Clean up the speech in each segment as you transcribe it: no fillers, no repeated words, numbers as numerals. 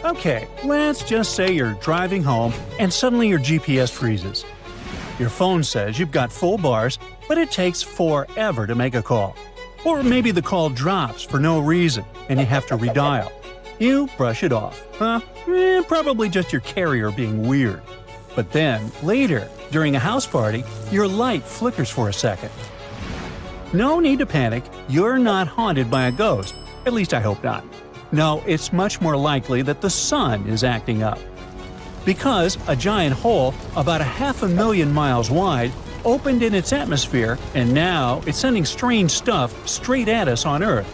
Okay, let's just say you're driving home and suddenly your GPS freezes. Your phone says you've got full bars, but it takes forever to make a call. Or maybe the call drops for no reason and you have to redial. You brush it off. Probably just your carrier being weird. But then, later, during a house party, your light flickers for a second. No need to panic, you're not haunted by a ghost. At least I hope not. No, it's much more likely that the sun is acting up. Because a giant hole about 500,000 miles wide opened in its atmosphere, and now it's sending strange stuff straight at us on Earth.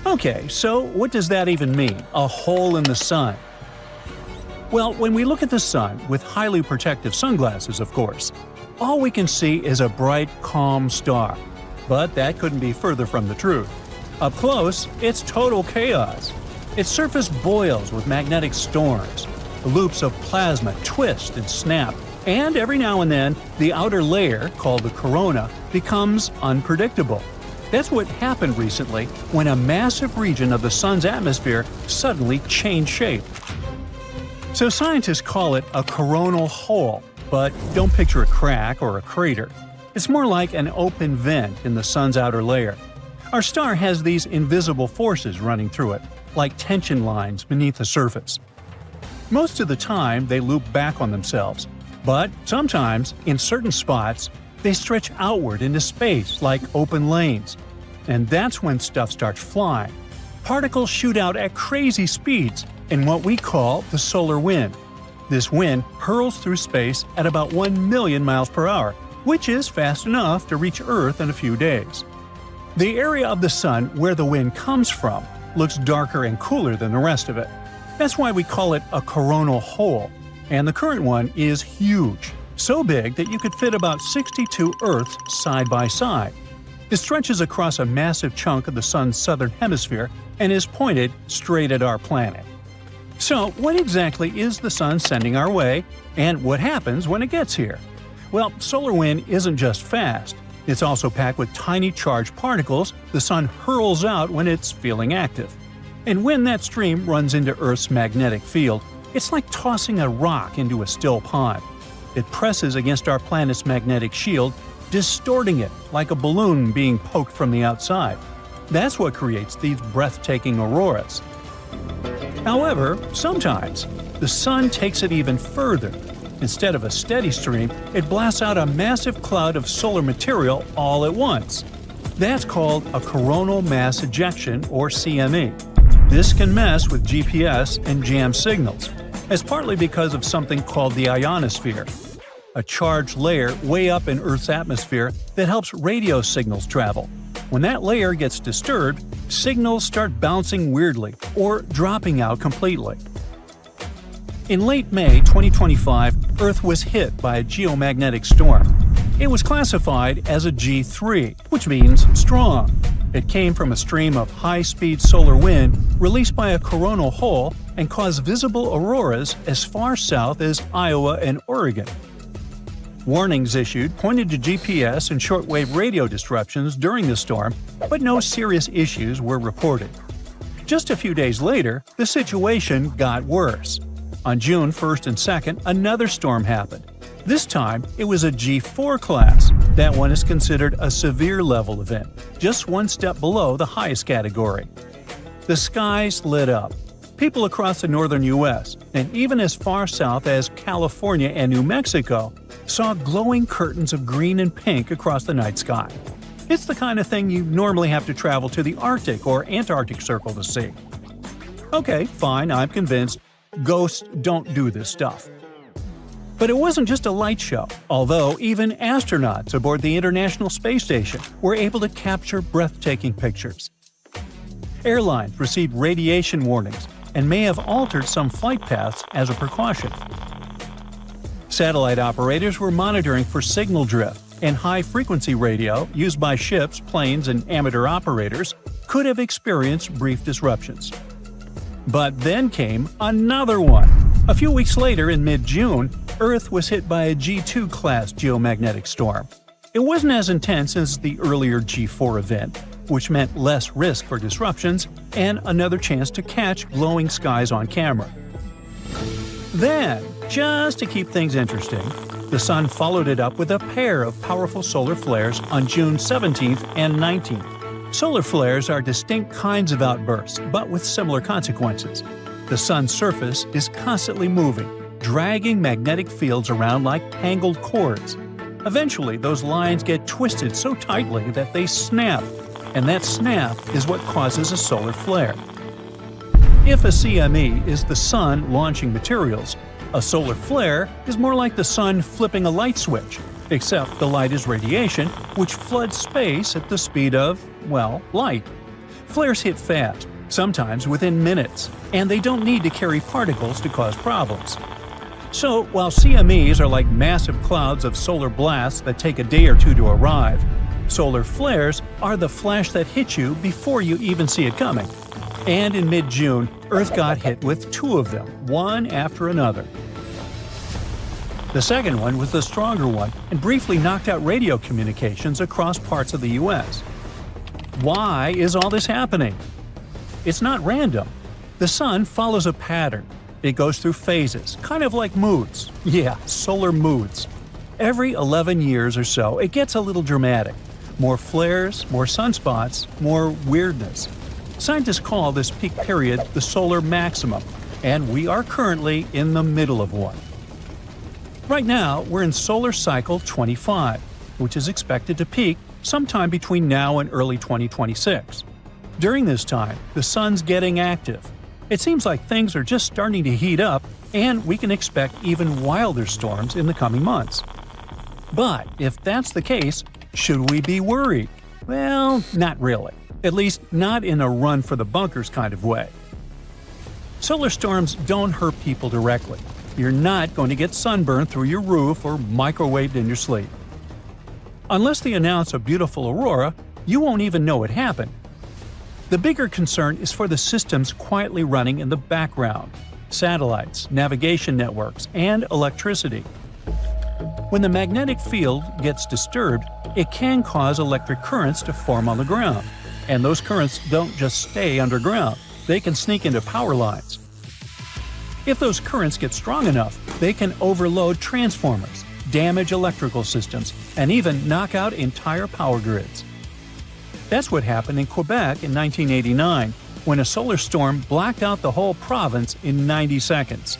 Okay, so what does that even mean, a hole in the sun? Well, when we look at the sun with highly protective sunglasses, of course, all we can see is a bright, calm star. But that couldn't be further from the truth. Up close, it's total chaos. Its surface boils with magnetic storms. The loops of plasma twist and snap, and every now and then, the outer layer, called the corona, becomes unpredictable. That's what happened recently when a massive region of the sun's atmosphere suddenly changed shape. So scientists call it a coronal hole, but don't picture a crack or a crater. It's more like an open vent in the sun's outer layer. Our star has these invisible forces running through it, like tension lines beneath the surface. Most of the time, they loop back on themselves, but sometimes, in certain spots, they stretch outward into space like open lanes. And that's when stuff starts flying. Particles shoot out at crazy speeds in what we call the solar wind. This wind hurls through space at about 1 million miles per hour, which is fast enough to reach Earth in a few days. The area of the sun where the wind comes from looks darker and cooler than the rest of it. That's why we call it a coronal hole. And the current one is huge, so big that you could fit about 62 Earths side by side. It stretches across a massive chunk of the sun's southern hemisphere and is pointed straight at our planet. So, what exactly is the sun sending our way, and what happens when it gets here? Well, solar wind isn't just fast. It's also packed with tiny charged particles the sun hurls out when it's feeling active. And when that stream runs into Earth's magnetic field, it's like tossing a rock into a still pond. It presses against our planet's magnetic shield, distorting it like a balloon being poked from the outside. That's what creates these breathtaking auroras. However, sometimes, the sun takes it even further. Instead of a steady stream, it blasts out a massive cloud of solar material all at once. That's called a coronal mass ejection, or CME. This can mess with GPS and jam signals, as partly because of something called the ionosphere, a charged layer way up in Earth's atmosphere that helps radio signals travel. When that layer gets disturbed, signals start bouncing weirdly or dropping out completely. In late May 2025, Earth was hit by a geomagnetic storm. It was classified as a G3, which means strong. It came from a stream of high-speed solar wind released by a coronal hole and caused visible auroras as far south as Iowa and Oregon. Warnings issued pointed to GPS and shortwave radio disruptions during the storm, but no serious issues were reported. Just a few days later, the situation got worse. On June 1st and 2nd, another storm happened. This time, it was a G4 class. That one is considered a severe level event, just one step below the highest category. The skies lit up. People across the northern U.S., and even as far south as California and New Mexico, saw glowing curtains of green and pink across the night sky. It's the kind of thing you normally have to travel to the Arctic or Antarctic Circle to see. Okay, fine, I'm convinced. Ghosts don't do this stuff. But it wasn't just a light show, although even astronauts aboard the International Space Station were able to capture breathtaking pictures. Airlines received radiation warnings and may have altered some flight paths as a precaution. Satellite operators were monitoring for signal drift, and high-frequency radio used by ships, planes, and amateur operators could have experienced brief disruptions. But then came another one. A few weeks later, in mid-June, Earth was hit by a G2-class geomagnetic storm. It wasn't as intense as the earlier G4 event, which meant less risk for disruptions and another chance to catch glowing skies on camera. Then, just to keep things interesting, the Sun followed it up with a pair of powerful solar flares on June 17th and 19th. Solar flares are distinct kinds of outbursts, but with similar consequences. The Sun's surface is constantly moving, dragging magnetic fields around like tangled cords. Eventually, those lines get twisted so tightly that they snap, and that snap is what causes a solar flare. If a CME is the Sun launching materials, a solar flare is more like the Sun flipping a light switch, except the light is radiation, which floods space at the speed of, well, light. Flares hit fast, sometimes within minutes, and they don't need to carry particles to cause problems. So, while CMEs are like massive clouds of solar blasts that take a day or two to arrive, solar flares are the flash that hits you before you even see it coming. And in mid-June, Earth got hit with two of them, one after another. The second one was the stronger one and briefly knocked out radio communications across parts of the US. Why is all this happening? It's not random. The Sun follows a pattern. It goes through phases, kind of like moods. Yeah, solar moods. Every 11 years or so, it gets a little dramatic. More flares, more sunspots, more weirdness. Scientists call this peak period the solar maximum, and we are currently in the middle of one. Right now, we're in solar cycle 25, which is expected to peak sometime between now and early 2026. During this time, the Sun's getting active. It seems like things are just starting to heat up, and we can expect even wilder storms in the coming months. But if that's the case, should we be worried? Well, not really. At least not in a run-for-the-bunkers kind of way. Solar storms don't hurt people directly. You're not going to get sunburned through your roof or microwaved in your sleep. Unless they announce a beautiful aurora, you won't even know it happened. The bigger concern is for the systems quietly running in the background – satellites, navigation networks, and electricity. When the magnetic field gets disturbed, it can cause electric currents to form on the ground. And those currents don't just stay underground, they can sneak into power lines. If those currents get strong enough, they can overload transformers, damage electrical systems, and even knock out entire power grids. That's what happened in Quebec in 1989, when a solar storm blacked out the whole province in 90 seconds.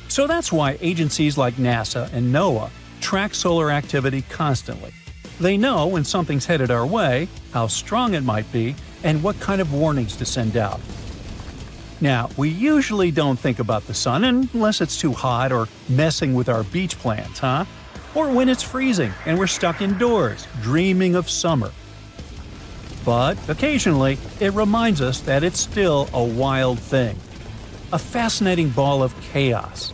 So that's why agencies like NASA and NOAA track solar activity constantly. They know when something's headed our way, how strong it might be, and what kind of warnings to send out. Now, we usually don't think about the Sun unless it's too hot or messing with our beach plans, huh? Or when it's freezing and we're stuck indoors, dreaming of summer. But occasionally, it reminds us that it's still a wild thing. A fascinating ball of chaos.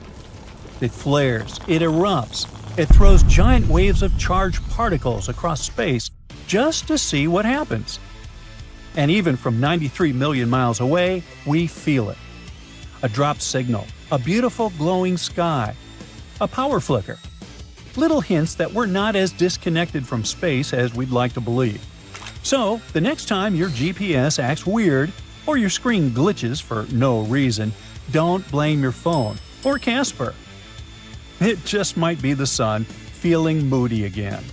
It flares, it erupts, it throws giant waves of charged particles across space just to see what happens. And even from 93 million miles away, we feel it. A dropped signal, a beautiful glowing sky, a power flicker. Little hints that we're not as disconnected from space as we'd like to believe. So, the next time your GPS acts weird or your screen glitches for no reason, don't blame your phone or Casper. It just might be the Sun feeling moody again.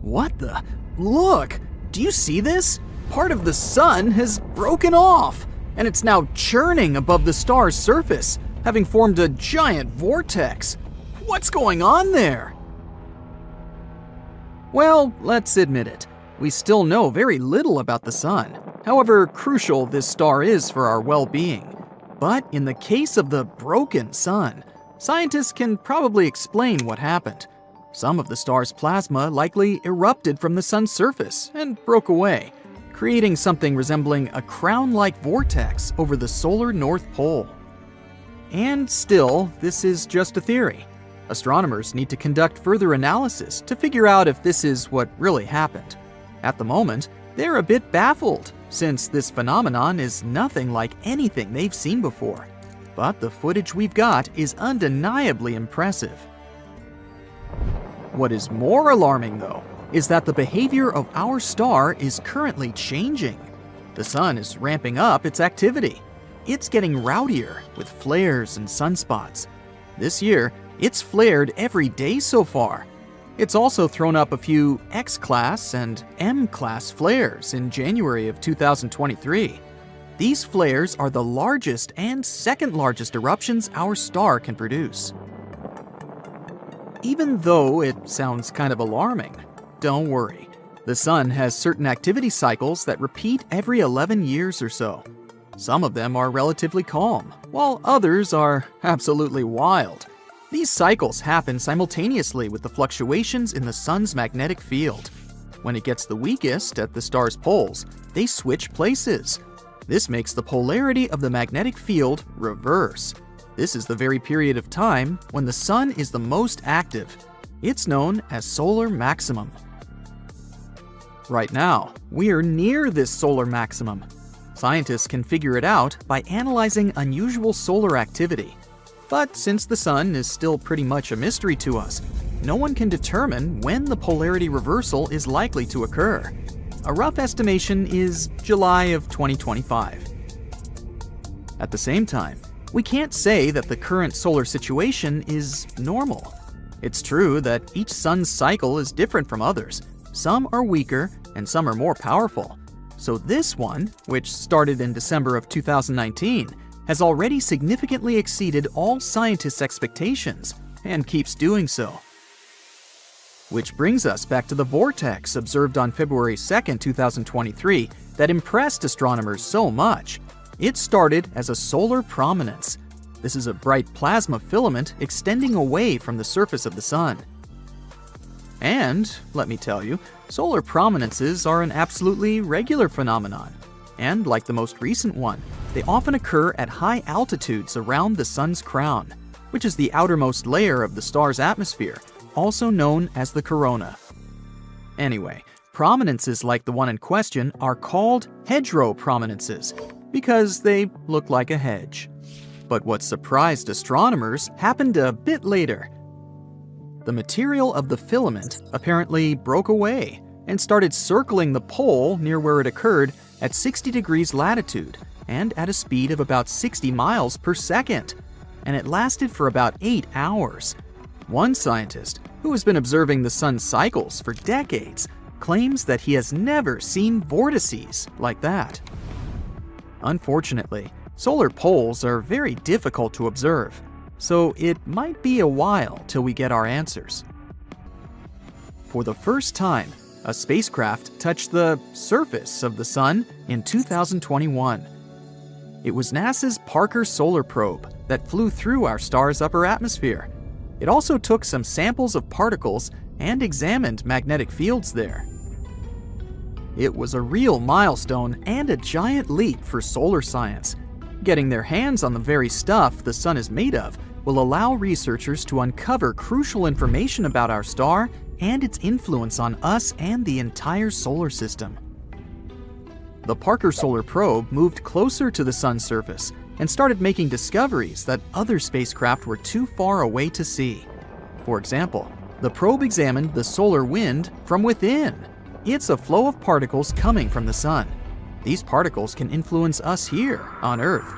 What the? Look! Do you see this? Part of the Sun has broken off, and it's now churning above the star's surface, having formed a giant vortex. What's going on there? Well, let's admit it. We still know very little about the Sun, however crucial this star is for our well-being. But in the case of the broken Sun, scientists can probably explain what happened. Some of the star's plasma likely erupted from the Sun's surface and broke away, creating something resembling a crown-like vortex over the solar North Pole. And still, this is just a theory. Astronomers need to conduct further analysis to figure out if this is what really happened. At the moment, they're a bit baffled, since this phenomenon is nothing like anything they've seen before. But the footage we've got is undeniably impressive. What is more alarming, though, is that the behavior of our star is currently changing. The sun is ramping up its activity. It's getting rowdier with flares and sunspots. This year, it's flared every day so far. It's also thrown up a few X-class and M-class flares in January of 2023. These flares are the largest and second largest eruptions our star can produce. Even though it sounds kind of alarming, don't worry. The sun has certain activity cycles that repeat every 11 years or so. Some of them are relatively calm, while others are absolutely wild. These cycles happen simultaneously with the fluctuations in the sun's magnetic field. When it gets the weakest at the star's poles, they switch places. This makes the polarity of the magnetic field reverse. This is the very period of time when the sun is the most active. It's known as solar maximum. Right now, we're near this solar maximum. Scientists can figure it out by analyzing unusual solar activity. But since the sun is still pretty much a mystery to us, no one can determine when the polarity reversal is likely to occur. A rough estimation is July of 2025. At the same time, we can't say that the current solar situation is normal. It's true that each sun's cycle is different from others. Some are weaker and some are more powerful. So this one, which started in December of 2019, has already significantly exceeded all scientists' expectations and keeps doing so. Which brings us back to the vortex observed on February 2nd, 2023 that impressed astronomers so much. It started as a solar prominence. This is a bright plasma filament extending away from the surface of the sun. And, let me tell you, solar prominences are an absolutely regular phenomenon. And like the most recent one, they often occur at high altitudes around the sun's crown, which is the outermost layer of the star's atmosphere, also known as the corona. Anyway, prominences like the one in question are called hedgerow prominences because they look like a hedge. But what surprised astronomers happened a bit later. The material of the filament apparently broke away and started circling the pole near where it occurred at 60 degrees latitude and at a speed of about 60 miles per second. And it lasted for about 8 hours. One scientist, who has been observing the sun's cycles for decades, claims that he has never seen vortices like that. Unfortunately, solar poles are very difficult to observe, so it might be a while till we get our answers. For the first time, a spacecraft touched the surface of the sun in 2021. It was NASA's Parker Solar Probe that flew through our star's upper atmosphere. It also took some samples of particles and examined magnetic fields there. It was a real milestone and a giant leap for solar science. Getting their hands on the very stuff the sun is made of will allow researchers to uncover crucial information about our star and its influence on us and the entire solar system. The Parker Solar Probe moved closer to the sun's surface and started making discoveries that other spacecraft were too far away to see. For example, the probe examined the solar wind from within. It's a flow of particles coming from the sun. These particles can influence us here on Earth.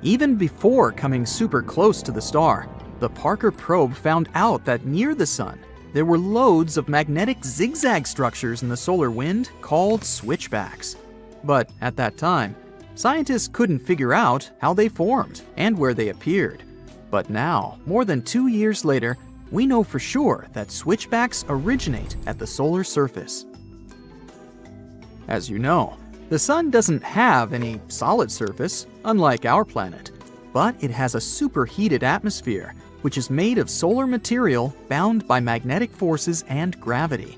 Even before coming super close to the star, the Parker probe found out that near the sun, there were loads of magnetic zigzag structures in the solar wind called switchbacks. But at that time, scientists couldn't figure out how they formed and where they appeared. But now, more than 2 years later, we know for sure that switchbacks originate at the solar surface. As you know, the sun doesn't have any solid surface, unlike our planet, but it has a superheated atmosphere, which is made of solar material bound by magnetic forces and gravity.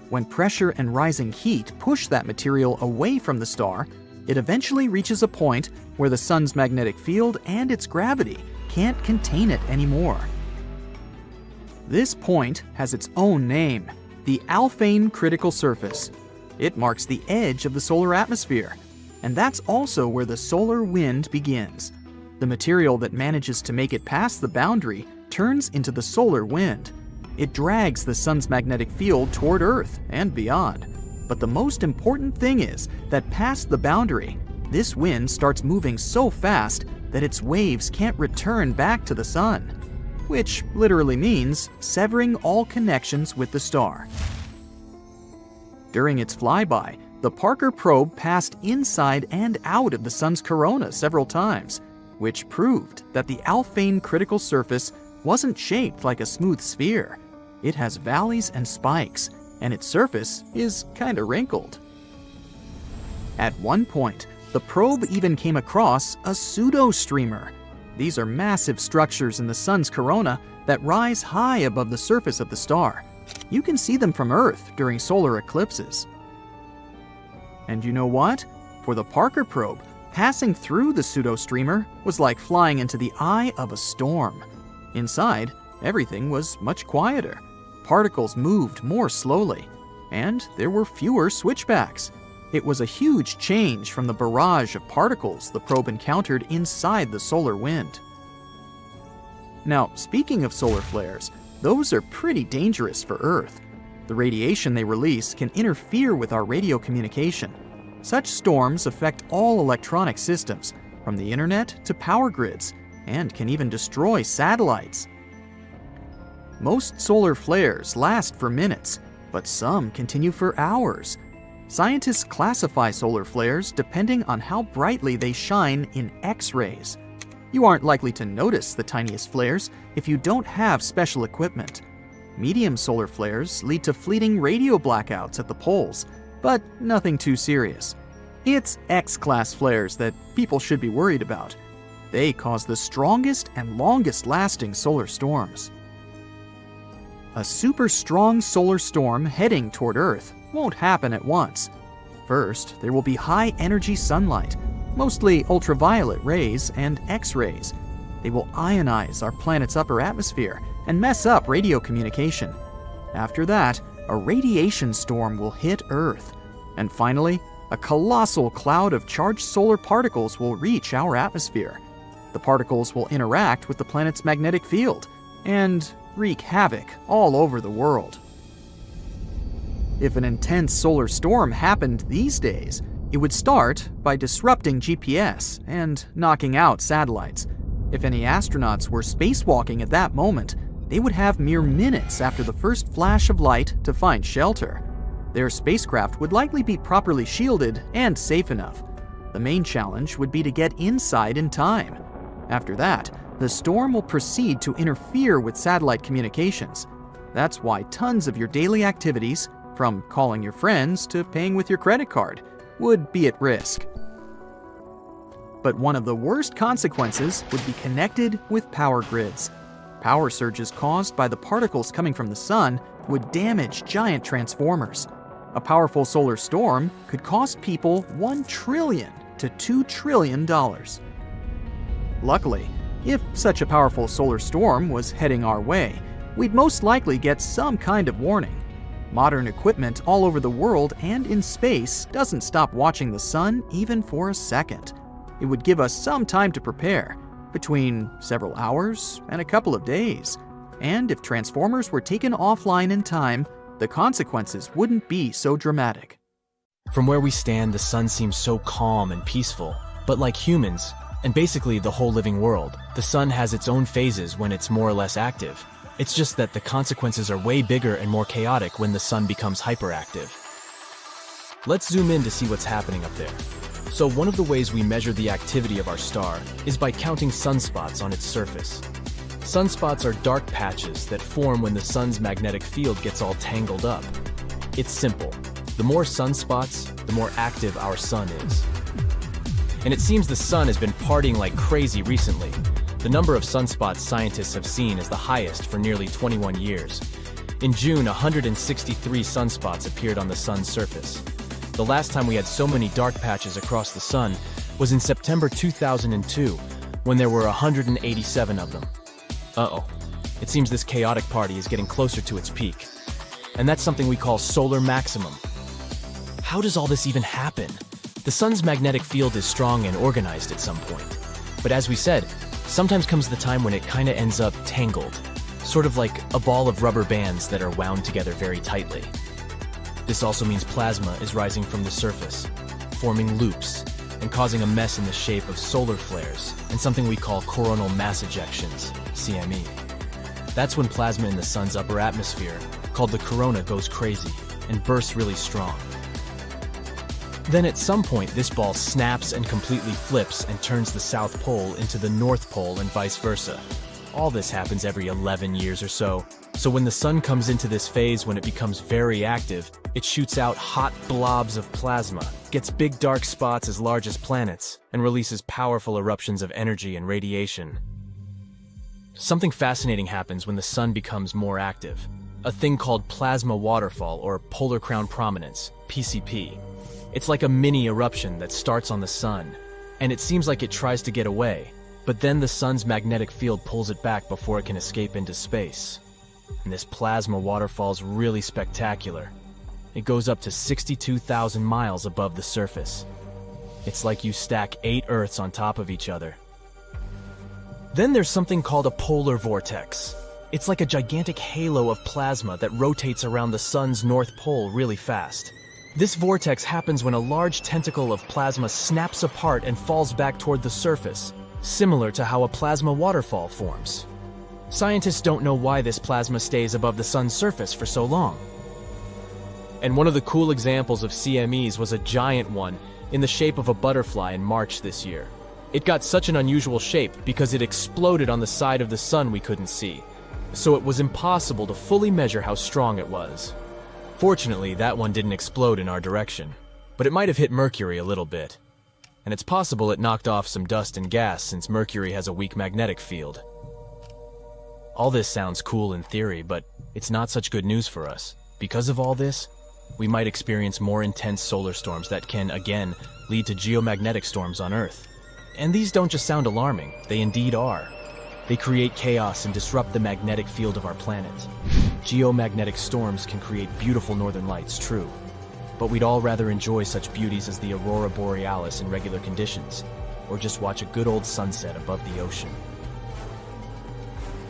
When pressure and rising heat push that material away from the star, it eventually reaches a point where the sun's magnetic field and its gravity can't contain it anymore. This point has its own name, the Alphane critical surface. It marks the edge of the solar atmosphere, and that's also where the solar wind begins. The material that manages to make it past the boundary turns into the solar wind. it drags the sun's magnetic field toward Earth and beyond. But the most important thing is that past the boundary, this wind starts moving so fast that its waves can't return back to the sun, which literally means severing all connections with the star. During its flyby, the Parker probe passed inside and out of the sun's corona several times, which proved that the Alphane critical surface wasn't shaped like a smooth sphere. It has valleys and spikes, and its surface is kinda wrinkled. At one point, the probe even came across a pseudo-streamer. These are massive structures in the sun's corona that rise high above the surface of the star. You can see them from Earth during solar eclipses. And you know what? For the Parker probe, passing through the pseudo-streamer was like flying into the eye of a storm. Inside, everything was much quieter. Particles moved more slowly, and there were fewer switchbacks. It was a huge change from the barrage of particles the probe encountered inside the solar wind. Now, speaking of solar flares, those are pretty dangerous for Earth. The radiation they release can interfere with our radio communication. Such storms affect all electronic systems, from the internet to power grids, and can even destroy satellites. Most solar flares last for minutes, but some continue for hours. Scientists classify solar flares depending on how brightly they shine in X-rays. You aren't likely to notice the tiniest flares if you don't have special equipment. Medium solar flares lead to fleeting radio blackouts at the poles, but nothing too serious. It's X-class flares that people should be worried about. They cause the strongest and longest-lasting solar storms. A super strong solar storm heading toward Earth won't happen at once. First, there will be high-energy sunlight, mostly ultraviolet rays and X-rays. They will ionize our planet's upper atmosphere and mess up radio communication. After that, a radiation storm will hit Earth. And finally, a colossal cloud of charged solar particles will reach our atmosphere. The particles will interact with the planet's magnetic field and wreak havoc all over the world. If an intense solar storm happened these days, it would start by disrupting GPS and knocking out satellites. If any astronauts were spacewalking at that moment, they would have mere minutes after the first flash of light to find shelter. Their spacecraft would likely be properly shielded and safe enough. The main challenge would be to get inside in time. After that, the storm will proceed to interfere with satellite communications. That's why tons of your daily activities, from calling your friends to paying with your credit card, would be at risk. But one of the worst consequences would be connected with power grids. Power surges caused by the particles coming from the sun would damage giant transformers. A powerful solar storm could cost people $1 trillion to $2 trillion. Luckily, if such a powerful solar storm was heading our way, we'd most likely get some kind of warning. Modern equipment all over the world and in space doesn't stop watching the sun even for a second. It would give us some time to prepare, between several hours and a couple of days. And if transformers were taken offline in time, the consequences wouldn't be so dramatic. From where we stand, the sun seems so calm and peaceful. But like humans, and basically the whole living world, the sun has its own phases when it's more or less active. It's just that the consequences are way bigger and more chaotic when the sun becomes hyperactive. Let's zoom in to see what's happening up there. So one of the ways we measure the activity of our star is by counting sunspots on its surface. Sunspots are dark patches that form when the sun's magnetic field gets all tangled up. It's simple. The more sunspots, the more active our sun is. And it seems the sun has been partying like crazy recently. The number of sunspots scientists have seen is the highest for nearly 21 years. In June, 163 sunspots appeared on the sun's surface. The last time we had so many dark patches across the sun was in September 2002, when there were 187 of them. Uh-oh. It seems this chaotic party is getting closer to its peak. And that's something we call solar maximum. How does all this even happen? The sun's magnetic field is strong and organized at some point. But as we said, sometimes comes the time when it kinda ends up tangled. sort of like a ball of rubber bands that are wound together very tightly. This also means plasma is rising from the surface, forming loops, and causing a mess in the shape of solar flares and something we call coronal mass ejections, CME. That's when plasma in the sun's upper atmosphere, called the corona, goes crazy and bursts really strong. Then at some point, this ball snaps and completely flips and turns the South Pole into the North Pole and vice versa. All this happens every 11 years or so. So when the sun comes into this phase when it becomes very active, it shoots out hot blobs of plasma, gets big dark spots as large as planets, and releases powerful eruptions of energy and radiation. Something fascinating happens when the sun becomes more active. A thing called plasma waterfall or polar crown prominence, PCP. It's like a mini eruption that starts on the sun, and it seems like it tries to get away, but then the sun's magnetic field pulls it back before it can escape into space. And this plasma waterfall's really spectacular. It goes up to 62,000 miles above the surface. It's like you stack 8 Earths on top of each other. Then there's something called a polar vortex. It's like a gigantic halo of plasma that rotates around the sun's north pole really fast. This vortex happens when a large tentacle of plasma snaps apart and falls back toward the surface, similar to how a plasma waterfall forms. Scientists don't know why this plasma stays above the sun's surface for so long. And one of the cool examples of CMEs was a giant one in the shape of a butterfly in March this year. It got such an unusual shape because it exploded on the side of the sun we couldn't see, so it was impossible to fully measure how strong it was. Fortunately, that one didn't explode in our direction, but it might have hit Mercury a little bit. And it's possible it knocked off some dust and gas since Mercury has a weak magnetic field. All this sounds cool in theory, but it's not such good news for us. Because of all this, we might experience more intense solar storms that can, again, lead to geomagnetic storms on Earth. And these don't just sound alarming, they indeed are. They create chaos and disrupt the magnetic field of our planet. Geomagnetic storms can create beautiful northern lights, true. But we'd all rather enjoy such beauties as the aurora borealis in regular conditions, or just watch a good old sunset above the ocean.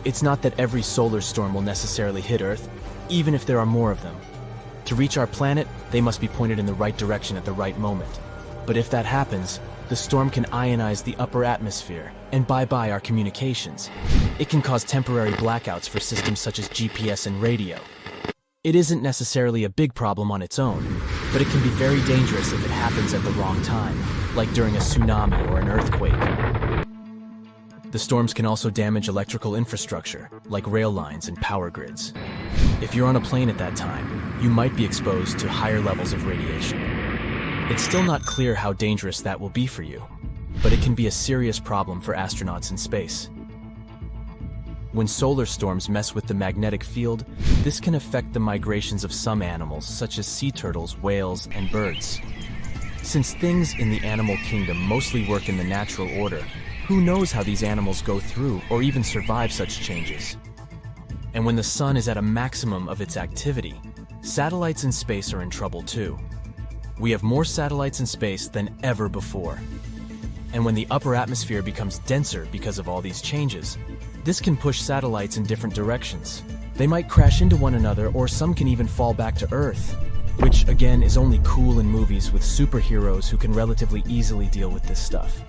It's not that every solar storm will necessarily hit Earth, even if there are more of them. To reach our planet, they must be pointed in the right direction at the right moment. But if that happens, the storm can ionize the upper atmosphere and bye-bye our communications. It can cause temporary blackouts for systems such as GPS and radio. It isn't necessarily a big problem on its own, but it can be very dangerous if it happens at the wrong time, like during a tsunami or an earthquake. The storms can also damage electrical infrastructure, like rail lines and power grids. If you're on a plane at that time, you might be exposed to higher levels of radiation. It's still not clear how dangerous that will be for you, but it can be a serious problem for astronauts in space. When solar storms mess with the magnetic field, this can affect the migrations of some animals, such as sea turtles, whales, and birds. Since things in the animal kingdom mostly work in the natural order, who knows how these animals go through or even survive such changes? And when the sun is at a maximum of its activity, satellites in space are in trouble too. We have more satellites in space than ever before. And when the upper atmosphere becomes denser because of all these changes, this can push satellites in different directions. They might crash into one another, or some can even fall back to Earth, which again is only cool in movies with superheroes who can relatively easily deal with this stuff.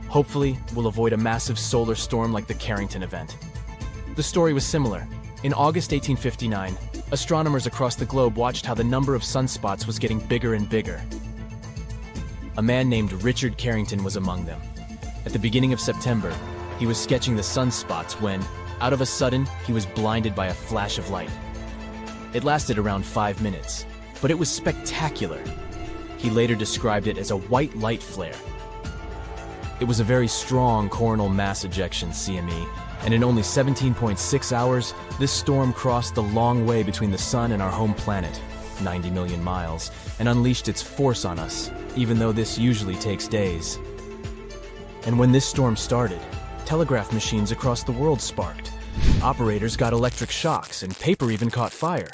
Hopefully, we'll avoid a massive solar storm like the Carrington event. The story was similar. In August 1859, astronomers across the globe watched how the number of sunspots was getting bigger and bigger. A man named Richard Carrington was among them. At the beginning of September, he was sketching the sunspots when, out of a sudden, he was blinded by a flash of light. It lasted around 5 minutes, but it was spectacular. He later described it as a white light flare. It was a very strong coronal mass ejection, CME, and in only 17.6 hours, this storm crossed the long way between the sun and our home planet, 90 million miles, and unleashed its force on us, even though this usually takes days. And when this storm started, telegraph machines across the world sparked. Operators got electric shocks, and paper even caught fire.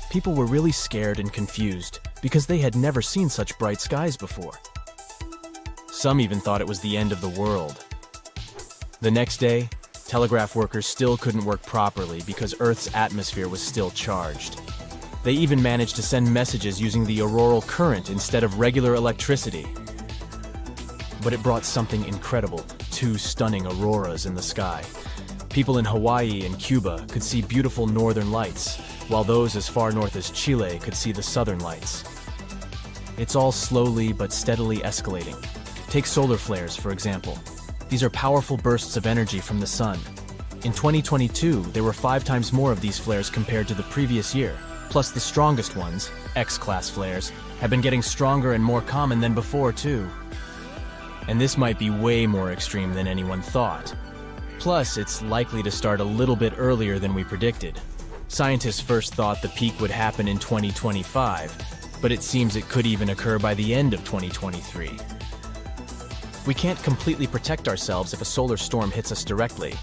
People were really scared and confused because they had never seen such bright skies before. Some even thought it was the end of the world. The next day, Telegraph workers still couldn't work properly because Earth's atmosphere was still charged. They even managed to send messages using the auroral current instead of regular electricity. But it brought something incredible, 2 stunning auroras in the sky. People in Hawaii and Cuba could see beautiful northern lights, while those as far north as Chile could see the southern lights. It's all slowly but steadily escalating. Take solar flares, for example. These are powerful bursts of energy from the sun. In 2022, there were 5 times more of these flares compared to the previous year. Plus, the strongest ones, X-class flares, have been getting stronger and more common than before, too. And this might be way more extreme than anyone thought. Plus, it's likely to start a little bit earlier than we predicted. Scientists first thought the peak would happen in 2025, but it seems it could even occur by the end of 2023. We can't completely protect ourselves if a solar storm hits us directly,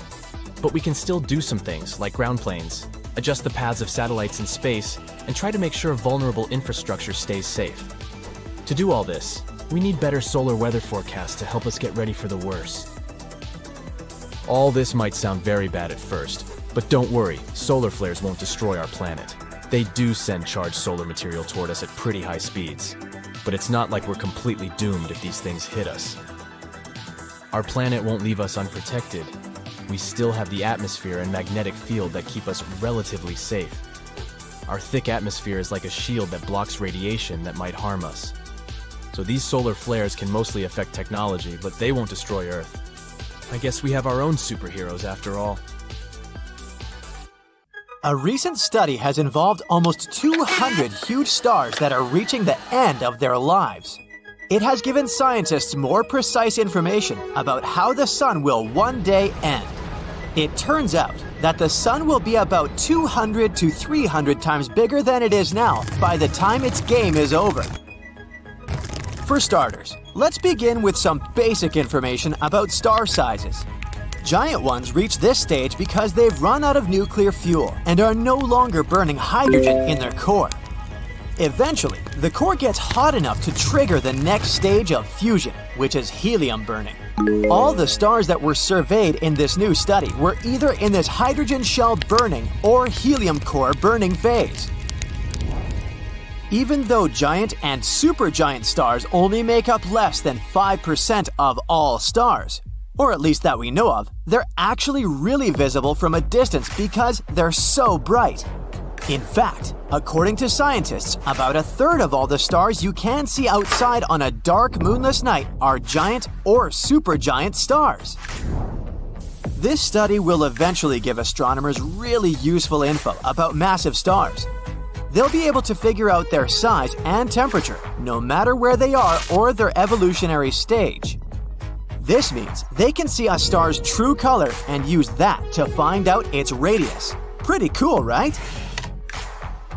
but we can still do some things like ground planes, adjust the paths of satellites in space, and try to make sure vulnerable infrastructure stays safe. To do all this, we need better solar weather forecasts to help us get ready for the worst. All this might sound very bad at first, but don't worry, solar flares won't destroy our planet. They do send charged solar material toward us at pretty high speeds, but it's not like we're completely doomed if these things hit us. Our planet won't leave us unprotected. We still have the atmosphere and magnetic field that keep us relatively safe. Our thick atmosphere is like a shield that blocks radiation that might harm us. So these solar flares can mostly affect technology, but they won't destroy Earth. I guess we have our own superheroes after all. A recent study has involved almost 200 huge stars that are reaching the end of their lives. It has given scientists more precise information about how the sun will one day end. It turns out that the sun will be about 200 to 300 times bigger than it is now by the time its game is over. For starters, let's begin with some basic information about star sizes. Giant ones reach this stage because they've run out of nuclear fuel and are no longer burning hydrogen in their core. Eventually, the core gets hot enough to trigger the next stage of fusion, which is helium burning. All the stars that were surveyed in this new study were either in this hydrogen shell burning or helium core burning phase. Even though giant and supergiant stars only make up less than 5% of all stars, or at least that we know of, they're actually really visible from a distance because they're so bright. In fact, according to scientists, about a third of all the stars you can see outside on a dark moonless night are giant or supergiant stars. This study will eventually give astronomers really useful info about massive stars. They'll be able to figure out their size and temperature, no matter where they are or their evolutionary stage. This means they can see a star's true color and use that to find out its radius. Pretty cool, right?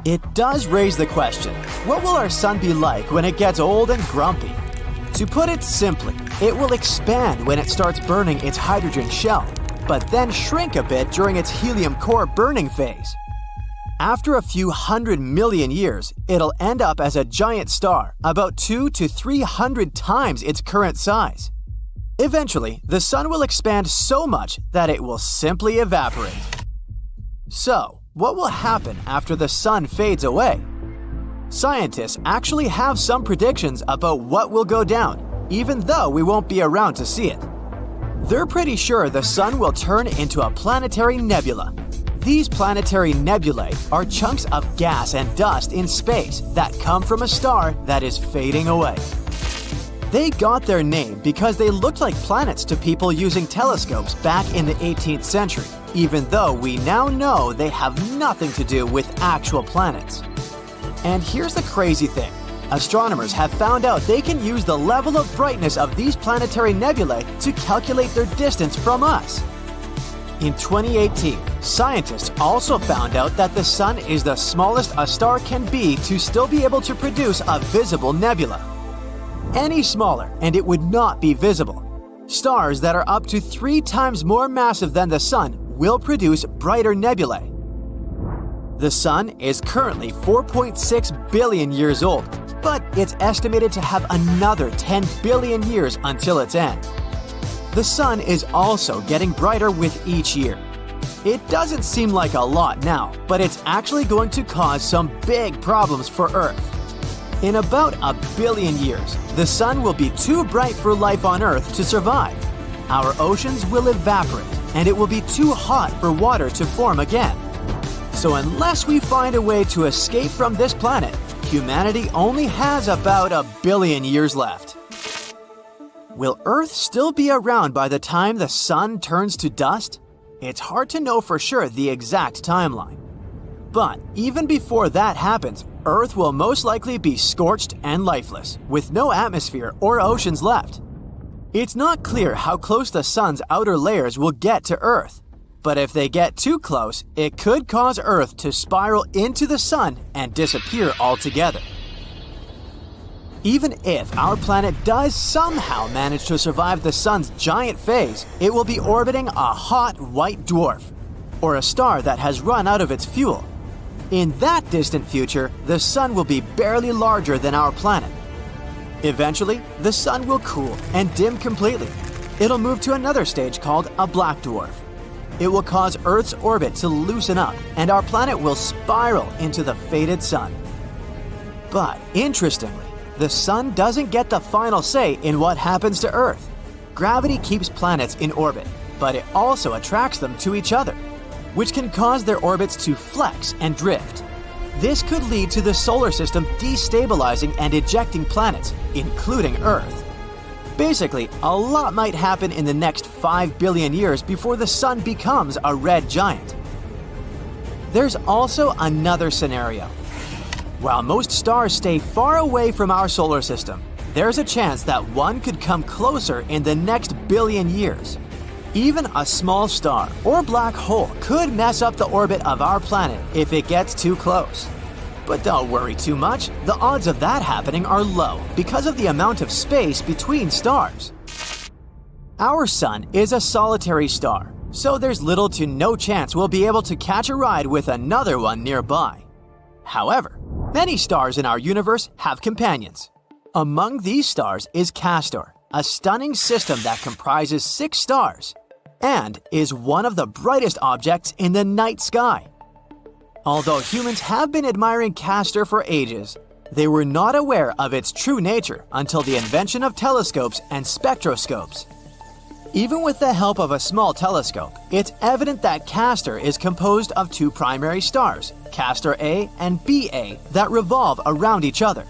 It does raise the question, what will our sun be like when it gets old and grumpy? To put it simply, it will expand when it starts burning its hydrogen shell, but then shrink a bit during its helium core burning phase. After a few 100 million years, it'll end up as a giant star, about 200 to 300 times its current size. Eventually, the sun will expand so much that it will simply evaporate. So, what will happen after the sun fades away? Scientists actually have some predictions about what will go down, even though we won't be around to see it. They're pretty sure the sun will turn into a planetary nebula. These planetary nebulae are chunks of gas and dust in space that come from a star that is fading away. They got their name because they looked like planets to people using telescopes back in the 18th century, even though we now know they have nothing to do with actual planets. And here's the crazy thing. Astronomers have found out they can use the level of brightness of these planetary nebulae to calculate their distance from us. In 2018, scientists also found out that the sun is the smallest a star can be to still be able to produce a visible nebula. Any smaller and it would not be visible. Stars that are up to 3 times more massive than the sun will produce brighter nebulae. The sun is currently 4.6 billion years old, but it's estimated to have another 10 billion years until its end. The sun is also getting brighter with each year. It doesn't seem like a lot now, but it's actually going to cause some big problems for Earth. In about 1 billion years, the sun will be too bright for life on Earth to survive. Our oceans will evaporate, and it will be too hot for water to form again. So unless we find a way to escape from this planet, humanity only has about 1 billion years left. Will Earth still be around by the time the sun turns to dust? It's hard to know for sure the exact timeline. But even before that happens, Earth will most likely be scorched and lifeless, with no atmosphere or oceans left. It's not clear how close the sun's outer layers will get to Earth, but if they get too close, it could cause Earth to spiral into the sun and disappear altogether. Even if our planet does somehow manage to survive the sun's giant phase, it will be orbiting a hot white dwarf, or a star that has run out of its fuel. In that distant future, the sun will be barely larger than our planet. Eventually, the sun will cool and dim completely. It'll move to another stage called a black dwarf. It will cause Earth's orbit to loosen up, and our planet will spiral into the fated sun. But interestingly, the sun doesn't get the final say in what happens to Earth. Gravity keeps planets in orbit, but it also attracts them to each other, which can cause their orbits to flex and drift. This could lead to the solar system destabilizing and ejecting planets, including Earth. Basically, a lot might happen in the next 5 billion years before the sun becomes a red giant. There's also another scenario. While most stars stay far away from our solar system, there's a chance that one could come closer in the next billion years. Even a small star or black hole could mess up the orbit of our planet if it gets too close. But don't worry too much, the odds of that happening are low because of the amount of space between stars. Our sun is a solitary star, so there's little to no chance we'll be able to catch a ride with another one nearby. However, many stars in our universe have companions. Among these stars is Castor, a stunning system that comprises 6 stars, and is one of the brightest objects in the night sky. Although humans have been admiring Castor for ages, they were not aware of its true nature until the invention of telescopes and spectroscopes. Even with the help of a small telescope, it's evident that Castor is composed of 2 primary stars, Castor A and Ba, that revolve around each other.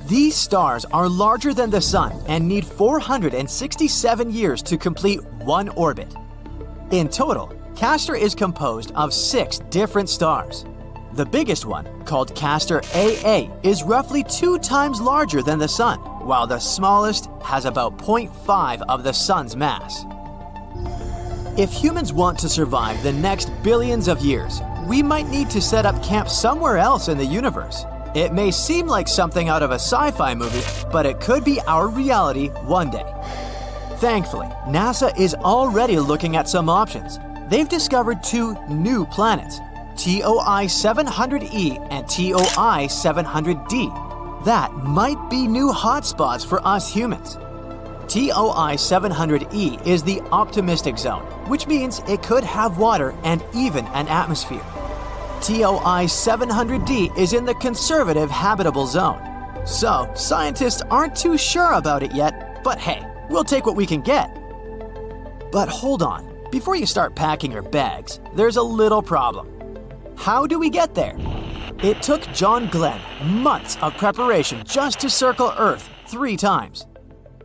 These stars are larger than the Sun and need 467 years to complete one orbit. In total, Castor is composed of 6 different stars. The biggest one, called Castor AA, is roughly 2 times larger than the Sun, while the smallest has about 0.5 of the Sun's mass. If humans want to survive the next billions of years, we might need to set up camp somewhere else in the universe. It may seem like something out of a sci-fi movie, but it could be our reality one day. Thankfully, NASA is already looking at some options. They've discovered 2 new planets, TOI 700e and TOI 700d, that might be new hotspots for us humans. TOI 700e is the optimistic zone, which means it could have water and even an atmosphere. TOI 700d is in the conservative habitable zone. So, scientists aren't too sure about it yet, but hey, we'll take what we can get. But hold on, before you start packing your bags, there's a little problem. How do we get there? It took John Glenn months of preparation just to circle Earth 3 times.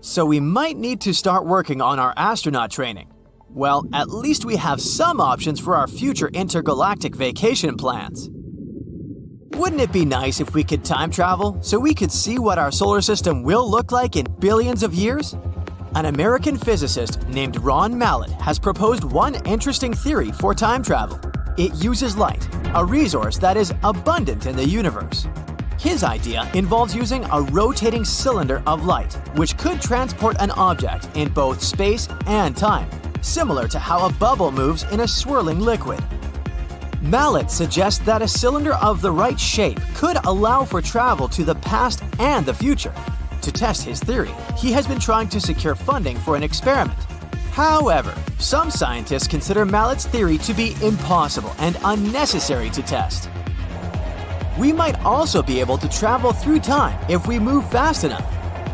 So we might need to start working on our astronaut training. Well, at least we have some options for our future intergalactic vacation plans. Wouldn't it be nice if we could time travel so we could see what our solar system will look like in billions of years? An American physicist named Ron Mallett has proposed one interesting theory for time travel. It uses light, a resource that is abundant in the universe. His idea involves using a rotating cylinder of light, which could transport an object in both space and time, similar to how a bubble moves in a swirling liquid. Mallett suggests that a cylinder of the right shape could allow for travel to the past and the future. To test his theory, he has been trying to secure funding for an experiment. However, some scientists consider Mallett's theory to be impossible and unnecessary to test. We might also be able to travel through time if we move fast enough.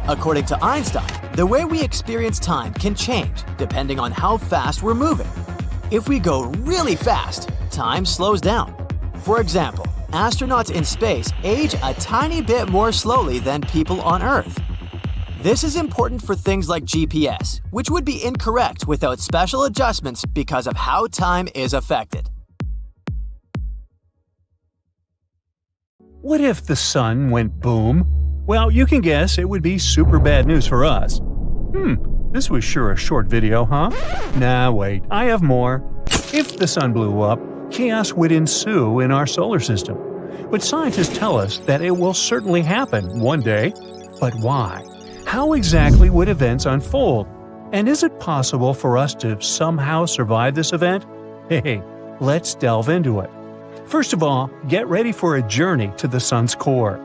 According to Einstein, the way we experience time can change depending on how fast we're moving. If we go really fast, time slows down. For example, astronauts in space age a tiny bit more slowly than people on Earth. This is important for things like GPS, which would be incorrect without special adjustments because of how time is affected. What if the sun went boom? Well, you can guess it would be super bad news for us. This was sure a short video, huh? Nah, wait, I have more. If the sun blew up, chaos would ensue in our solar system. But scientists tell us that it will certainly happen one day. But why? How exactly would events unfold? And is it possible for us to somehow survive this event? Hey, let's delve into it. First of all, get ready for a journey to the sun's core.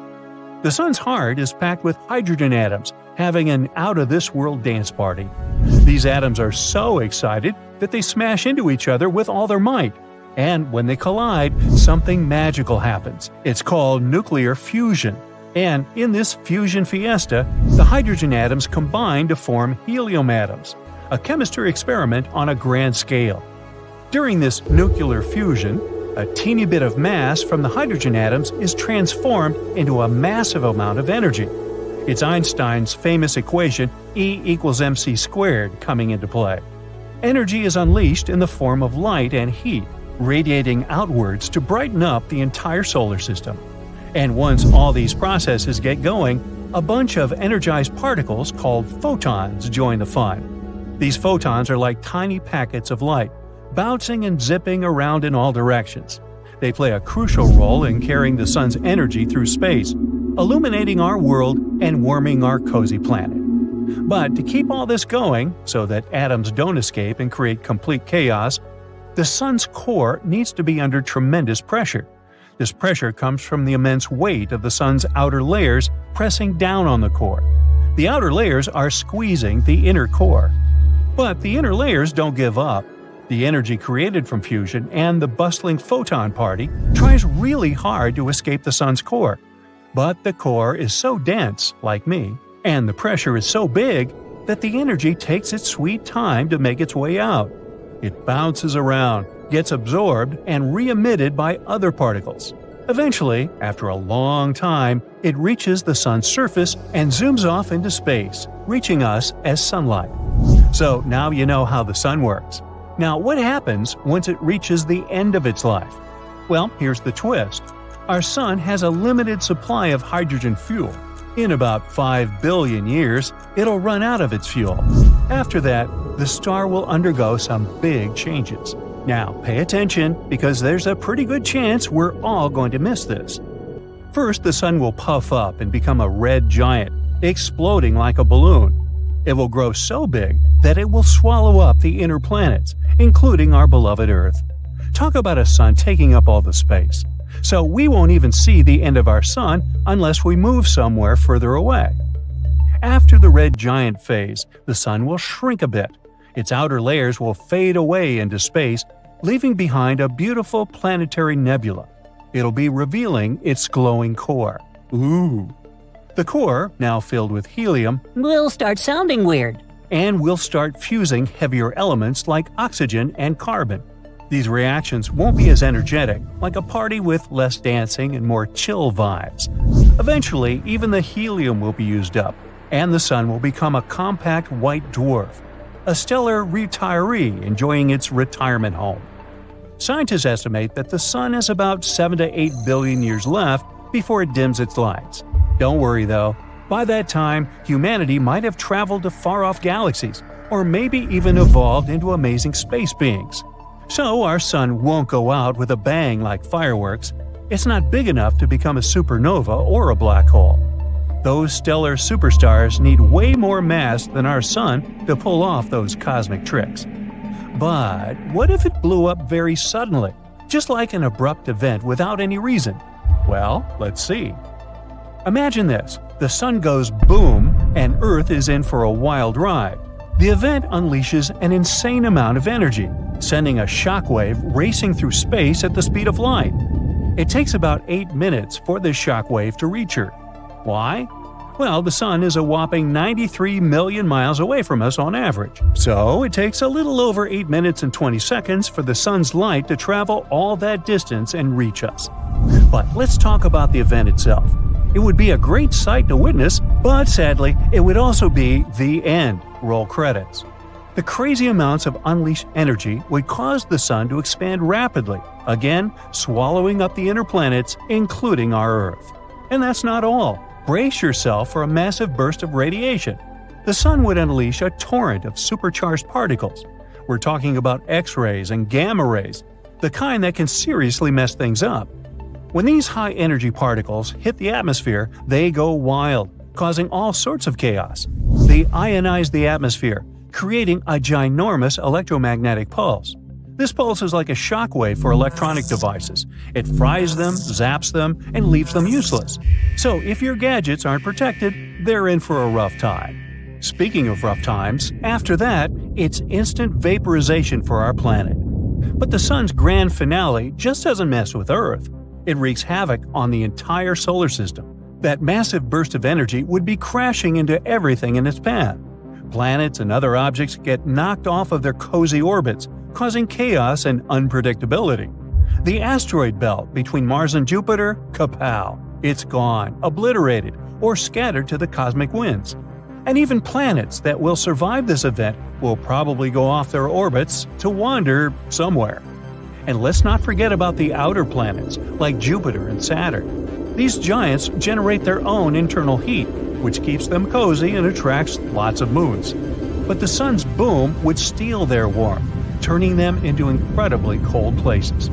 The sun's heart is packed with hydrogen atoms, having an out-of-this-world dance party. These atoms are so excited that they smash into each other with all their might. And when they collide, something magical happens. It's called nuclear fusion. And in this fusion fiesta, the hydrogen atoms combine to form helium atoms, a chemistry experiment on a grand scale. During this nuclear fusion, a teeny bit of mass from the hydrogen atoms is transformed into a massive amount of energy. It's Einstein's famous equation E equals mc squared coming into play. Energy is unleashed in the form of light and heat, radiating outwards to brighten up the entire solar system. And once all these processes get going, a bunch of energized particles called photons join the fun. These photons are like tiny packets of light, bouncing and zipping around in all directions. They play a crucial role in carrying the sun's energy through space, illuminating our world and warming our cozy planet. But to keep all this going, so that atoms don't escape and create complete chaos, the sun's core needs to be under tremendous pressure. This pressure comes from the immense weight of the sun's outer layers pressing down on the core. The outer layers are squeezing the inner core. But the inner layers don't give up. The energy created from fusion and the bustling photon party tries really hard to escape the sun's core. But the core is so dense, like me, and the pressure is so big that the energy takes its sweet time to make its way out. It bounces around, gets absorbed, and re-emitted by other particles. Eventually, after a long time, it reaches the sun's surface and zooms off into space, reaching us as sunlight. So now you know how the sun works. Now, what happens once it reaches the end of its life? Well, here's the twist. Our sun has a limited supply of hydrogen fuel. In about 5 billion years, it'll run out of its fuel. After that, the star will undergo some big changes. Now, pay attention, because there's a pretty good chance we're all going to miss this. First, the sun will puff up and become a red giant, exploding like a balloon. It will grow so big that it will swallow up the inner planets, including our beloved Earth. Talk about a sun taking up all the space. So we won't even see the end of our sun unless we move somewhere further away. After the red giant phase, the sun will shrink a bit. Its outer layers will fade away into space, leaving behind a beautiful planetary nebula. It'll be revealing its glowing core. Ooh! The core, now filled with helium, will start sounding weird. And will start fusing heavier elements like oxygen and carbon. These reactions won't be as energetic, like a party with less dancing and more chill vibes. Eventually, even the helium will be used up, and the sun will become a compact white dwarf, a stellar retiree enjoying its retirement home. Scientists estimate that the sun has about 7 to 8 billion years left before it dims its lights. Don't worry though, by that time, humanity might have traveled to far-off galaxies, or maybe even evolved into amazing space beings. So our sun won't go out with a bang like fireworks. It's not big enough to become a supernova or a black hole. Those stellar superstars need way more mass than our sun to pull off those cosmic tricks. But what if it blew up very suddenly, just like an abrupt event without any reason? Well, let's see. Imagine this. The sun goes boom, and Earth is in for a wild ride. The event unleashes an insane amount of energy, sending a shockwave racing through space at the speed of light. It takes about 8 minutes for this shockwave to reach Earth. Why? Well, the Sun is a whopping 93 million miles away from us on average. So it takes a little over 8 minutes and 20 seconds for the Sun's light to travel all that distance and reach us. But let's talk about the event itself. It would be a great sight to witness, but sadly, it would also be the end. Roll credits. The crazy amounts of unleashed energy would cause the Sun to expand rapidly, again swallowing up the inner planets, including our Earth. And that's not all. Brace yourself for a massive burst of radiation. The Sun would unleash a torrent of supercharged particles. We're talking about X-rays and gamma rays, the kind that can seriously mess things up. When these high-energy particles hit the atmosphere, they go wild, causing all sorts of chaos. They ionize the atmosphere, creating a ginormous electromagnetic pulse. This pulse is like a shockwave for electronic devices. It fries them, zaps them, and leaves them useless. So if your gadgets aren't protected, they're in for a rough time. Speaking of rough times, after that, it's instant vaporization for our planet. But the Sun's grand finale just doesn't mess with Earth. It wreaks havoc on the entire solar system. That massive burst of energy would be crashing into everything in its path. Planets and other objects get knocked off of their cozy orbits, causing chaos and unpredictability. The asteroid belt between Mars and Jupiter, kapow! It's gone, obliterated, or scattered to the cosmic winds. And even planets that will survive this event will probably go off their orbits to wander somewhere. And let's not forget about the outer planets, like Jupiter and Saturn. These giants generate their own internal heat, which keeps them cozy and attracts lots of moons. But the Sun's boom would steal their warmth, turning them into incredibly cold places.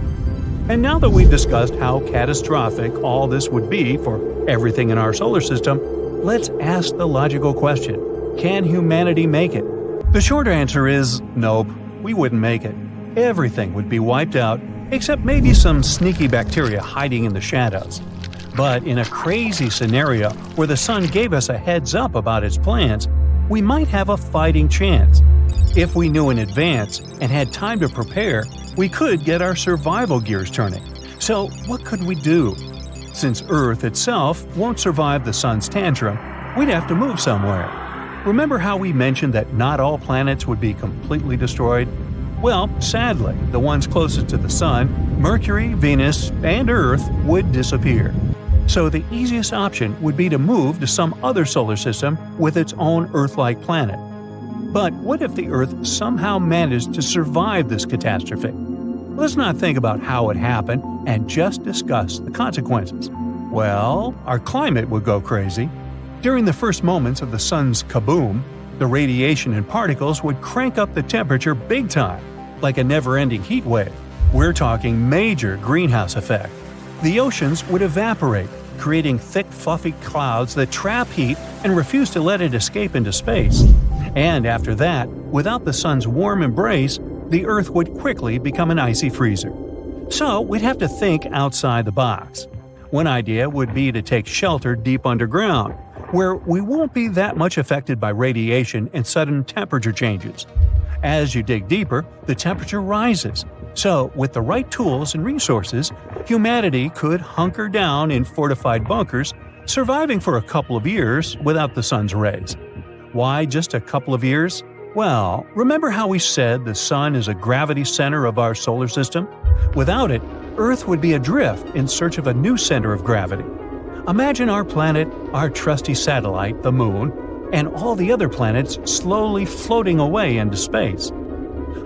And now that we've discussed how catastrophic all this would be for everything in our solar system, let's ask the logical question: can humanity make it? The short answer is nope, we wouldn't make it. Everything would be wiped out, except maybe some sneaky bacteria hiding in the shadows. But in a crazy scenario where the Sun gave us a heads up about its plans, we might have a fighting chance. If we knew in advance and had time to prepare, we could get our survival gears turning. So what could we do? Since Earth itself won't survive the Sun's tantrum, we'd have to move somewhere. Remember how we mentioned that not all planets would be completely destroyed? Well, sadly, the ones closest to the Sun, Mercury, Venus, and Earth, would disappear. So the easiest option would be to move to some other solar system with its own Earth-like planet. But what if the Earth somehow managed to survive this catastrophe? Let's not think about how it happened and just discuss the consequences. Well, our climate would go crazy. During the first moments of the Sun's kaboom, the radiation and particles would crank up the temperature big time, like a never-ending heat wave. We're talking major greenhouse effect. The oceans would evaporate, creating thick, fluffy clouds that trap heat and refuse to let it escape into space. And after that, without the Sun's warm embrace, the Earth would quickly become an icy freezer. So we'd have to think outside the box. One idea would be to take shelter deep underground, where we won't be that much affected by radiation and sudden temperature changes. As you dig deeper, the temperature rises. So, with the right tools and resources, humanity could hunker down in fortified bunkers, surviving for a couple of years without the Sun's rays. Why just a couple of years? Well, remember how we said the Sun is a gravity center of our solar system? Without it, Earth would be adrift in search of a new center of gravity. Imagine our planet, our trusty satellite, the Moon, and all the other planets slowly floating away into space.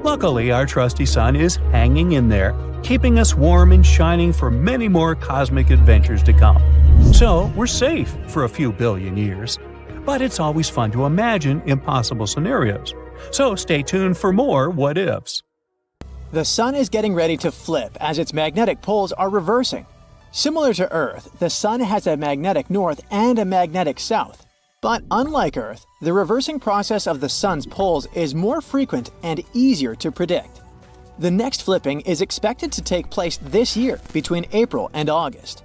Luckily, our trusty Sun is hanging in there, keeping us warm and shining for many more cosmic adventures to come. So, we're safe for a few billion years. But it's always fun to imagine impossible scenarios. So stay tuned for more what-ifs. The Sun is getting ready to flip as its magnetic poles are reversing. Similar to Earth, the Sun has a magnetic north and a magnetic south. But unlike Earth, the reversing process of the Sun's poles is more frequent and easier to predict. The next flipping is expected to take place this year between April and August.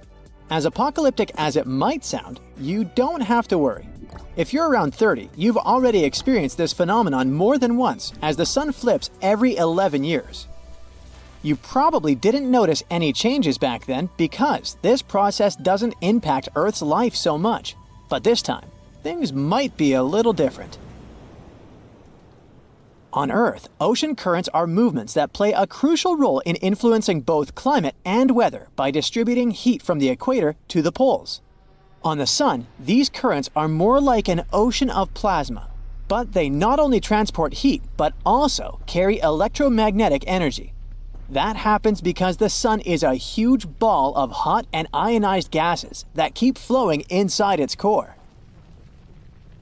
As apocalyptic as it might sound, you don't have to worry. If you're around 30, you've already experienced this phenomenon more than once, as the sun flips every 11 years. You probably didn't notice any changes back then because this process doesn't impact Earth's life so much. But this time, things might be a little different. On Earth, ocean currents are movements that play a crucial role in influencing both climate and weather by distributing heat from the equator to the poles. On the Sun, these currents are more like an ocean of plasma, but they not only transport heat, but also carry electromagnetic energy. That happens because the Sun is a huge ball of hot and ionized gases that keep flowing inside its core.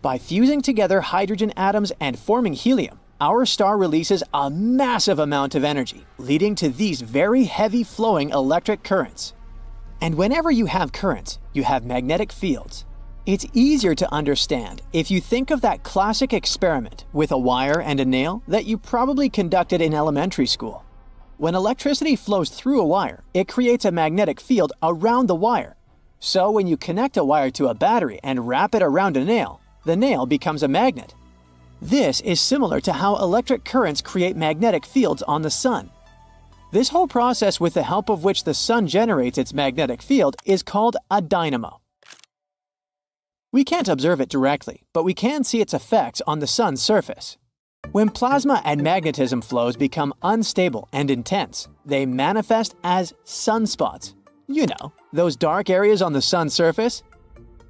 By fusing together hydrogen atoms and forming helium, our star releases a massive amount of energy, leading to these very heavy flowing electric currents. And whenever you have currents, you have magnetic fields. It's easier to understand if you think of that classic experiment with a wire and a nail that you probably conducted in elementary school. When electricity flows through a wire, it creates a magnetic field around the wire. So when you connect a wire to a battery and wrap it around a nail, the nail becomes a magnet. This is similar to how electric currents create magnetic fields on the Sun. This whole process, with the help of which the Sun generates its magnetic field, is called a dynamo. We can't observe it directly, but we can see its effects on the Sun's surface. When plasma and magnetism flows become unstable and intense, they manifest as sunspots. You know, those dark areas on the Sun's surface?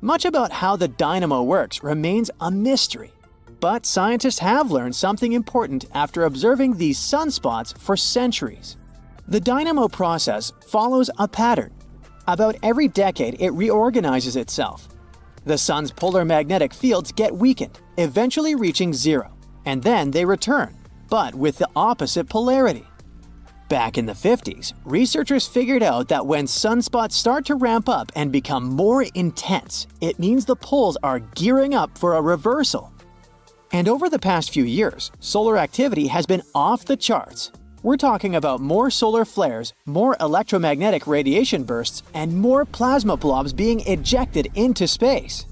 Much about how the dynamo works remains a mystery. But scientists have learned something important after observing these sunspots for centuries. The dynamo process follows a pattern. About every decade, it reorganizes itself. The Sun's polar magnetic fields get weakened, eventually reaching zero, and then they return, but with the opposite polarity. Back in the 50s, researchers figured out that when sunspots start to ramp up and become more intense, it means the poles are gearing up for a reversal. And over the past few years, solar activity has been off the charts. We're talking about more solar flares, more electromagnetic radiation bursts, and more plasma blobs being ejected into space.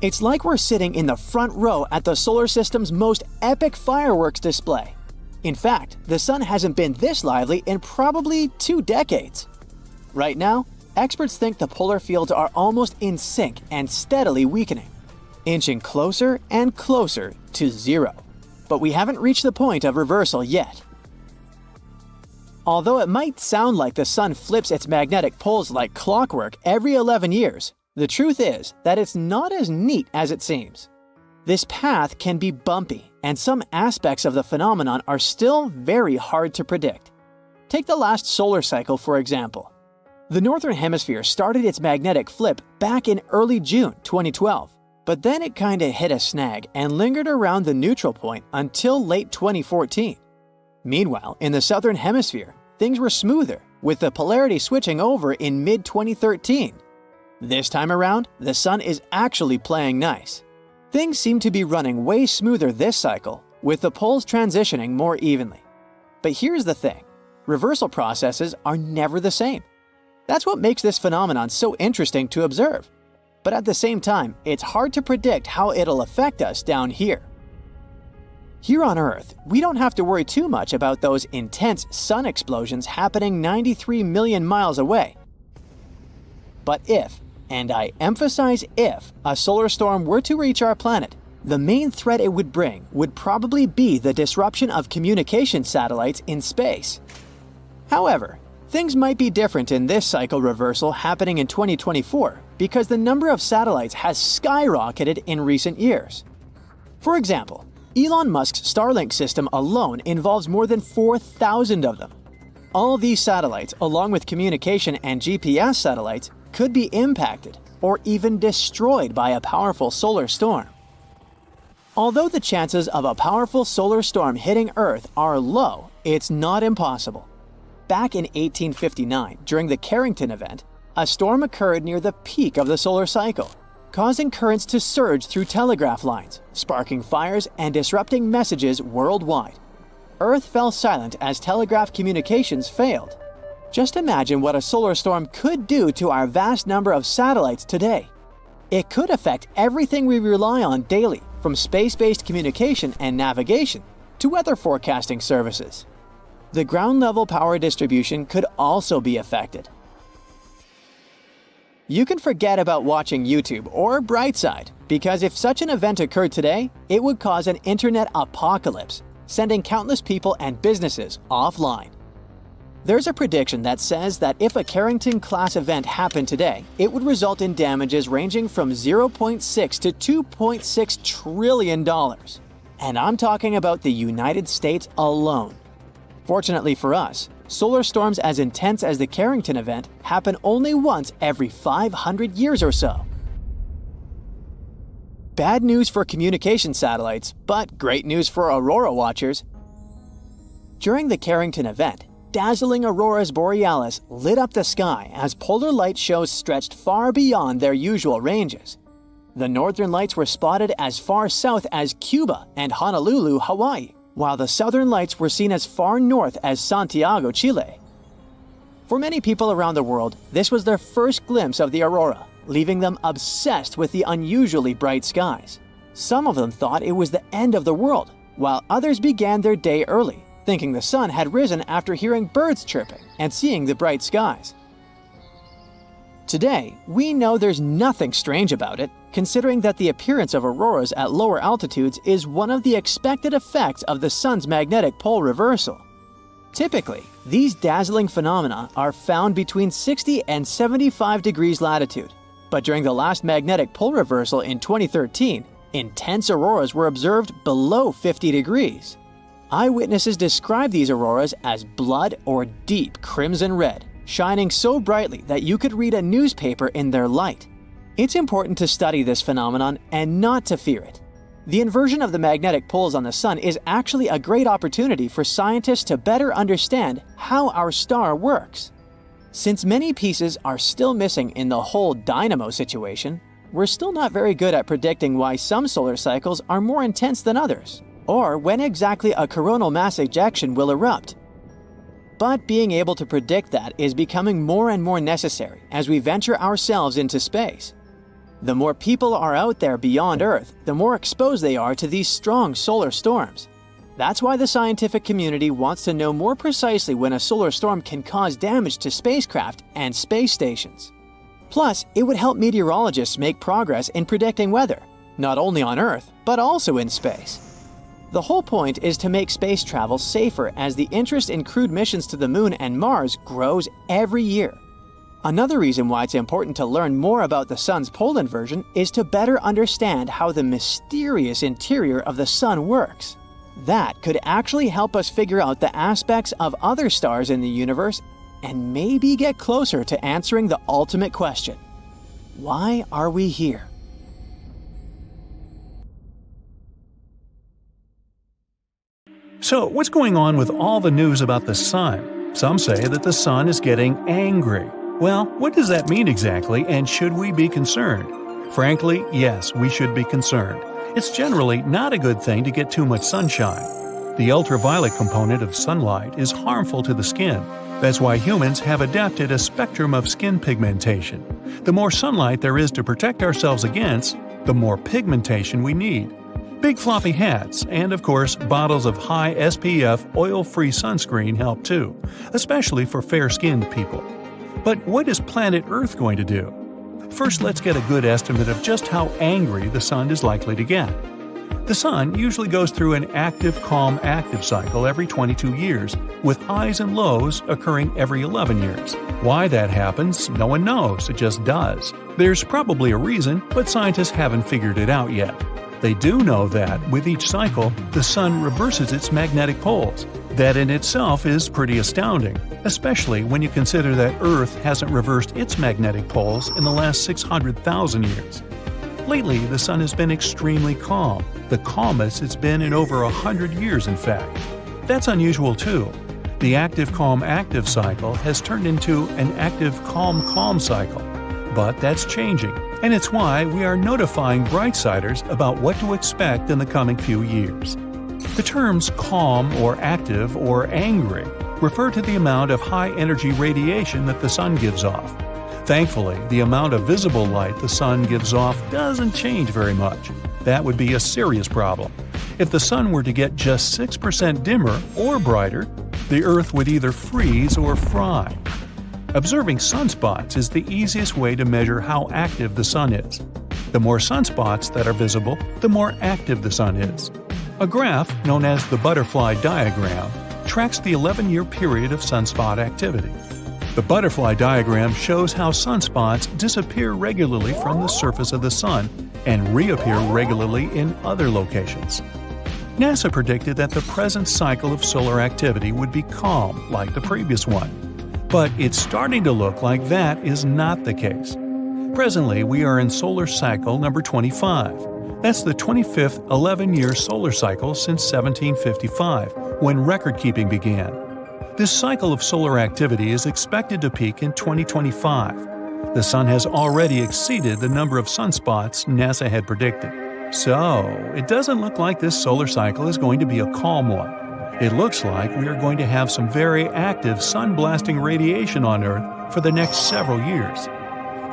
It's like we're sitting in the front row at the solar system's most epic fireworks display. In fact, the Sun hasn't been this lively in probably 2 decades. Right now, experts think the polar fields are almost in sync and steadily weakening, inching closer and closer to zero. But we haven't reached the point of reversal yet. Although it might sound like the Sun flips its magnetic poles like clockwork every 11 years, the truth is that it's not as neat as it seems. This path can be bumpy, and some aspects of the phenomenon are still very hard to predict. Take the last solar cycle, for example. The Northern Hemisphere started its magnetic flip back in early June 2012, but then it kinda hit a snag and lingered around the neutral point until late 2014. Meanwhile, in the Southern Hemisphere, things were smoother, with the polarity switching over in mid-2013. This time around, the Sun is actually playing nice. Things seem to be running way smoother this cycle, with the poles transitioning more evenly. But here's the thing, reversal processes are never the same. That's what makes this phenomenon so interesting to observe. But at the same time, it's hard to predict how it'll affect us down here. Here on Earth, we don't have to worry too much about those intense sun explosions happening 93 million miles away. But if, and I emphasize if, a solar storm were to reach our planet, the main threat it would bring would probably be the disruption of communication satellites in space. However, things might be different in this cycle reversal happening in 2024 because the number of satellites has skyrocketed in recent years. For example, Elon Musk's Starlink system alone involves more than 4,000 of them. All these satellites, along with communication and GPS satellites, could be impacted or even destroyed by a powerful solar storm. Although the chances of a powerful solar storm hitting Earth are low, it's not impossible. Back in 1859, during the Carrington event, a storm occurred near the peak of the solar cycle, causing currents to surge through telegraph lines, sparking fires and disrupting messages worldwide. Earth fell silent as telegraph communications failed. Just imagine what a solar storm could do to our vast number of satellites today. It could affect everything we rely on daily, from space-based communication and navigation to weather forecasting services. The ground-level power distribution could also be affected. You can forget about watching YouTube or Brightside, because if such an event occurred today, it would cause an internet apocalypse, sending countless people and businesses offline. There's a prediction that says that if a Carrington-class event happened today, it would result in damages ranging from $0.6 to $2.6 trillion. And I'm talking about the United States alone. Fortunately for us, solar storms as intense as the Carrington event happen only once every 500 years or so. Bad news for communication satellites, but great news for aurora watchers. During the Carrington event, dazzling auroras borealis lit up the sky as polar light shows stretched far beyond their usual ranges. The northern lights were spotted as far south as Cuba and Honolulu, Hawaii, while the southern lights were seen as far north as Santiago, Chile. For many people around the world, this was their first glimpse of the aurora, leaving them obsessed with the unusually bright skies. Some of them thought it was the end of the world, while others began their day early, thinking the sun had risen after hearing birds chirping and seeing the bright skies. Today, we know there's nothing strange about it, considering that the appearance of auroras at lower altitudes is one of the expected effects of the sun's magnetic pole reversal. Typically, these dazzling phenomena are found between 60 and 75 degrees latitude, but during the last magnetic pole reversal in 2013, intense auroras were observed below 50 degrees. Eyewitnesses describe these auroras as blood or deep crimson red, shining so brightly that you could read a newspaper in their light. It's important to study this phenomenon and not to fear it. The inversion of the magnetic poles on the sun is actually a great opportunity for scientists to better understand how our star works. Since many pieces are still missing in the whole dynamo situation, we're still not very good at predicting why some solar cycles are more intense than others, or when exactly a coronal mass ejection will erupt. But being able to predict that is becoming more and more necessary as we venture ourselves into space. The more people are out there beyond Earth, the more exposed they are to these strong solar storms. That's why the scientific community wants to know more precisely when a solar storm can cause damage to spacecraft and space stations. Plus, it would help meteorologists make progress in predicting weather, not only on Earth, but also in space. The whole point is to make space travel safer as the interest in crewed missions to the Moon and Mars grows every year. Another reason why it's important to learn more about the sun's pole inversion is to better understand how the mysterious interior of the sun works. That could actually help us figure out the aspects of other stars in the universe and maybe get closer to answering the ultimate question: why are we here? So, what's going on with all the news about the sun? Some say that the sun is getting angry. Well, what does that mean exactly, and should we be concerned? Frankly, yes, we should be concerned. It's generally not a good thing to get too much sunshine. The ultraviolet component of sunlight is harmful to the skin. That's why humans have adapted a spectrum of skin pigmentation. The more sunlight there is to protect ourselves against, the more pigmentation we need. Big floppy hats, and of course, bottles of high SPF oil-free sunscreen help too, especially for fair-skinned people. But what is planet Earth going to do? First, let's get a good estimate of just how angry the sun is likely to get. The sun usually goes through an active-calm active cycle every 22 years, with highs and lows occurring every 11 years. Why that happens, no one knows, it just does. There's probably a reason, but scientists haven't figured it out yet. They do know that, with each cycle, the sun reverses its magnetic poles. That in itself is pretty astounding, especially when you consider that Earth hasn't reversed its magnetic poles in the last 600,000 years. Lately, the sun has been extremely calm, the calmest it's been in over 100 years in fact. That's unusual too. The active-calm-active cycle has turned into an active-calm-calm cycle. But that's changing, and it's why we are notifying Brightsiders about what to expect in the coming few years. The terms calm or active or angry refer to the amount of high-energy radiation that the sun gives off. Thankfully, the amount of visible light the sun gives off doesn't change very much. That would be a serious problem. If the sun were to get just 6% dimmer or brighter, the Earth would either freeze or fry. Observing sunspots is the easiest way to measure how active the sun is. The more sunspots that are visible, the more active the sun is. A graph, known as the butterfly diagram, tracks the 11-year period of sunspot activity. The butterfly diagram shows how sunspots disappear regularly from the surface of the sun and reappear regularly in other locations. NASA predicted that the present cycle of solar activity would be calm like the previous one. But it's starting to look like that is not the case. Presently, we are in solar cycle number 25. That's the 25th 11-year solar cycle since 1755, when record-keeping began. This cycle of solar activity is expected to peak in 2025. The sun has already exceeded the number of sunspots NASA had predicted. So, it doesn't look like this solar cycle is going to be a calm one. It looks like we are going to have some very active sun-blasting radiation on Earth for the next several years.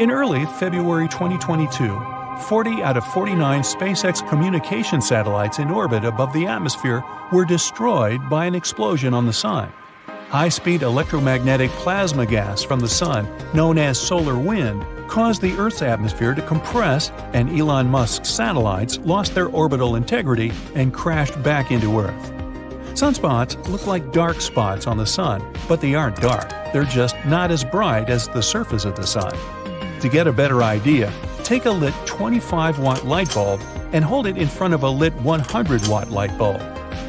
In early February 2022, 40 out of 49 SpaceX communication satellites in orbit above the atmosphere were destroyed by an explosion on the sun. High-speed electromagnetic plasma gas from the sun, known as solar wind, caused the Earth's atmosphere to compress, and Elon Musk's satellites lost their orbital integrity and crashed back into Earth. Sunspots look like dark spots on the sun, but they aren't dark. They're just not as bright as the surface of the sun. To get a better idea, take a lit 25-watt light bulb and hold it in front of a lit 100-watt light bulb.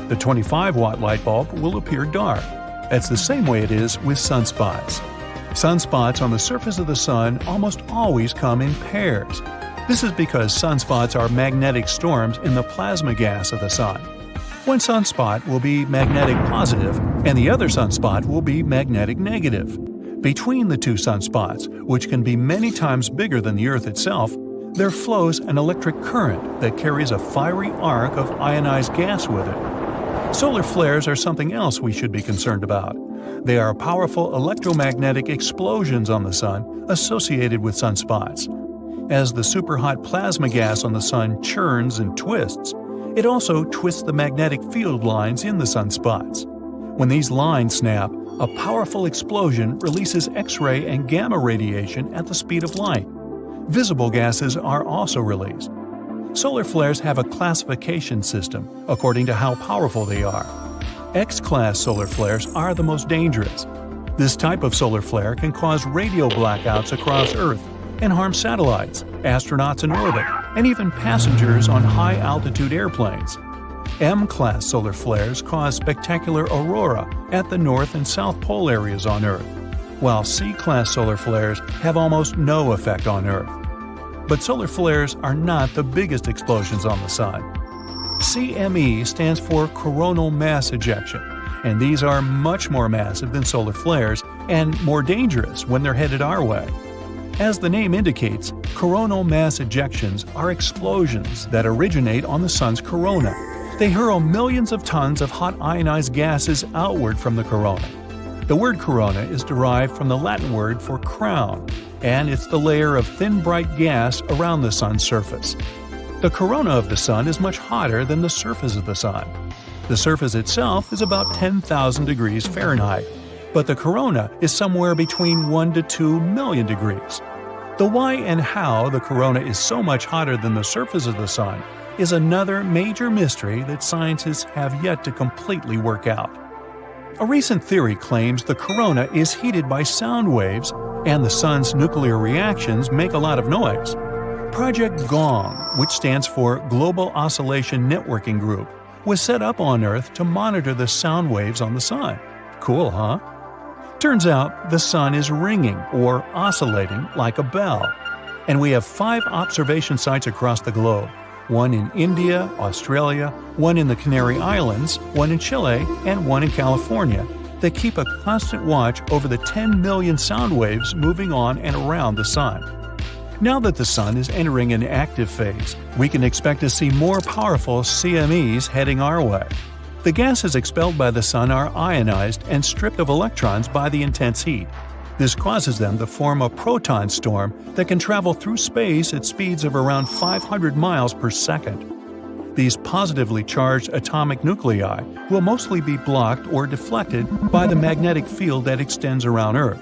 The 25-watt light bulb will appear dark. That's the same way it is with sunspots. Sunspots on the surface of the sun almost always come in pairs. This is because sunspots are magnetic storms in the plasma gas of the sun. One sunspot will be magnetic positive, and the other sunspot will be magnetic negative. Between the two sunspots, which can be many times bigger than the Earth itself, there flows an electric current that carries a fiery arc of ionized gas with it. Solar flares are something else we should be concerned about. They are powerful electromagnetic explosions on the sun associated with sunspots. As the superhot plasma gas on the sun churns and twists, it also twists the magnetic field lines in the sunspots. When these lines snap, a powerful explosion releases X-ray and gamma radiation at the speed of light. Visible gases are also released. Solar flares have a classification system according to how powerful they are. X-class solar flares are the most dangerous. This type of solar flare can cause radio blackouts across Earth and harm satellites, astronauts in orbit, and even passengers on high-altitude airplanes. M-class solar flares cause spectacular aurora at the North and South Pole areas on Earth, while C-class solar flares have almost no effect on Earth. But solar flares are not the biggest explosions on the sun. CME stands for coronal mass ejection, and these are much more massive than solar flares and more dangerous when they're headed our way. As the name indicates, coronal mass ejections are explosions that originate on the sun's corona. They hurl millions of tons of hot ionized gases outward from the corona. The word corona is derived from the Latin word for crown, and it's the layer of thin bright gas around the sun's surface. The corona of the sun is much hotter than the surface of the sun. The surface itself is about 10,000 degrees Fahrenheit, but the corona is somewhere between 1 to 2 million degrees. The why and how the corona is so much hotter than the surface of the sun is another major mystery that scientists have yet to completely work out. A recent theory claims the corona is heated by sound waves and the sun's nuclear reactions make a lot of noise. Project GONG, which stands for Global Oscillation Networking Group, was set up on Earth to monitor the sound waves on the sun. Cool, huh? Turns out the sun is ringing or oscillating like a bell. And we have 5 observation sites across the globe. One in India, Australia, one in the Canary Islands, one in Chile, and one in California, that keep a constant watch over the 10 million sound waves moving on and around the sun. Now that the sun is entering an active phase, we can expect to see more powerful CMEs heading our way. The gases expelled by the sun are ionized and stripped of electrons by the intense heat. This causes them to form a proton storm that can travel through space at speeds of around 500 miles per second. These positively charged atomic nuclei will mostly be blocked or deflected by the magnetic field that extends around Earth.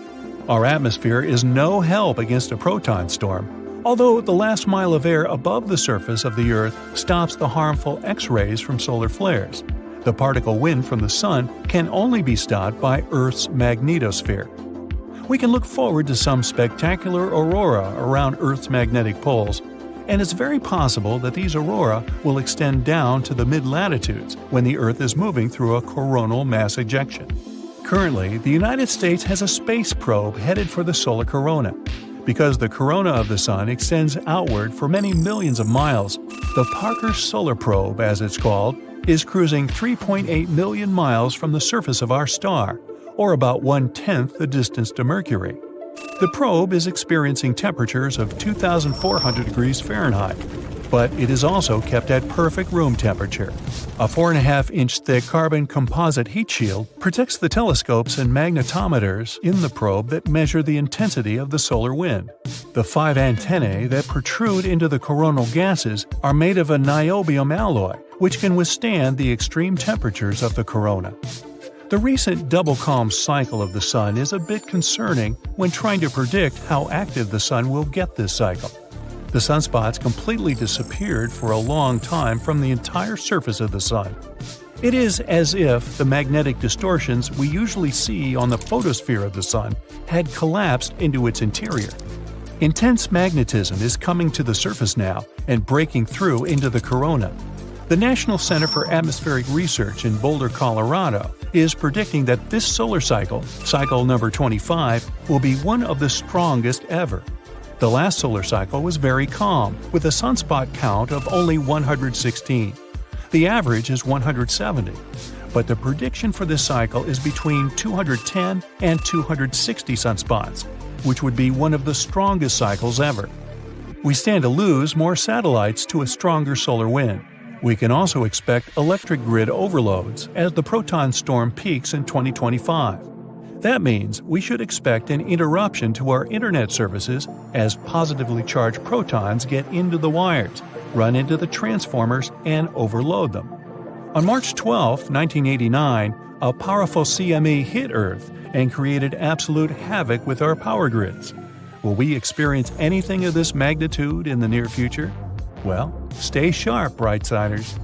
Our atmosphere is no help against a proton storm, although the last mile of air above the surface of the Earth stops the harmful X-rays from solar flares. The particle wind from the Sun can only be stopped by Earth's magnetosphere. We can look forward to some spectacular aurora around Earth's magnetic poles, and it's very possible that these aurora will extend down to the mid-latitudes when the Earth is moving through a coronal mass ejection. Currently, the United States has a space probe headed for the solar corona. Because the corona of the Sun extends outward for many millions of miles, the Parker Solar Probe, as it's called, is cruising 3.8 million miles from the surface of our star, or about 1/10 the distance to Mercury. The probe is experiencing temperatures of 2,400 degrees Fahrenheit, but it is also kept at perfect room temperature. A 4.5-inch thick carbon composite heat shield protects the telescopes and magnetometers in the probe that measure the intensity of the solar wind. The 5 antennae that protrude into the coronal gases are made of a niobium alloy, which can withstand the extreme temperatures of the corona. The recent double calm cycle of the Sun is a bit concerning when trying to predict how active the Sun will get this cycle. The sunspots completely disappeared for a long time from the entire surface of the Sun. It is as if the magnetic distortions we usually see on the photosphere of the Sun had collapsed into its interior. Intense magnetism is coming to the surface now and breaking through into the corona. The National Center for Atmospheric Research in Boulder, Colorado, is predicting that this solar cycle, cycle number 25, will be one of the strongest ever. The last solar cycle was very calm, with a sunspot count of only 116. The average is 170. But the prediction for this cycle is between 210 and 260 sunspots, which would be one of the strongest cycles ever. We stand to lose more satellites to a stronger solar wind. We can also expect electric grid overloads as the proton storm peaks in 2025. That means we should expect an interruption to our internet services as positively charged protons get into the wires, run into the transformers, and overload them. On March 12, 1989, a powerful CME hit Earth and created absolute havoc with our power grids. Will we experience anything of this magnitude in the near future? Well, stay sharp, Brightsiders.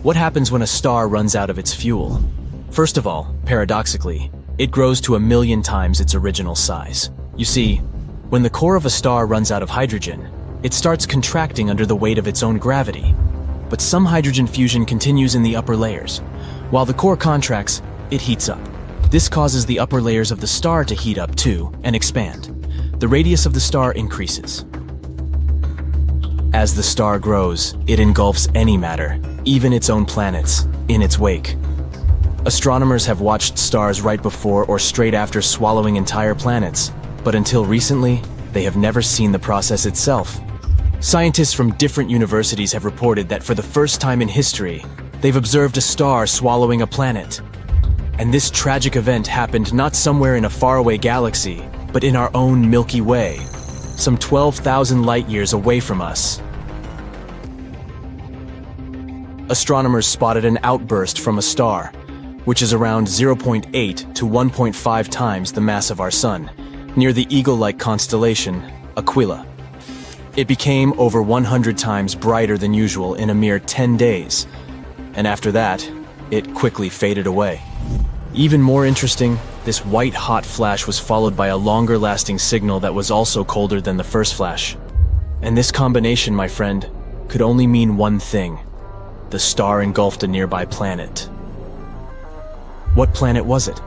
What happens when a star runs out of its fuel? First of all, paradoxically, it grows to 1,000,000 times its original size. You see, when the core of a star runs out of hydrogen, it starts contracting under the weight of its own gravity. But some hydrogen fusion continues in the upper layers. While the core contracts, it heats up. This causes the upper layers of the star to heat up too and expand. The radius of the star increases. As the star grows, it engulfs any matter, even its own planets, in its wake. Astronomers have watched stars right before or straight after swallowing entire planets, but until recently, they have never seen the process itself. Scientists from different universities have reported that for the first time in history, they've observed a star swallowing a planet. And this tragic event happened not somewhere in a faraway galaxy, but in our own Milky Way, some 12,000 light-years away from us. Astronomers spotted an outburst from a star, which is around 0.8 to 1.5 times the mass of our Sun, near the eagle-like constellation Aquila. It became over 100 times brighter than usual in a mere 10 days, and after that, it quickly faded away. Even more interesting, this white-hot flash was followed by a longer-lasting signal that was also colder than the first flash. And this combination, my friend, could only mean one thing. The star engulfed a nearby planet. What planet was it?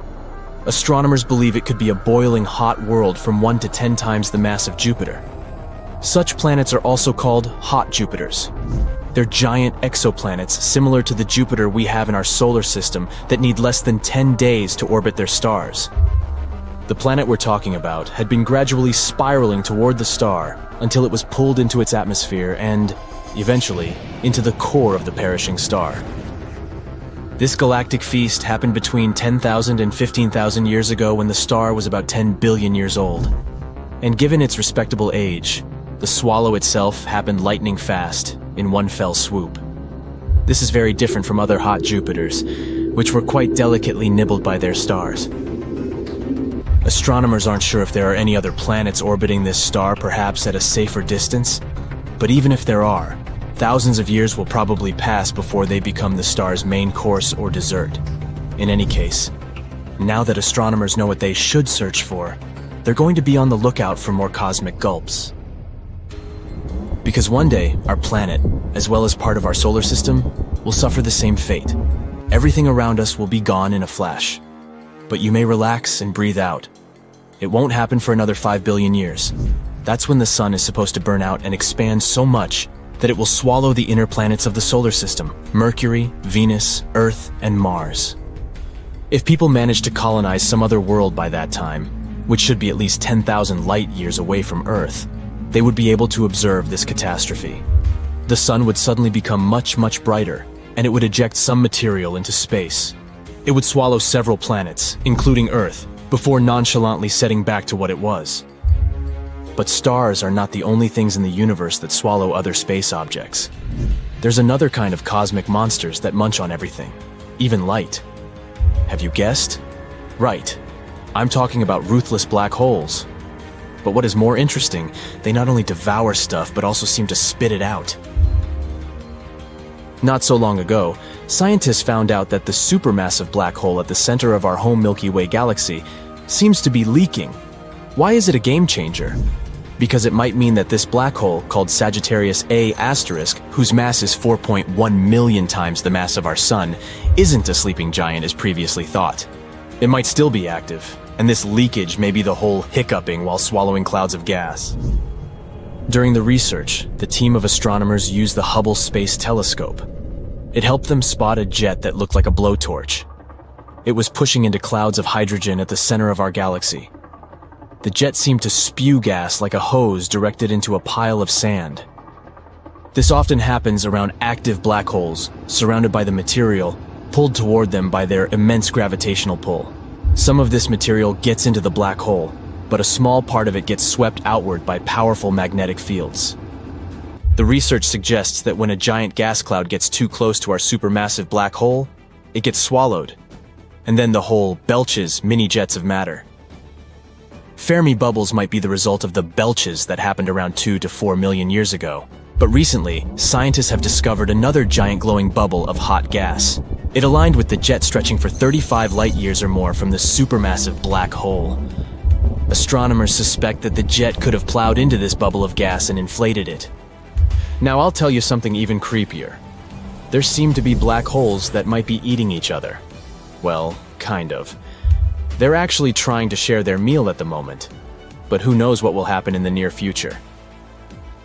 Astronomers believe it could be a boiling hot world from 1 to 10 times the mass of Jupiter. Such planets are also called hot Jupiters. They're giant exoplanets similar to the Jupiter we have in our solar system that need less than 10 days to orbit their stars. The planet we're talking about had been gradually spiraling toward the star until it was pulled into its atmosphere and, eventually, into the core of the perishing star. This galactic feast happened between 10,000 and 15,000 years ago when the star was about 10 billion years old. And given its respectable age, the swallow itself happened lightning fast, in one fell swoop. This is very different from other hot Jupiters, which were quite delicately nibbled by their stars. Astronomers aren't sure if there are any other planets orbiting this star, perhaps at a safer distance, but even if there are, thousands of years will probably pass before they become the star's main course or dessert. In any case, now that astronomers know what they should search for, they're going to be on the lookout for more cosmic gulps. Because one day, our planet, as well as part of our solar system, will suffer the same fate. Everything around us will be gone in a flash. But you may relax and breathe out. It won't happen for another 5 billion years. That's when the sun is supposed to burn out and expand so much that it will swallow the inner planets of the solar system: Mercury, Venus, Earth, and Mars. If people manage to colonize some other world by that time, which should be at least 10,000 light years away from Earth, they would be able to observe this catastrophe. The sun would suddenly become much, much brighter, and it would eject some material into space. It would swallow several planets, including Earth, before nonchalantly setting back to what it was. But stars are not the only things in the universe that swallow other space objects. There's another kind of cosmic monsters that munch on everything, even light. Have you guessed? Right. I'm talking about ruthless black holes. But what is more interesting, they not only devour stuff but also seem to spit it out. Not so long ago, scientists found out that the supermassive black hole at the center of our home Milky Way galaxy seems to be leaking. Why is it a game changer? Because it might mean that this black hole, called Sagittarius A*, whose mass is 4.1 million times the mass of our sun, isn't a sleeping giant as previously thought. It might still be active, and this leakage may be the whole hiccuping while swallowing clouds of gas. During the research, the team of astronomers used the Hubble Space Telescope. It helped them spot a jet that looked like a blowtorch. It was pushing into clouds of hydrogen at the center of our galaxy. The jet seemed to spew gas like a hose directed into a pile of sand. This often happens around active black holes, surrounded by the material, pulled toward them by their immense gravitational pull. Some of this material gets into the black hole, but a small part of it gets swept outward by powerful magnetic fields. The research suggests that when a giant gas cloud gets too close to our supermassive black hole, it gets swallowed, and then the hole belches mini jets of matter. Fermi bubbles might be the result of the belches that happened around 2 to 4 million years ago. But recently, scientists have discovered another giant glowing bubble of hot gas. It aligned with the jet stretching for 35 light years or more from the supermassive black hole. Astronomers suspect that the jet could have plowed into this bubble of gas and inflated it. Now I'll tell you something even creepier. There seem to be black holes that might be eating each other. Well, kind of. They're actually trying to share their meal at the moment, but who knows what will happen in the near future.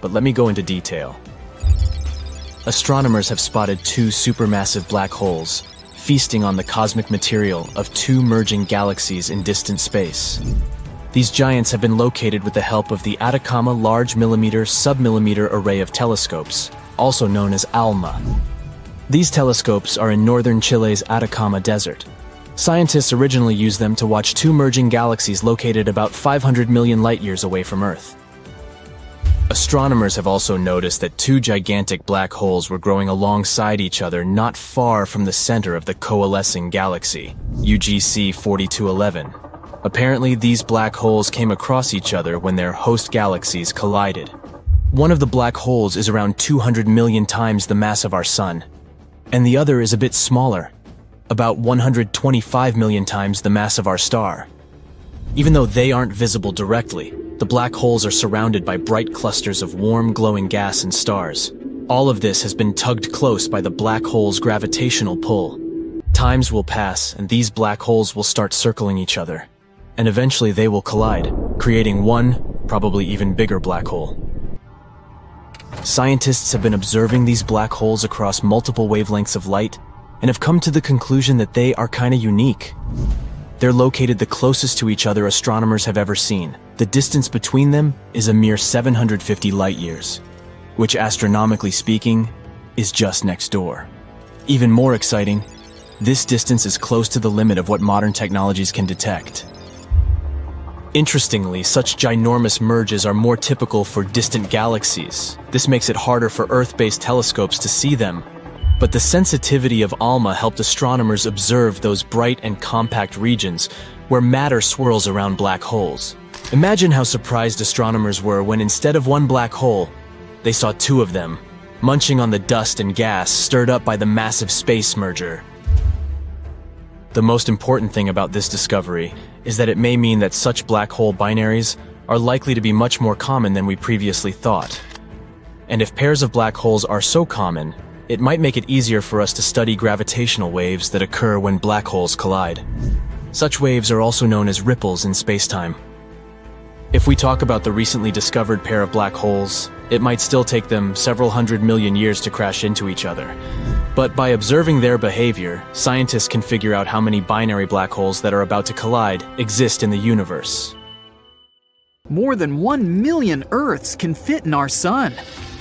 But let me go into detail. Astronomers have spotted 2 supermassive black holes, feasting on the cosmic material of 2 merging galaxies in distant space. These giants have been located with the help of the Atacama Large Millimeter Submillimeter Array of Telescopes, also known as ALMA. These telescopes are in northern Chile's Atacama Desert. Scientists originally used them to watch 2 merging galaxies located about 500 million light-years away from Earth. Astronomers have also noticed that 2 gigantic black holes were growing alongside each other not far from the center of the coalescing galaxy, UGC 4211. Apparently, these black holes came across each other when their host galaxies collided. One of the black holes is around 200 million times the mass of our sun, and the other is a bit smaller, about 125 million times the mass of our star. Even though they aren't visible directly, the black holes are surrounded by bright clusters of warm, glowing gas and stars. All of this has been tugged close by the black hole's gravitational pull. Times will pass, and these black holes will start circling each other. And eventually they will collide, creating one, probably even bigger black hole. Scientists have been observing these black holes across multiple wavelengths of light and have come to the conclusion that they are kinda unique. They're located the closest to each other astronomers have ever seen. The distance between them is a mere 750 light years, which astronomically speaking, is just next door. Even more exciting, This distance is close to the limit of what modern technologies can detect. Interestingly, such ginormous merges are more typical for distant galaxies. This makes it harder for Earth-based telescopes to see them. But the sensitivity of ALMA helped astronomers observe those bright and compact regions where matter swirls around black holes. Imagine how surprised astronomers were when instead of one black hole, they saw two of them, munching on the dust and gas stirred up by the massive space merger. The most important thing about this discovery is that it may mean that such black hole binaries are likely to be much more common than we previously thought. And if pairs of black holes are so common, it might make it easier for us to study gravitational waves that occur when black holes collide. Such waves are also known as ripples in spacetime. If we talk about the recently discovered pair of black holes, it might still take them several 100 million years to crash into each other. But by observing their behavior, scientists can figure out how many binary black holes that are about to collide exist in the universe. More than 1 million Earths can fit in our sun.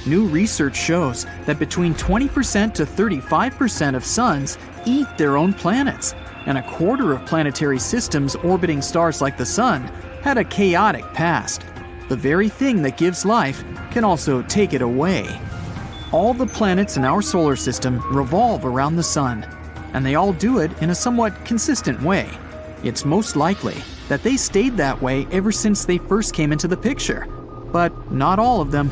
New research shows that between 20% to 35% of suns eat their own planets, and a quarter of planetary systems orbiting stars like the sun had a chaotic past. The very thing that gives life can also take it away. All the planets in our solar system revolve around the sun, and they all do it in a somewhat consistent way. It's most likely that they stayed that way ever since they first came into the picture, but not all of them.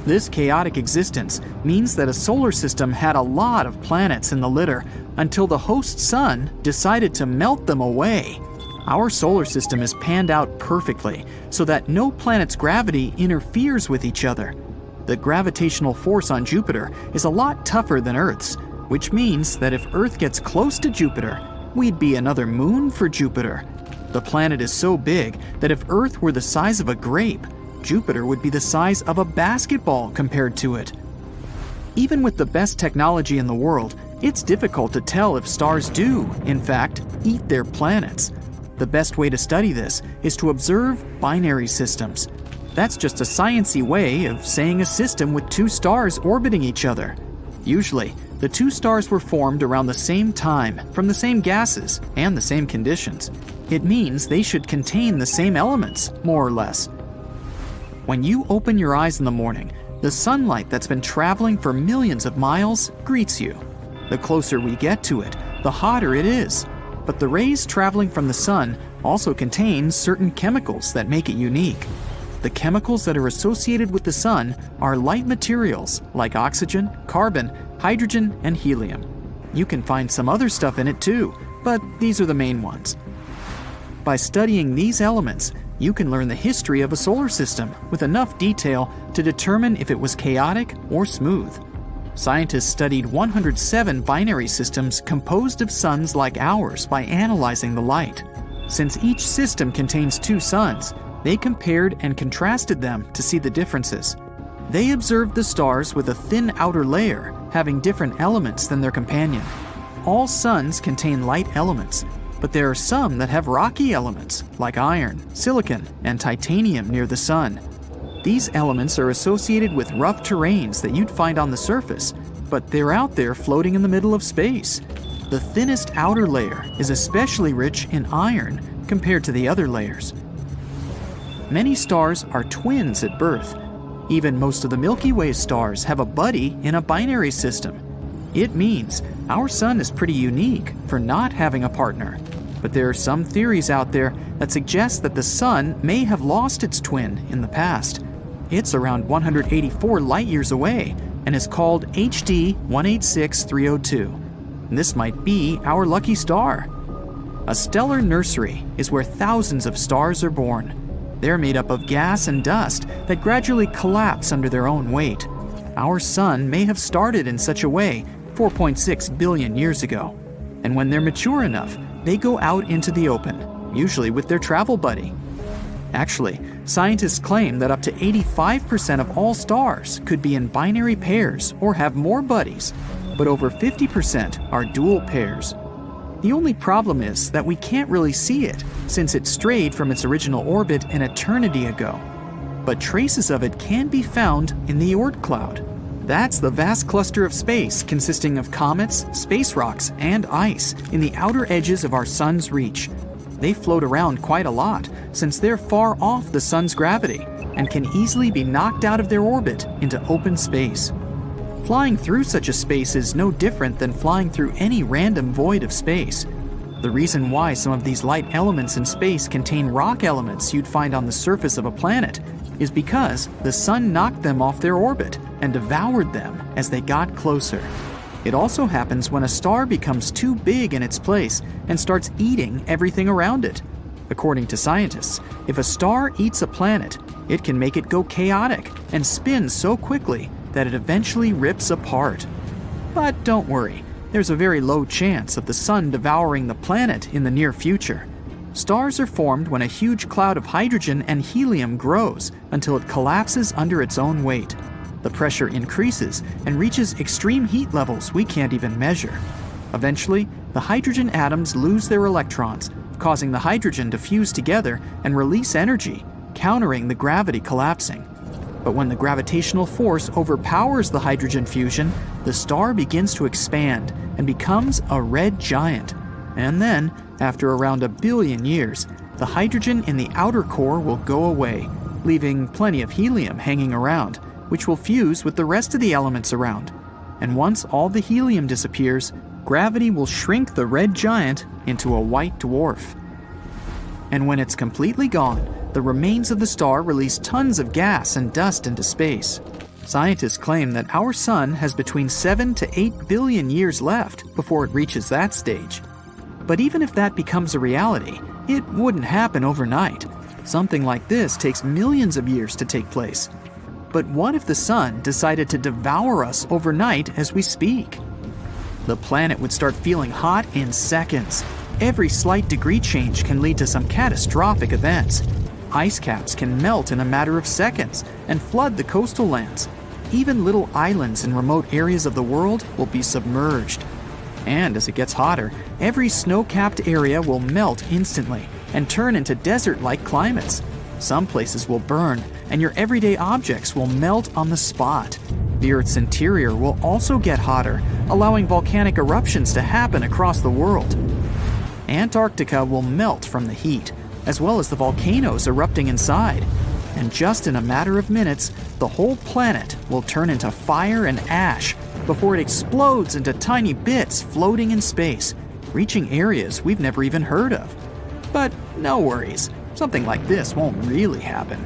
This chaotic existence means that a solar system had a lot of planets in the litter until the host sun decided to melt them away. Our solar system is panned out perfectly so that no planet's gravity interferes with each other. The gravitational force on Jupiter is a lot tougher than Earth's, which means that if Earth gets close to Jupiter, we'd be another moon for Jupiter. The planet is so big that if Earth were the size of a grape, Jupiter would be the size of a basketball compared to it. Even with the best technology in the world, it's difficult to tell if stars do, in fact, eat their planets. The best way to study this is to observe binary systems. That's just a sciencey way of saying a system with two stars orbiting each other. Usually, the two stars were formed around the same time from the same gases and the same conditions. It means they should contain the same elements, more or less. When you open your eyes in the morning, the sunlight that's been traveling for millions of miles greets you. The closer we get to it, the hotter it is. But the rays traveling from the sun also contain certain chemicals that make it unique. The chemicals that are associated with the sun are light materials like oxygen, carbon, hydrogen, and helium. You can find some other stuff in it too, but these are the main ones. By studying these elements, you can learn the history of a solar system with enough detail to determine if it was chaotic or smooth. Scientists studied 107 binary systems composed of suns like ours by analyzing the light. Since each system contains two suns, they compared and contrasted them to see the differences. They observed the stars with a thin outer layer, having different elements than their companion. All suns contain light elements, but there are some that have rocky elements, like iron, silicon, and titanium near the sun. These elements are associated with rough terrains that you'd find on the surface, but they're out there floating in the middle of space. The thinnest outer layer is especially rich in iron compared to the other layers. Many stars are twins at birth. Even most of the Milky Way stars have a buddy in a binary system. It means our sun is pretty unique for not having a partner. But there are some theories out there that suggest that the sun may have lost its twin in the past. It's around 184 light-years away and is called HD 186302. This might be our lucky star. A stellar nursery is where thousands of stars are born. They're made up of gas and dust that gradually collapse under their own weight. Our sun may have started in such a way 4.6 billion years ago. And when they're mature enough, they go out into the open, usually with their travel buddy. Actually, scientists claim that up to 85% of all stars could be in binary pairs or have more buddies, but over 50% are dual pairs. The only problem is that we can't really see it, since it strayed from its original orbit an eternity ago. But traces of it can be found in the Oort cloud. That's the vast cluster of space consisting of comets, space rocks, and ice in the outer edges of our sun's reach. They float around quite a lot since they're far off the sun's gravity and can easily be knocked out of their orbit into open space. Flying through such a space is no different than flying through any random void of space. The reason why some of these light elements in space contain rock elements you'd find on the surface of a planet is because the sun knocked them off their orbit and devoured them as they got closer. It also happens when a star becomes too big in its place and starts eating everything around it. According to scientists, if a star eats a planet, it can make it go chaotic and spin so quickly that it eventually rips apart. But don't worry, there's a very low chance of the sun devouring the planet in the near future. Stars are formed when a huge cloud of hydrogen and helium grows until it collapses under its own weight. The pressure increases and reaches extreme heat levels we can't even measure. Eventually, the hydrogen atoms lose their electrons, causing the hydrogen to fuse together and release energy, countering the gravity collapsing. But when the gravitational force overpowers the hydrogen fusion, the star begins to expand and becomes a red giant. And then, after around 1 billion years, the hydrogen in the outer core will go away, leaving plenty of helium hanging around, which will fuse with the rest of the elements around. And once all the helium disappears, gravity will shrink the red giant into a white dwarf. And when it's completely gone, the remains of the star release tons of gas and dust into space. Scientists claim that our sun has between 7 to 8 billion years left before it reaches that stage. But even if that becomes a reality, it wouldn't happen overnight. Something like this takes millions of years to take place. But what if the sun decided to devour us overnight as we speak? The planet would start feeling hot in seconds. Every slight degree change can lead to some catastrophic events. Ice caps can melt in a matter of seconds and flood the coastal lands. Even little islands in remote areas of the world will be submerged. And as it gets hotter, every snow-capped area will melt instantly and turn into desert-like climates. Some places will burn, and your everyday objects will melt on the spot. The Earth's interior will also get hotter, allowing volcanic eruptions to happen across the world. Antarctica will melt from the heat, as well as the volcanoes erupting inside. And just in a matter of minutes, the whole planet will turn into fire and ash before it explodes into tiny bits floating in space, reaching areas we've never even heard of. But no worries, something like this won't really happen.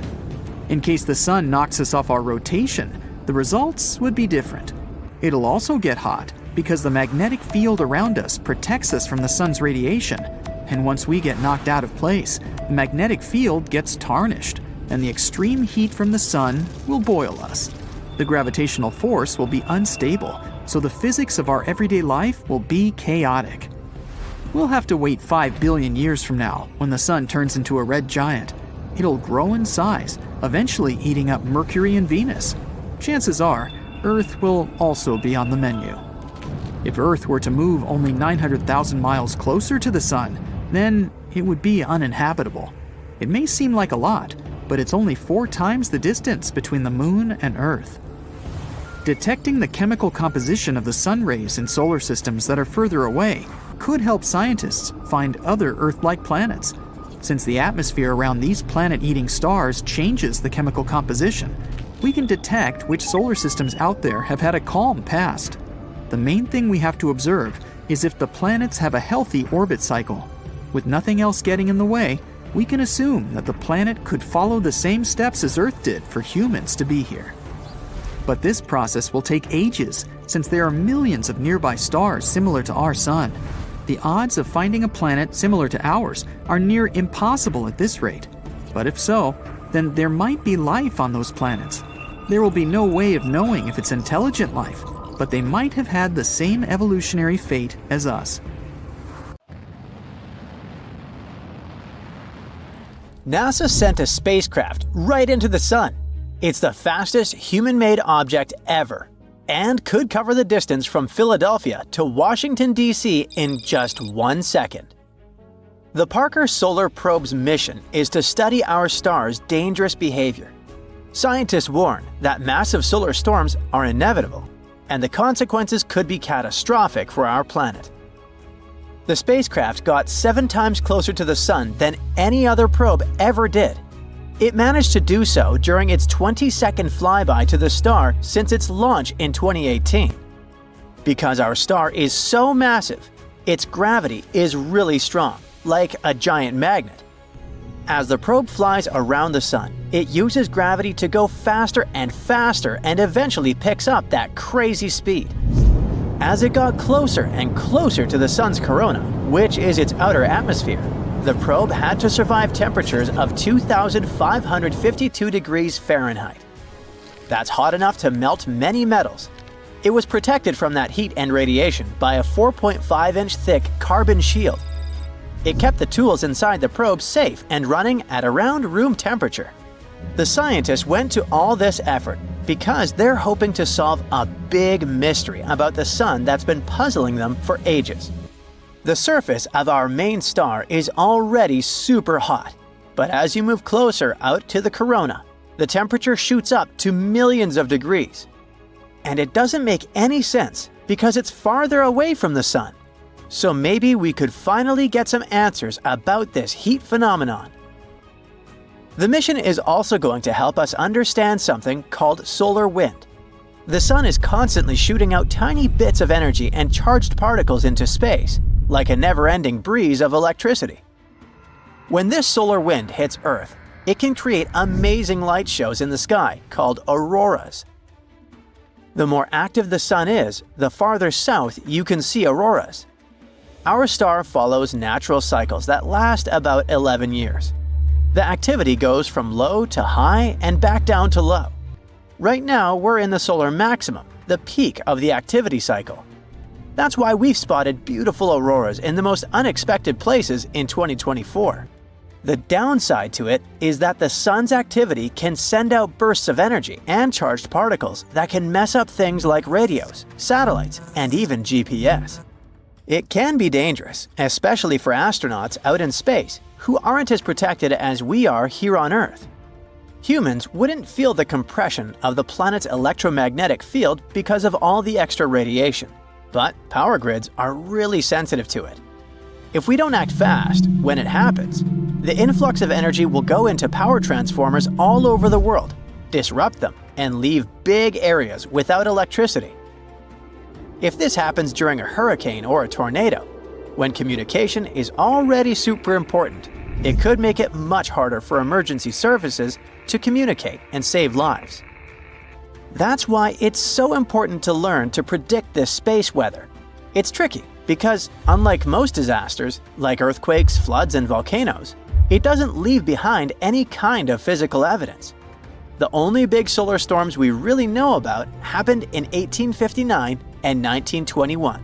In case the sun knocks us off our rotation, the results would be different. It'll also get hot because the magnetic field around us protects us from the sun's radiation. And once we get knocked out of place, the magnetic field gets tarnished, and the extreme heat from the sun will boil us. The gravitational force will be unstable, so the physics of our everyday life will be chaotic. We'll have to wait 5 billion years from now when the sun turns into a red giant. It'll grow in size, eventually eating up Mercury and Venus. Chances are, Earth will also be on the menu. If Earth were to move only 900,000 miles closer to the sun, then it would be uninhabitable. It may seem like a lot, but it's only 4 times the distance between the moon and Earth. Detecting the chemical composition of the sun rays in solar systems that are further away could help scientists find other Earth-like planets. Since the atmosphere around these planet-eating stars changes the chemical composition, we can detect which solar systems out there have had a calm past. The main thing we have to observe is if the planets have a healthy orbit cycle. With nothing else getting in the way, we can assume that the planet could follow the same steps as Earth did for humans to be here. But this process will take ages, since there are millions of nearby stars similar to our sun. The odds of finding a planet similar to ours are near impossible at this rate. But if so, then there might be life on those planets. There will be no way of knowing if it's intelligent life, but they might have had the same evolutionary fate as us. NASA sent a spacecraft right into the sun. It's the fastest human-made object ever, and could cover the distance from Philadelphia to Washington, D.C. in just 1 second. The Parker Solar Probe's mission is to study our star's dangerous behavior. Scientists warn that massive solar storms are inevitable, and the consequences could be catastrophic for our planet. The spacecraft got 7 times closer to the Sun than any other probe ever did. It managed to do so during its 20-second flyby to the star since its launch in 2018. Because our star is so massive, its gravity is really strong, like a giant magnet. As the probe flies around the Sun, it uses gravity to go faster and faster and eventually picks up that crazy speed. As it got closer and closer to the Sun's corona, which is its outer atmosphere, the probe had to survive temperatures of 2,552 degrees Fahrenheit. That's hot enough to melt many metals. It was protected from that heat and radiation by a 4.5-inch thick carbon shield. It kept the tools inside the probe safe and running at around room temperature. The scientists went to all this effort because they're hoping to solve a big mystery about the Sun that's been puzzling them for ages. The surface of our main star is already super hot, but as you move closer out to the corona, the temperature shoots up to millions of degrees. And it doesn't make any sense because it's farther away from the Sun. So maybe we could finally get some answers about this heat phenomenon. The mission is also going to help us understand something called solar wind. The Sun is constantly shooting out tiny bits of energy and charged particles into space, like a never-ending breeze of electricity. When this solar wind hits Earth, it can create amazing light shows in the sky called auroras. The more active the Sun is, the farther south you can see auroras. Our star follows natural cycles that last about 11 years. The activity goes from low to high and back down to low. Right now, we're in the solar maximum, the peak of the activity cycle. That's why we've spotted beautiful auroras in the most unexpected places in 2024. The downside to it is that the Sun's activity can send out bursts of energy and charged particles that can mess up things like radios, satellites, and even GPS. It can be dangerous, especially for astronauts out in space who aren't as protected as we are here on Earth. Humans wouldn't feel the compression of the planet's electromagnetic field because of all the extra radiation, but power grids are really sensitive to it. If we don't act fast, when it happens, the influx of energy will go into power transformers all over the world, disrupt them, and leave big areas without electricity. If this happens during a hurricane or a tornado, when communication is already super important, it could make it much harder for emergency services to communicate and save lives. That's why it's so important to learn to predict this space weather. It's tricky because, unlike most disasters, like earthquakes, floods, and volcanoes, it doesn't leave behind any kind of physical evidence. The only big solar storms we really know about happened in 1859 and 1921.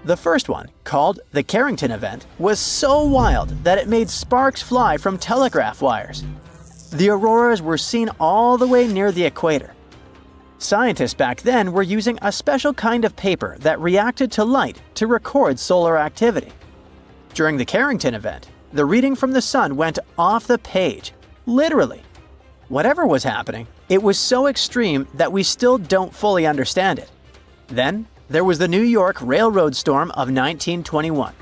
The first one, called the Carrington event, was so wild that it made sparks fly from telegraph wires. The auroras were seen all the way near the equator. Scientists back then were using a special kind of paper that reacted to light to record solar activity. During the Carrington event, the reading from the Sun went off the page, literally. Whatever was happening, it was so extreme that we still don't fully understand it. Then, there was the New York Railroad Storm of 1921.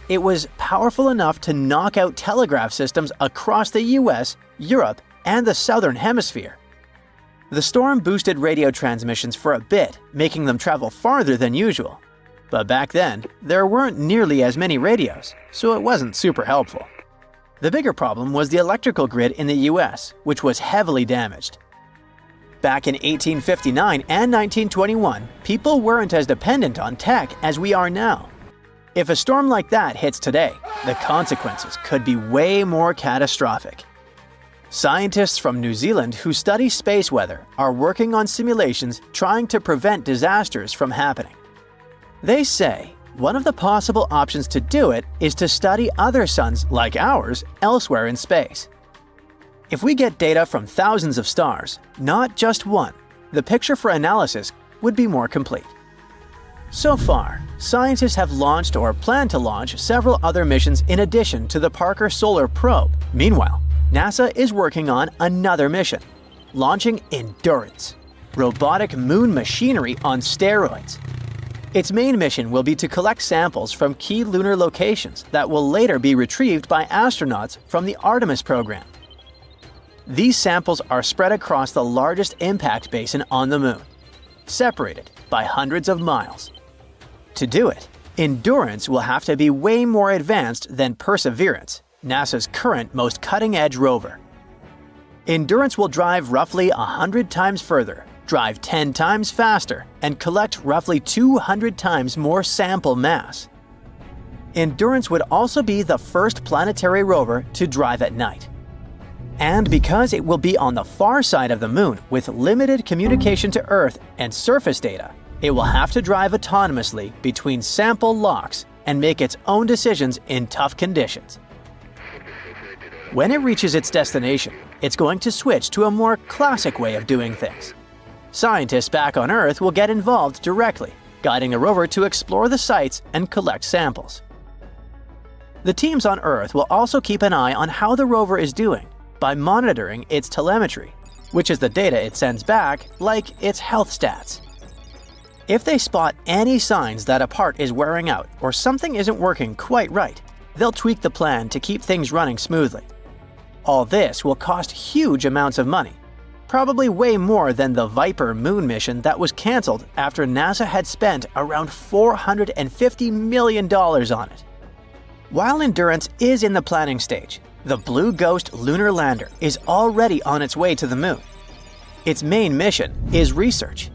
It was powerful enough to knock out telegraph systems across the US, Europe, and the Southern Hemisphere. The storm boosted radio transmissions for a bit, making them travel farther than usual. But back then, there weren't nearly as many radios, so it wasn't super helpful. The bigger problem was the electrical grid in the US, which was heavily damaged. Back in 1859 and 1921, people weren't as dependent on tech as we are now. If a storm like that hits today, the consequences could be way more catastrophic. Scientists from New Zealand who study space weather are working on simulations trying to prevent disasters from happening. They say one of the possible options to do it is to study other suns like ours elsewhere in space. If we get data from thousands of stars, not just one, the picture for analysis would be more complete. So far, scientists have launched or plan to launch several other missions in addition to the Parker Solar Probe. Meanwhile, NASA is working on another mission. launching Endurance, robotic moon machinery on steroids. Its main mission will be to collect samples from key lunar locations that will later be retrieved by astronauts from the Artemis program. These samples are spread across the largest impact basin on the moon, separated by hundreds of miles. To do it, Endurance will have to be way more advanced than Perseverance, NASA's current most cutting-edge rover. Endurance will drive roughly 100 times further, drive 10 times faster, and collect roughly 200 times more sample mass. Endurance would also be the first planetary rover to drive at night. And because it will be on the far side of the moon with limited communication to Earth and surface data, it will have to drive autonomously between sample locks and make its own decisions in tough conditions. When it reaches its destination, it's going to switch to a more classic way of doing things. Scientists back on Earth will get involved directly, guiding the rover to explore the sites and collect samples. The teams on Earth will also keep an eye on how the rover is doing by monitoring its telemetry, which is the data it sends back, like its health stats. If they spot any signs that a part is wearing out or something isn't working quite right, they'll tweak the plan to keep things running smoothly. All this will cost huge amounts of money, probably way more than the Viper moon mission that was cancelled after NASA had spent around $450 million on it. While Endurance is in the planning stage, the Blue Ghost lunar lander is already on its way to the moon. Its main mission is research.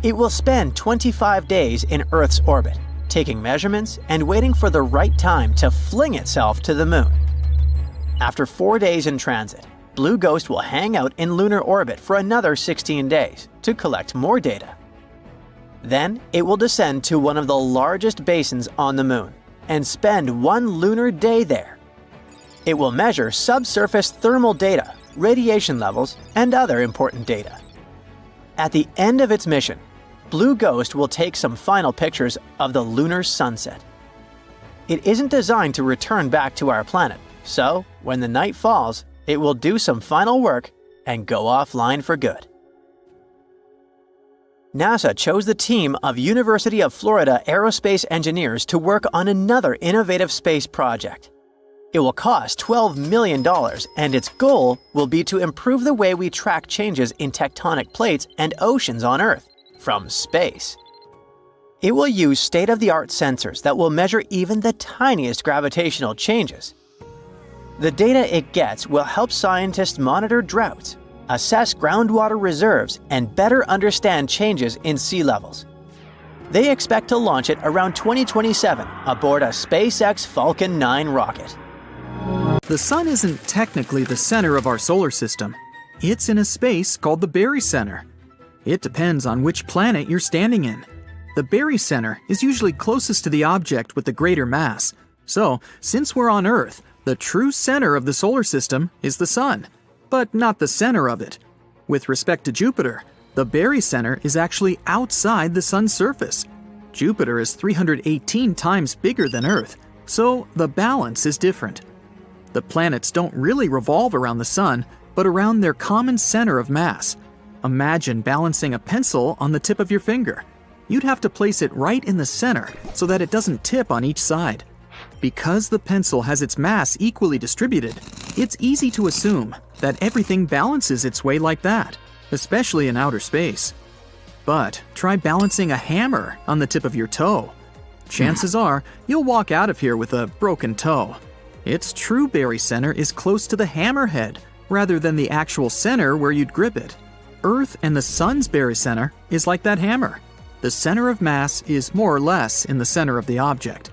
It will spend 25 days in Earth's orbit, taking measurements and waiting for the right time to fling itself to the moon. After 4 days in transit, Blue Ghost will hang out in lunar orbit for another 16 days to collect more data. Then it will descend to one of the largest basins on the moon and spend 1 lunar day there. It will measure subsurface thermal data, radiation levels, and other important data. At the end of its mission, Blue Ghost will take some final pictures of the lunar sunset. It isn't designed to return back to our planet, so when the night falls, it will do some final work and go offline for good. NASA chose the team of University of Florida aerospace engineers to work on another innovative space project. It will cost $12 million, and its goal will be to improve the way we track changes in tectonic plates and oceans on Earth from space. It will use state-of-the-art sensors that will measure even the tiniest gravitational changes. The data it gets will help scientists monitor droughts, assess groundwater reserves, and better understand changes in sea levels. They expect to launch it around 2027 aboard a SpaceX Falcon 9 rocket. The Sun isn't technically the center of our solar system. It's in a space called the barycenter. It depends on which planet you're standing in. The barycenter is usually closest to the object with the greater mass. So, since we're on Earth, the true center of the solar system is the Sun, but not the center of it. With respect to Jupiter, the barycenter is actually outside the Sun's surface. Jupiter is 318 times bigger than Earth, so the balance is different. The planets don't really revolve around the Sun, but around their common center of mass. Imagine balancing a pencil on the tip of your finger. You'd have to place it right in the center so that it doesn't tip on each side. Because the pencil has its mass equally distributed, it's easy to assume that everything balances its way like that, especially in outer space. But try balancing a hammer on the tip of your toe. Chances are you'll walk out of here with a broken toe. Its true barycenter is close to the hammerhead rather than the actual center where you'd grip it. Earth and the Sun's barycenter is like that hammer. The center of mass is more or less in the center of the object.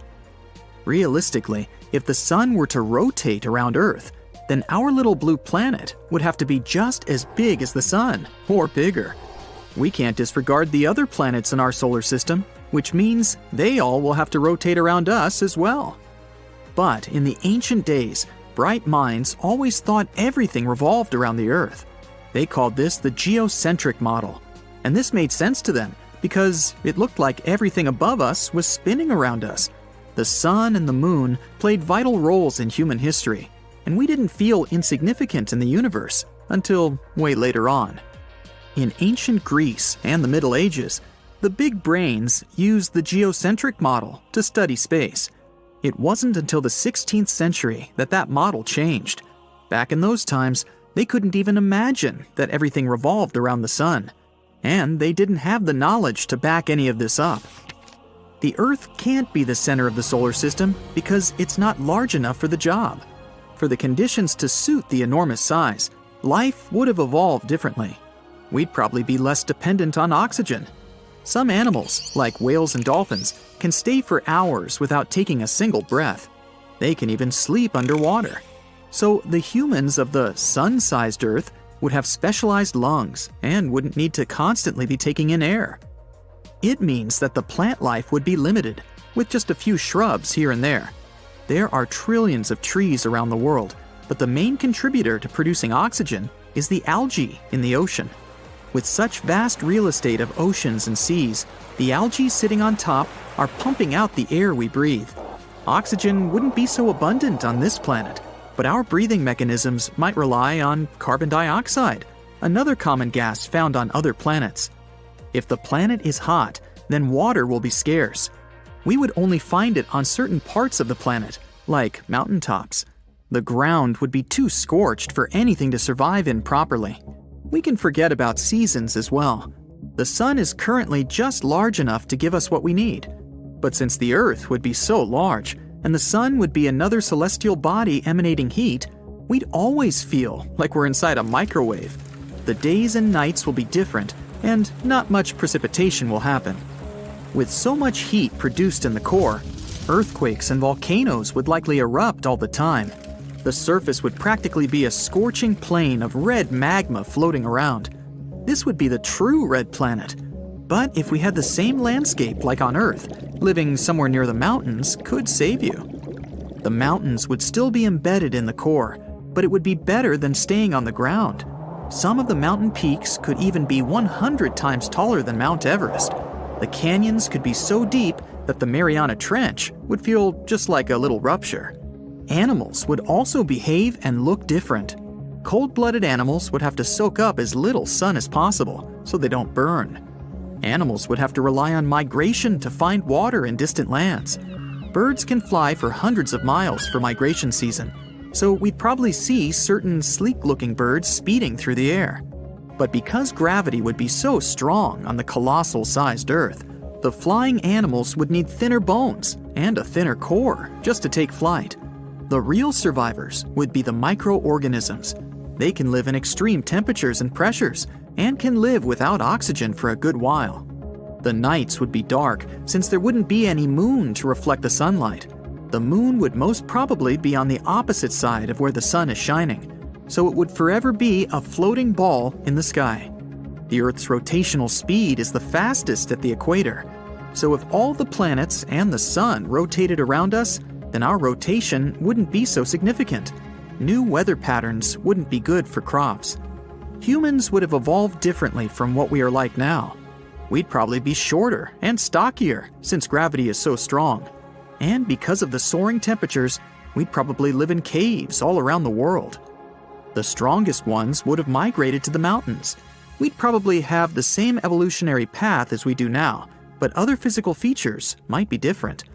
Realistically, if the Sun were to rotate around Earth, then our little blue planet would have to be just as big as the Sun, or bigger. We can't disregard the other planets in our solar system, which means they all will have to rotate around us as well. But in the ancient days, bright minds always thought everything revolved around the Earth. They called this the geocentric model, and this made sense to them because it looked like everything above us was spinning around us. The Sun and the Moon played vital roles in human history, and we didn't feel insignificant in the universe until way later on. In ancient Greece and the Middle Ages, the big brains used the geocentric model to study space. It wasn't until the 16th century that that model changed. Back in those times, they couldn't even imagine that everything revolved around the sun. And they didn't have the knowledge to back any of this up. The Earth can't be the center of the solar system because it's not large enough for the job. For the conditions to suit the enormous size, life would have evolved differently. We'd probably be less dependent on oxygen. Some animals, like whales and dolphins, can stay for hours without taking a single breath. They can even sleep underwater. So the humans of the sun-sized Earth would have specialized lungs and wouldn't need to constantly be taking in air. It means that the plant life would be limited, with just a few shrubs here and there. There are trillions of trees around the world, but the main contributor to producing oxygen is the algae in the ocean. With such vast real estate of oceans and seas, the algae sitting on top are pumping out the air we breathe. Oxygen wouldn't be so abundant on this planet, but our breathing mechanisms might rely on carbon dioxide, another common gas found on other planets. If the planet is hot, then water will be scarce. We would only find it on certain parts of the planet, like mountaintops. The ground would be too scorched for anything to survive in properly. We can forget about seasons as well. The sun is currently just large enough to give us what we need. But since the Earth would be so large, and the sun would be another celestial body emanating heat, we'd always feel like we're inside a microwave. The days and nights will be different, and not much precipitation will happen. With so much heat produced in the core, earthquakes and volcanoes would likely erupt all the time. The surface would practically be a scorching plain of red magma floating around. This would be the true red planet. But if we had the same landscape like on Earth, living somewhere near the mountains could save you. The mountains would still be embedded in the core, but it would be better than staying on the ground. Some of the mountain peaks could even be 100 times taller than Mount Everest. The canyons could be so deep that the Mariana Trench would feel just like a little rupture. Animals would also behave and look different. Cold-blooded animals would have to soak up as little sun as possible so they don't burn. Animals would have to rely on migration to find water in distant lands. Birds can fly for hundreds of miles for migration season, so we'd probably see certain sleek-looking birds speeding through the air. But because gravity would be so strong on the colossal-sized Earth, the flying animals would need thinner bones and a thinner core just to take flight. The real survivors would be the microorganisms. They can live in extreme temperatures and pressures and can live without oxygen for a good while. The nights would be dark since there wouldn't be any moon to reflect the sunlight. The moon would most probably be on the opposite side of where the sun is shining, so it would forever be a floating ball in the sky. The Earth's rotational speed is the fastest at the equator, so if all the planets and the sun rotated around us, then our rotation wouldn't be so significant. New weather patterns wouldn't be good for crops. Humans would have evolved differently from what we are like now. We'd probably be shorter and stockier since gravity is so strong. And because of the soaring temperatures, we'd probably live in caves all around the world. The strongest ones would have migrated to the mountains. We'd probably have the same evolutionary path as we do now, but other physical features might be different.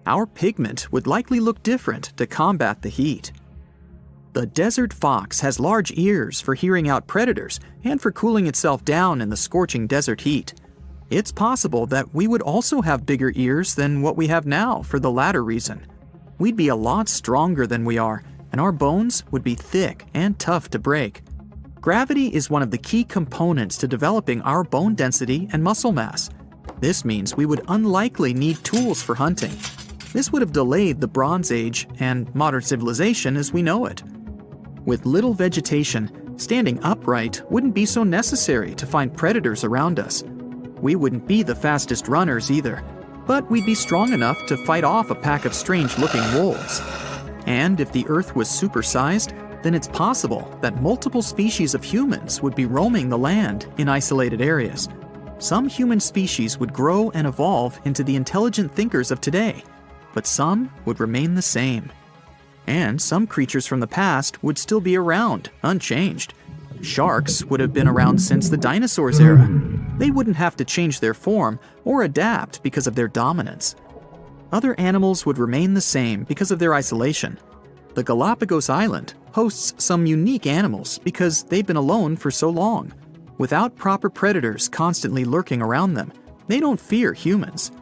Our pigment would likely look different to combat the heat. The desert fox has large ears for hearing out predators and for cooling itself down in the scorching desert heat. It's possible that we would also have bigger ears than what we have now for the latter reason. We'd be a lot stronger than we are, and our bones would be thick and tough to break. Gravity is one of the key components to developing our bone density and muscle mass. This means we would unlikely need tools for hunting. This would have delayed the Bronze Age and modern civilization as we know it. With little vegetation, standing upright wouldn't be so necessary to find predators around us. We wouldn't be the fastest runners either, but we'd be strong enough to fight off a pack of strange-looking wolves. And if the Earth was supersized, then it's possible that multiple species of humans would be roaming the land in isolated areas. Some human species would grow and evolve into the intelligent thinkers of today, but some would remain the same. And some creatures from the past would still be around, unchanged. Sharks would have been around since the dinosaurs era. They wouldn't have to change their form or adapt because of their dominance. Other animals would remain the same because of their isolation. The Galapagos Island hosts some unique animals because they've been alone for so long. Without proper predators constantly lurking around them, they don't fear humans.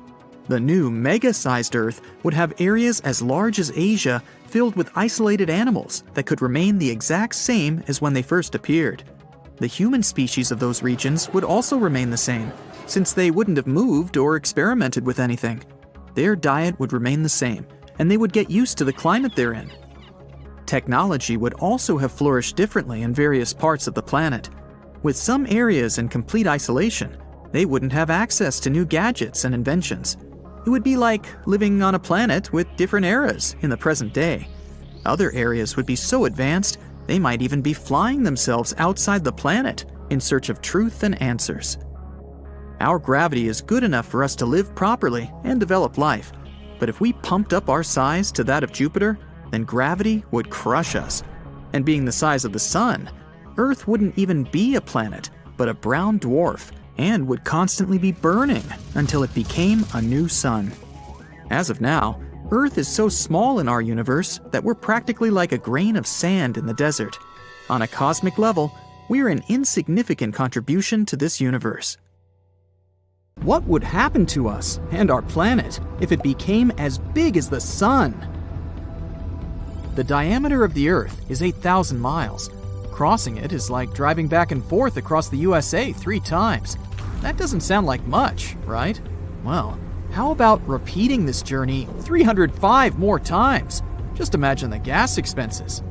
The new mega-sized Earth would have areas as large as Asia filled with isolated animals that could remain the exact same as when they first appeared. The human species of those regions would also remain the same, since they wouldn't have moved or experimented with anything. Their diet would remain the same, and they would get used to the climate they're in. Technology would also have flourished differently in various parts of the planet. With some areas in complete isolation, they wouldn't have access to new gadgets and inventions. It would be like living on a planet with different eras in the present day. Other areas would be so advanced, they might even be flying themselves outside the planet in search of truth and answers. Our gravity is good enough for us to live properly and develop life, but if we pumped up our size to that of Jupiter, then gravity would crush us. And being the size of the Sun, Earth wouldn't even be a planet, but a brown dwarf, and would constantly be burning until it became a new sun. As of now, Earth is so small in our universe that we're practically like a grain of sand in the desert. On a cosmic level, we're an insignificant contribution to this universe. What would happen to us and our planet if it became as big as the Sun? The diameter of the Earth is 8,000 miles. Crossing it is like driving back and forth across the USA 3 times. That doesn't sound like much, right? Well, how about repeating this journey 305 more times? Just imagine the gas expenses.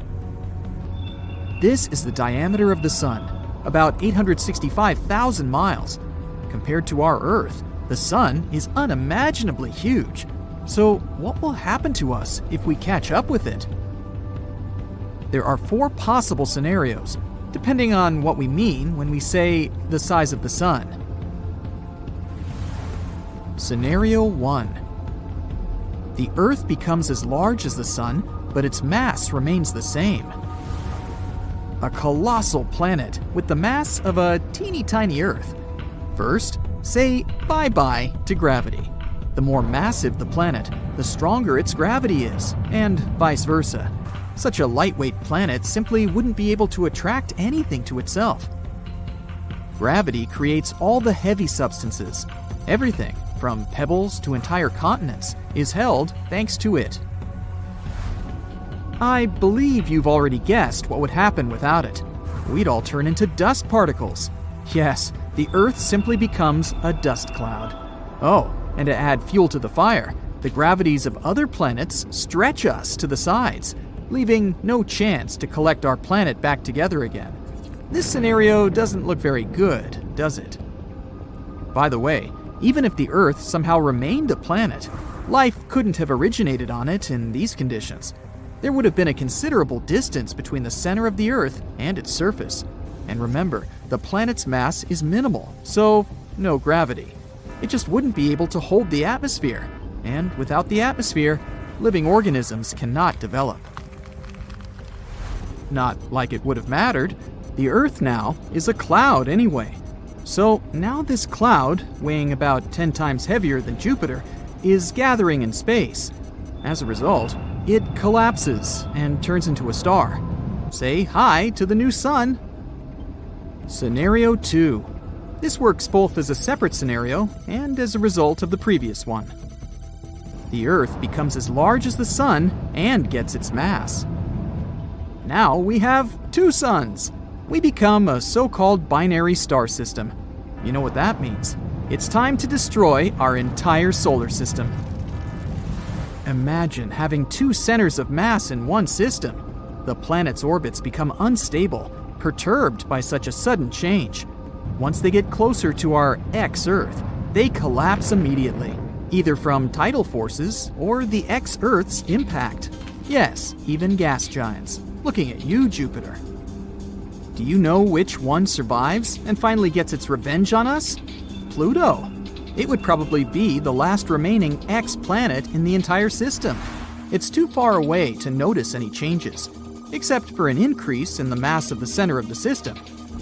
This is the diameter of the Sun, about 865,000 miles. Compared to our Earth, the Sun is unimaginably huge. So what will happen to us if we catch up with it? There are 4 possible scenarios, depending on what we mean when we say the size of the Sun. Scenario 1. The Earth becomes as large as the Sun, but its mass remains the same. A colossal planet with the mass of a teeny tiny Earth. First, say bye-bye to gravity. The more massive the planet, the stronger its gravity is, and vice versa. Such a lightweight planet simply wouldn't be able to attract anything to itself. Gravity creates all the heavy substances. Everything, from pebbles to entire continents, is held thanks to it. I believe you've already guessed what would happen without it. We'd all turn into dust particles. Yes, the Earth simply becomes a dust cloud. Oh, and to add fuel to the fire, the gravities of other planets stretch us to the sides, leaving no chance to collect our planet back together again. This scenario doesn't look very good, does it? By the way, even if the Earth somehow remained a planet, life couldn't have originated on it in these conditions. There would have been a considerable distance between the center of the Earth and its surface. And remember, the planet's mass is minimal, so no gravity. It just wouldn't be able to hold the atmosphere. And without the atmosphere, living organisms cannot develop. Not like it would have mattered. The Earth now is a cloud anyway. So now this cloud, weighing about 10 times heavier than Jupiter, is gathering in space. As a result, it collapses and turns into a star. Say hi to the new Sun. Scenario 2. This works both as a separate scenario and as a result of the previous one. The Earth becomes as large as the Sun and gets its mass. Now we have 2 suns. We become a so-called binary star system. You know what that means? It's time to destroy our entire solar system. Imagine having 2 centers of mass in one system. The planet's orbits become unstable, perturbed by such a sudden change. Once they get closer to our ex-Earth, they collapse immediately, either from tidal forces or the ex-Earth's impact. Yes, even gas giants. Looking at you, Jupiter. Do you know which one survives and finally gets its revenge on us? Pluto. It would probably be the last remaining X planet in the entire system. It's too far away to notice any changes. except for an increase in the mass of the center of the system.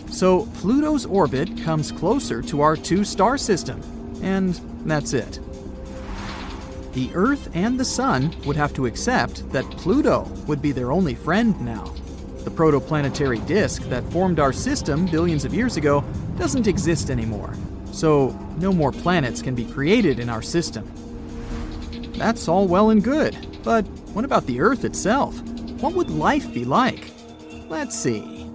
So Pluto's orbit comes closer to our two-star system, and that's it. The Earth and the Sun would have to accept that Pluto would be their only friend now. The protoplanetary disk that formed our system billions of years ago doesn't exist anymore, so no more planets can be created in our system. That's all well and good, but what about the Earth itself? What would life be like? Let's see.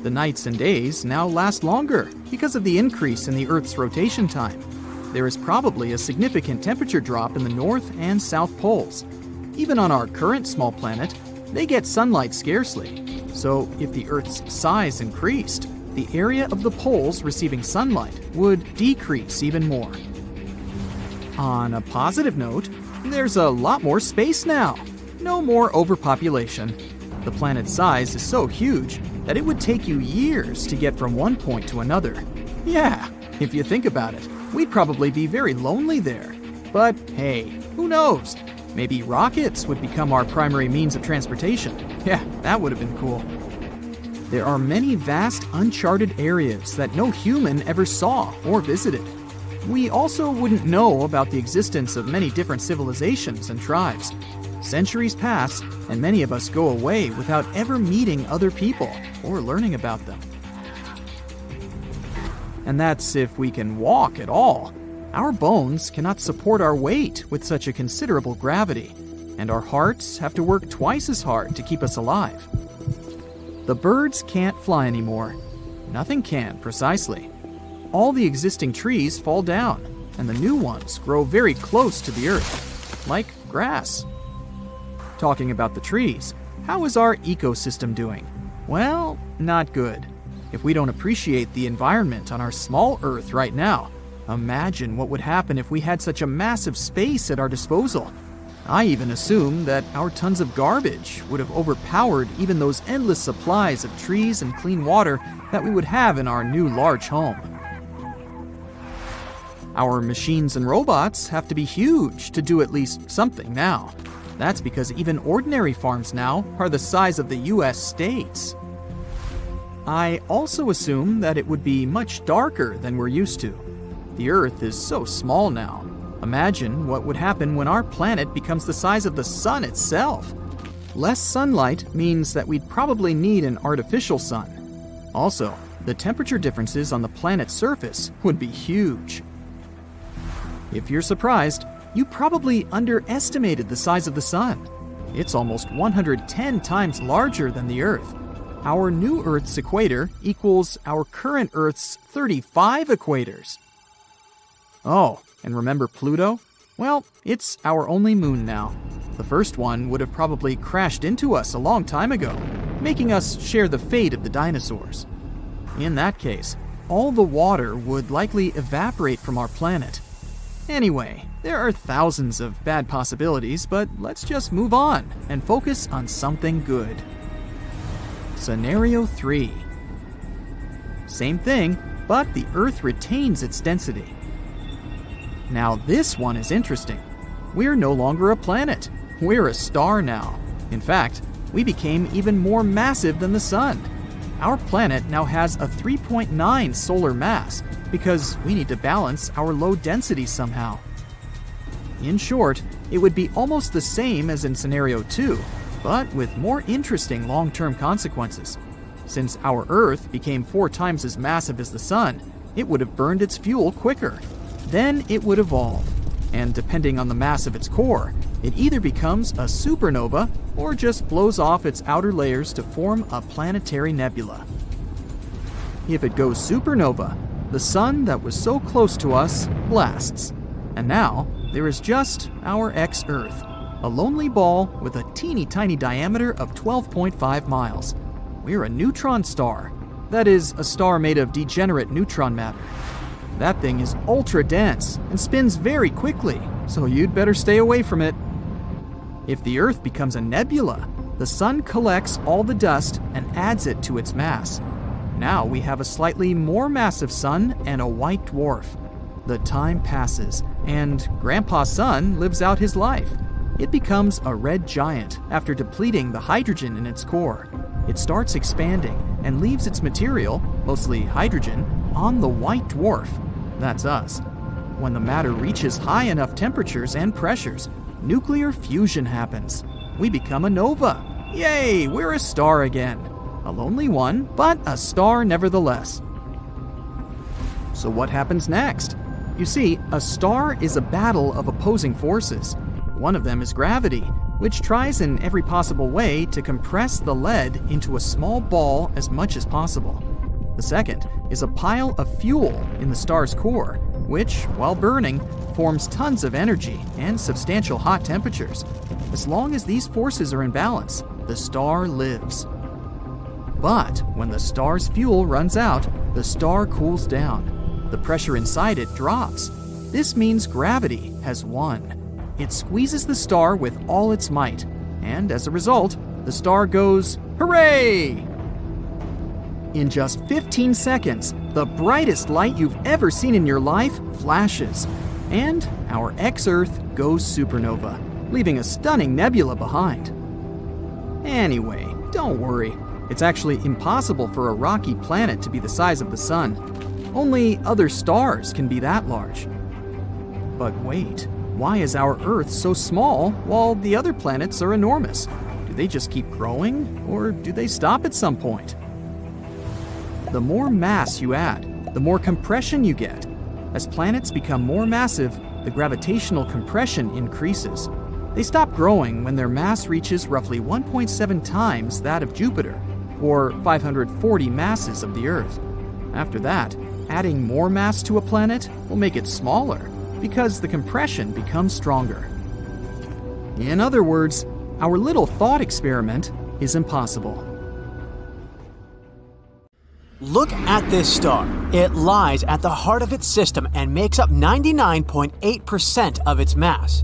The nights and days now last longer because of the increase in the Earth's rotation time. There is probably a significant temperature drop in the North and South poles. Even on our current small planet, they get sunlight scarcely. So if the Earth's size increased, the area of the poles receiving sunlight would decrease even more. On a positive note, there's a lot more space now. No more overpopulation. The planet's size is so huge that it would take you years to get from one point to another. Yeah, if you think about it, we'd probably be very lonely there. But hey, who knows? Maybe rockets would become our primary means of transportation. Yeah, that would have been cool. There are many vast uncharted areas that no human ever saw or visited. We also wouldn't know about the existence of many different civilizations and tribes. Centuries pass, and many of us go away without ever meeting other people or learning about them. And that's if we can walk at all. Our bones cannot support our weight with such a considerable gravity, and our hearts have to work twice as hard to keep us alive. The birds can't fly anymore. Nothing can, precisely. All the existing trees fall down, and the new ones grow very close to the earth, like grass. Talking about the trees, how is our ecosystem doing? Well, not good. If we don't appreciate the environment on our small Earth right now, imagine what would happen if we had such a massive space at our disposal. I even assume that our tons of garbage would have overpowered even those endless supplies of trees and clean water that we would have in our new large home. Our machines and robots have to be huge to do at least something now. That's because even ordinary farms now are the size of the US states. I also assume that it would be much darker than we're used to. The Earth is so small now. Imagine what would happen when our planet becomes the size of the sun itself. Less sunlight means that we'd probably need an artificial sun. Also, the temperature differences on the planet's surface would be huge. If you're surprised, you probably underestimated the size of the sun. It's almost 110 times larger than the Earth. Our new Earth's equator equals our current Earth's 35 equators. Oh, and remember Pluto? Well, it's our only moon now. The first one would have probably crashed into us a long time ago, making us share the fate of the dinosaurs. In that case, all the water would likely evaporate from our planet. Anyway, there are thousands of bad possibilities, but let's just move on and focus on something good. Scenario 3. Same thing, but the Earth retains its density. Now this one is interesting. We're no longer a planet. We're a star now. In fact, we became even more massive than the Sun. Our planet now has a 3.9 solar mass because we need to balance our low density somehow. In short, it would be almost the same as in Scenario 2, but with more interesting long-term consequences. Since our Earth became 4 times as massive as the Sun, it would have burned its fuel quicker. Then it would evolve, and depending on the mass of its core, it either becomes a supernova or just blows off its outer layers to form a planetary nebula. If it goes supernova, the Sun that was so close to us blasts, and now there is just our ex-Earth, a lonely ball with a teeny tiny diameter of 12.5 miles. We're a neutron star. That is, a star made of degenerate neutron matter. That thing is ultra dense and spins very quickly, so you'd better stay away from it. If the Earth becomes a nebula, the Sun collects all the dust and adds it to its mass. Now we have a slightly more massive Sun and a white dwarf. The time passes, and Grandpa Sun lives out his life. it becomes a red giant after depleting the hydrogen in its core. It starts expanding and leaves its material, mostly hydrogen, on the white dwarf. That's us. When the matter reaches high enough temperatures and pressures, nuclear fusion happens. We become a nova. Yay, we're a star again. A lonely one, but a star nevertheless. So what happens next? You see, a star is a battle of opposing forces. One of them is gravity, which tries in every possible way to compress the lead into a small ball as much as possible. The second is a pile of fuel in the star's core, which, while burning, forms tons of energy and substantial hot temperatures. As long as these forces are in balance, the star lives. But when the star's fuel runs out, the star cools down. The pressure inside it drops. This means gravity has won. It squeezes the star with all its might, and as a result, the star goes, hooray! In just 15 seconds, the brightest light you've ever seen in your life flashes, and our ex-Earth goes supernova, leaving a stunning nebula behind. Anyway, don't worry. It's actually impossible for a rocky planet to be the size of the Sun. Only other stars can be that large. But wait, why is our Earth so small while the other planets are enormous? Do they just keep growing, or do they stop at some point? The more mass you add, the more compression you get. As planets become more massive, the gravitational compression increases. They stop growing when their mass reaches roughly 1.7 times that of Jupiter, or 540 masses of the Earth. After that, adding more mass to a planet will make it smaller, because the compression becomes stronger. In other words, our little thought experiment is impossible. Look at this star. It lies at the heart of its system and makes up 99.8% of its mass.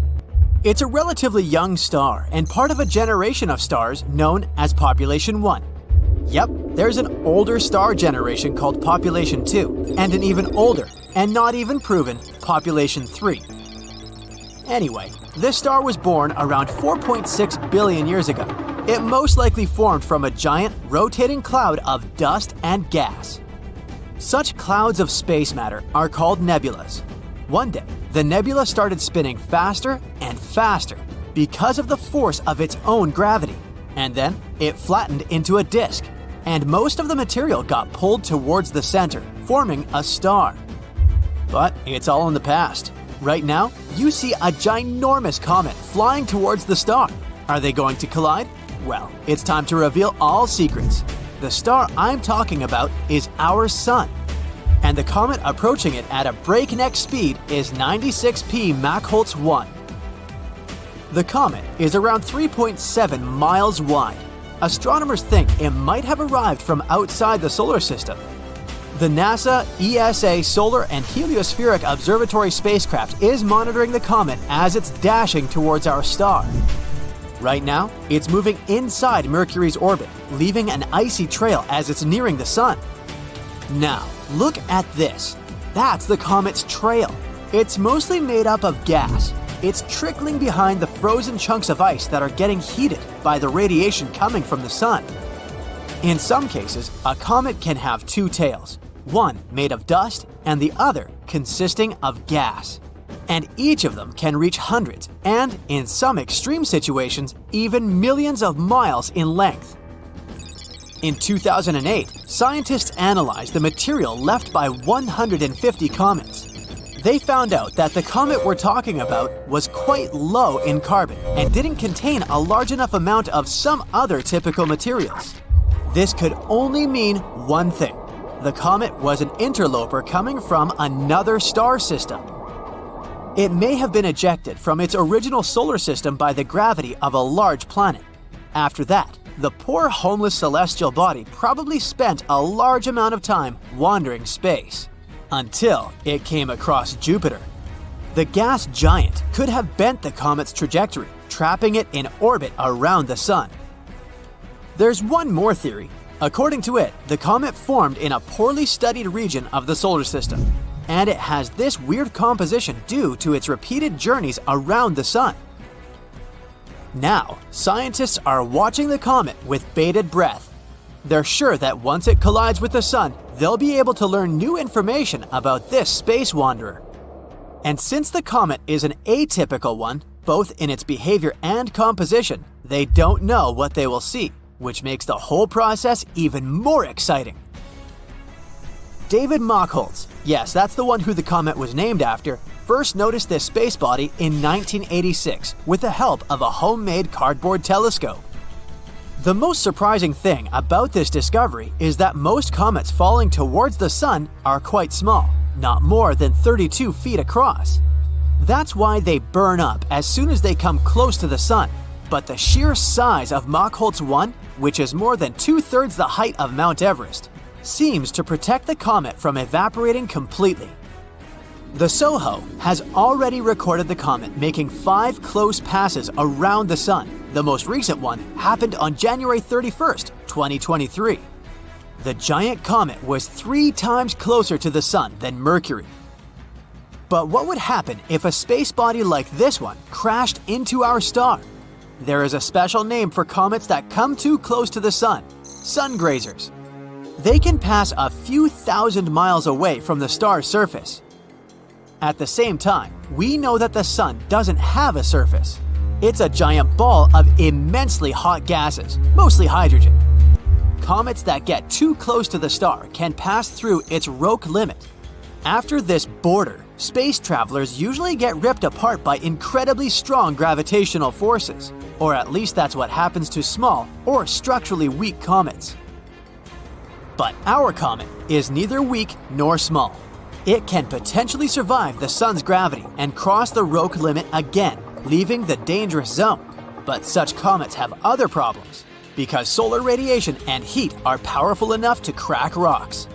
It's a relatively young star and part of a generation of stars known as Population 1. Yep, there's an older star generation called Population 2, and an even older, and not even proven, Population 3. Anyway, this star was born around 4.6 billion years ago. It most likely formed from a giant, rotating cloud of dust and gas. Such clouds of space matter are called nebulas. One day, the nebula started spinning faster and faster because of the force of its own gravity, and then it flattened into a disk, and most of the material got pulled towards the center, forming a star. But it's all in the past. Right now, you see a ginormous comet flying towards the star. Are they going to collide? Well, it's time to reveal all secrets. The star I'm talking about is our Sun, and the comet approaching it at a breakneck speed is 96P Mach-Holtz 1. The comet is around 3.7 miles wide. Astronomers think it might have arrived from outside the solar system. The NASA ESA Solar and Heliospheric Observatory spacecraft is monitoring the comet as it's dashing towards our star. Right now, it's moving inside Mercury's orbit, leaving an icy trail as it's nearing the Sun. Now, look at this. That's the comet's trail. It's mostly made up of gas. It's trickling behind the frozen chunks of ice that are getting heated by the radiation coming from the Sun. In some cases, a comet can have two tails, one made of dust and the other consisting of gas. And each of them can reach hundreds and, in some extreme situations, even millions of miles in length. In 2008, scientists analyzed the material left by 150 comets. They found out that the comet we're talking about was quite low in carbon and didn't contain a large enough amount of some other typical materials. This could only mean one thing. The comet was an interloper coming from another star system. It may have been ejected from its original solar system by the gravity of a large planet. After that, the poor homeless celestial body probably spent a large amount of time wandering space, until it came across Jupiter. The gas giant could have bent the comet's trajectory, trapping it in orbit around the Sun. There's one more theory. According to it, the comet formed in a poorly studied region of the solar system, and it has this weird composition due to its repeated journeys around the Sun. Now, scientists are watching the comet with bated breath. They're sure that once it collides with the sun, they'll be able to learn new information about this space wanderer. And since the comet is an atypical one, both in its behavior and composition, they don't know what they will see, which makes the whole process even more exciting. David Machholz, yes, that's the one who the comet was named after, first noticed this space body in 1986 with the help of a homemade cardboard telescope. The most surprising thing about this discovery is that most comets falling towards the sun are quite small, not more than 32 feet across. That's why they burn up as soon as they come close to the sun. But the sheer size of Machholz 1, which is more than 2/3 the height of Mount Everest, seems to protect the comet from evaporating completely. The SOHO has already recorded the comet making 5 close passes around the sun. The most recent one happened on January 31st, 2023. The giant comet was 3 times closer to the sun than Mercury. But what would happen if a space body like this one crashed into our star? There is a special name for comets that come too close to the sun: sun grazers. They can pass a few thousand miles away from the star's surface. At the same time, we know that the sun doesn't have a surface. It's a giant ball of immensely hot gases, mostly hydrogen. Comets that get too close to the star can pass through its Roche limit. After this border, space travelers usually get ripped apart by incredibly strong gravitational forces, or at least that's what happens to small or structurally weak comets. But our comet is neither weak nor small. It can potentially survive the sun's gravity and cross the Roche limit again, leaving the dangerous zone. But such comets have other problems, because solar radiation and heat are powerful enough to crack rocks.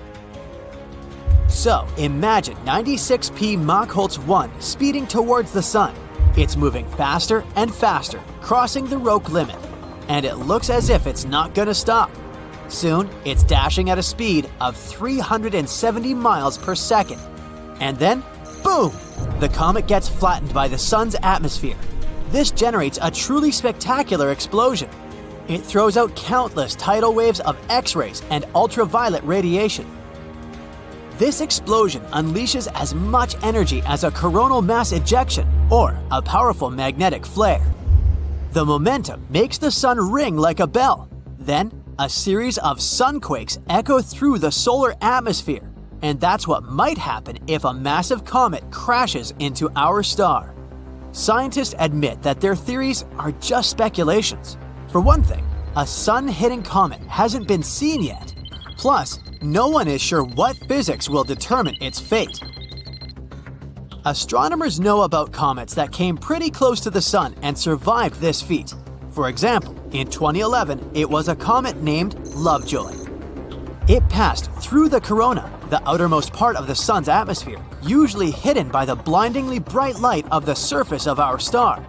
So imagine 96P Machholz 1 speeding towards the sun. It's moving faster and faster, crossing the Roche limit, and it looks as if it's not gonna stop. Soon, it's dashing at a speed of 370 miles per second. And then, boom! The comet gets flattened by the sun's atmosphere. This generates a truly spectacular explosion. It throws out countless tidal waves of X-rays and ultraviolet radiation. This explosion unleashes as much energy as a coronal mass ejection or a powerful magnetic flare. The momentum makes the sun ring like a bell. Then, a series of sunquakes echo through the solar atmosphere, and that's what might happen if a massive comet crashes into our star. Scientists admit that their theories are just speculations. For one thing, a sun-hitting comet hasn't been seen yet. Plus, no one is sure what physics will determine its fate. Astronomers know about comets that came pretty close to the sun and survived this feat. For example, in 2011, it was a comet named Lovejoy. It passed through the corona, the outermost part of the sun's atmosphere, usually hidden by the blindingly bright light of the surface of our star.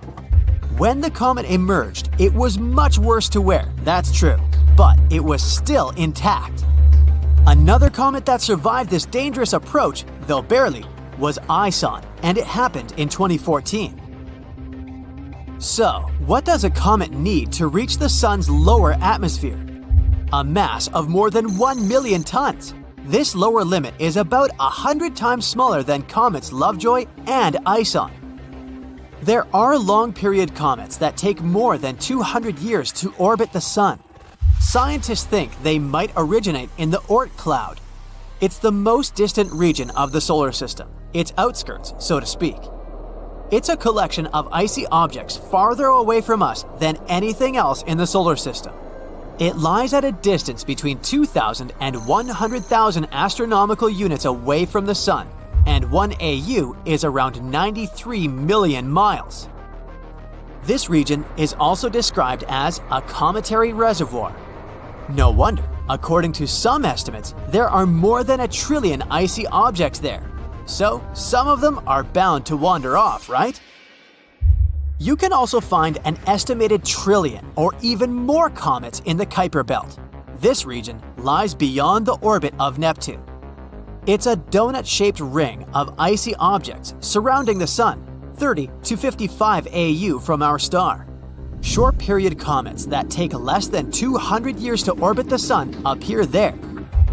When the comet emerged, it was much worse to wear, that's true, but it was still intact. Another comet that survived this dangerous approach, though barely, was Ison, and it happened in 2014. So, what does a comet need to reach the sun's lower atmosphere? A mass of more than 1 million tons. This lower limit is about 100 times smaller than comets Lovejoy and Ison. There are long-period comets that take more than 200 years to orbit the sun. Scientists think they might originate in the Oort cloud. It's the most distant region of the solar system, its outskirts, so to speak. It's a collection of icy objects farther away from us than anything else in the solar system. It lies at a distance between 2,000 and 100,000 astronomical units away from the sun, and 1 AU is around 93 million miles. This region is also described as a cometary reservoir. No wonder, according to some estimates, there are more than 1 trillion icy objects there. So, some of them are bound to wander off, right? You can also find an estimated trillion or even more comets in the Kuiper Belt. This region lies beyond the orbit of Neptune. It's a donut-shaped ring of icy objects surrounding the sun, 30 to 55 AU from our star. Short-period comets that take less than 200 years to orbit the Sun appear there.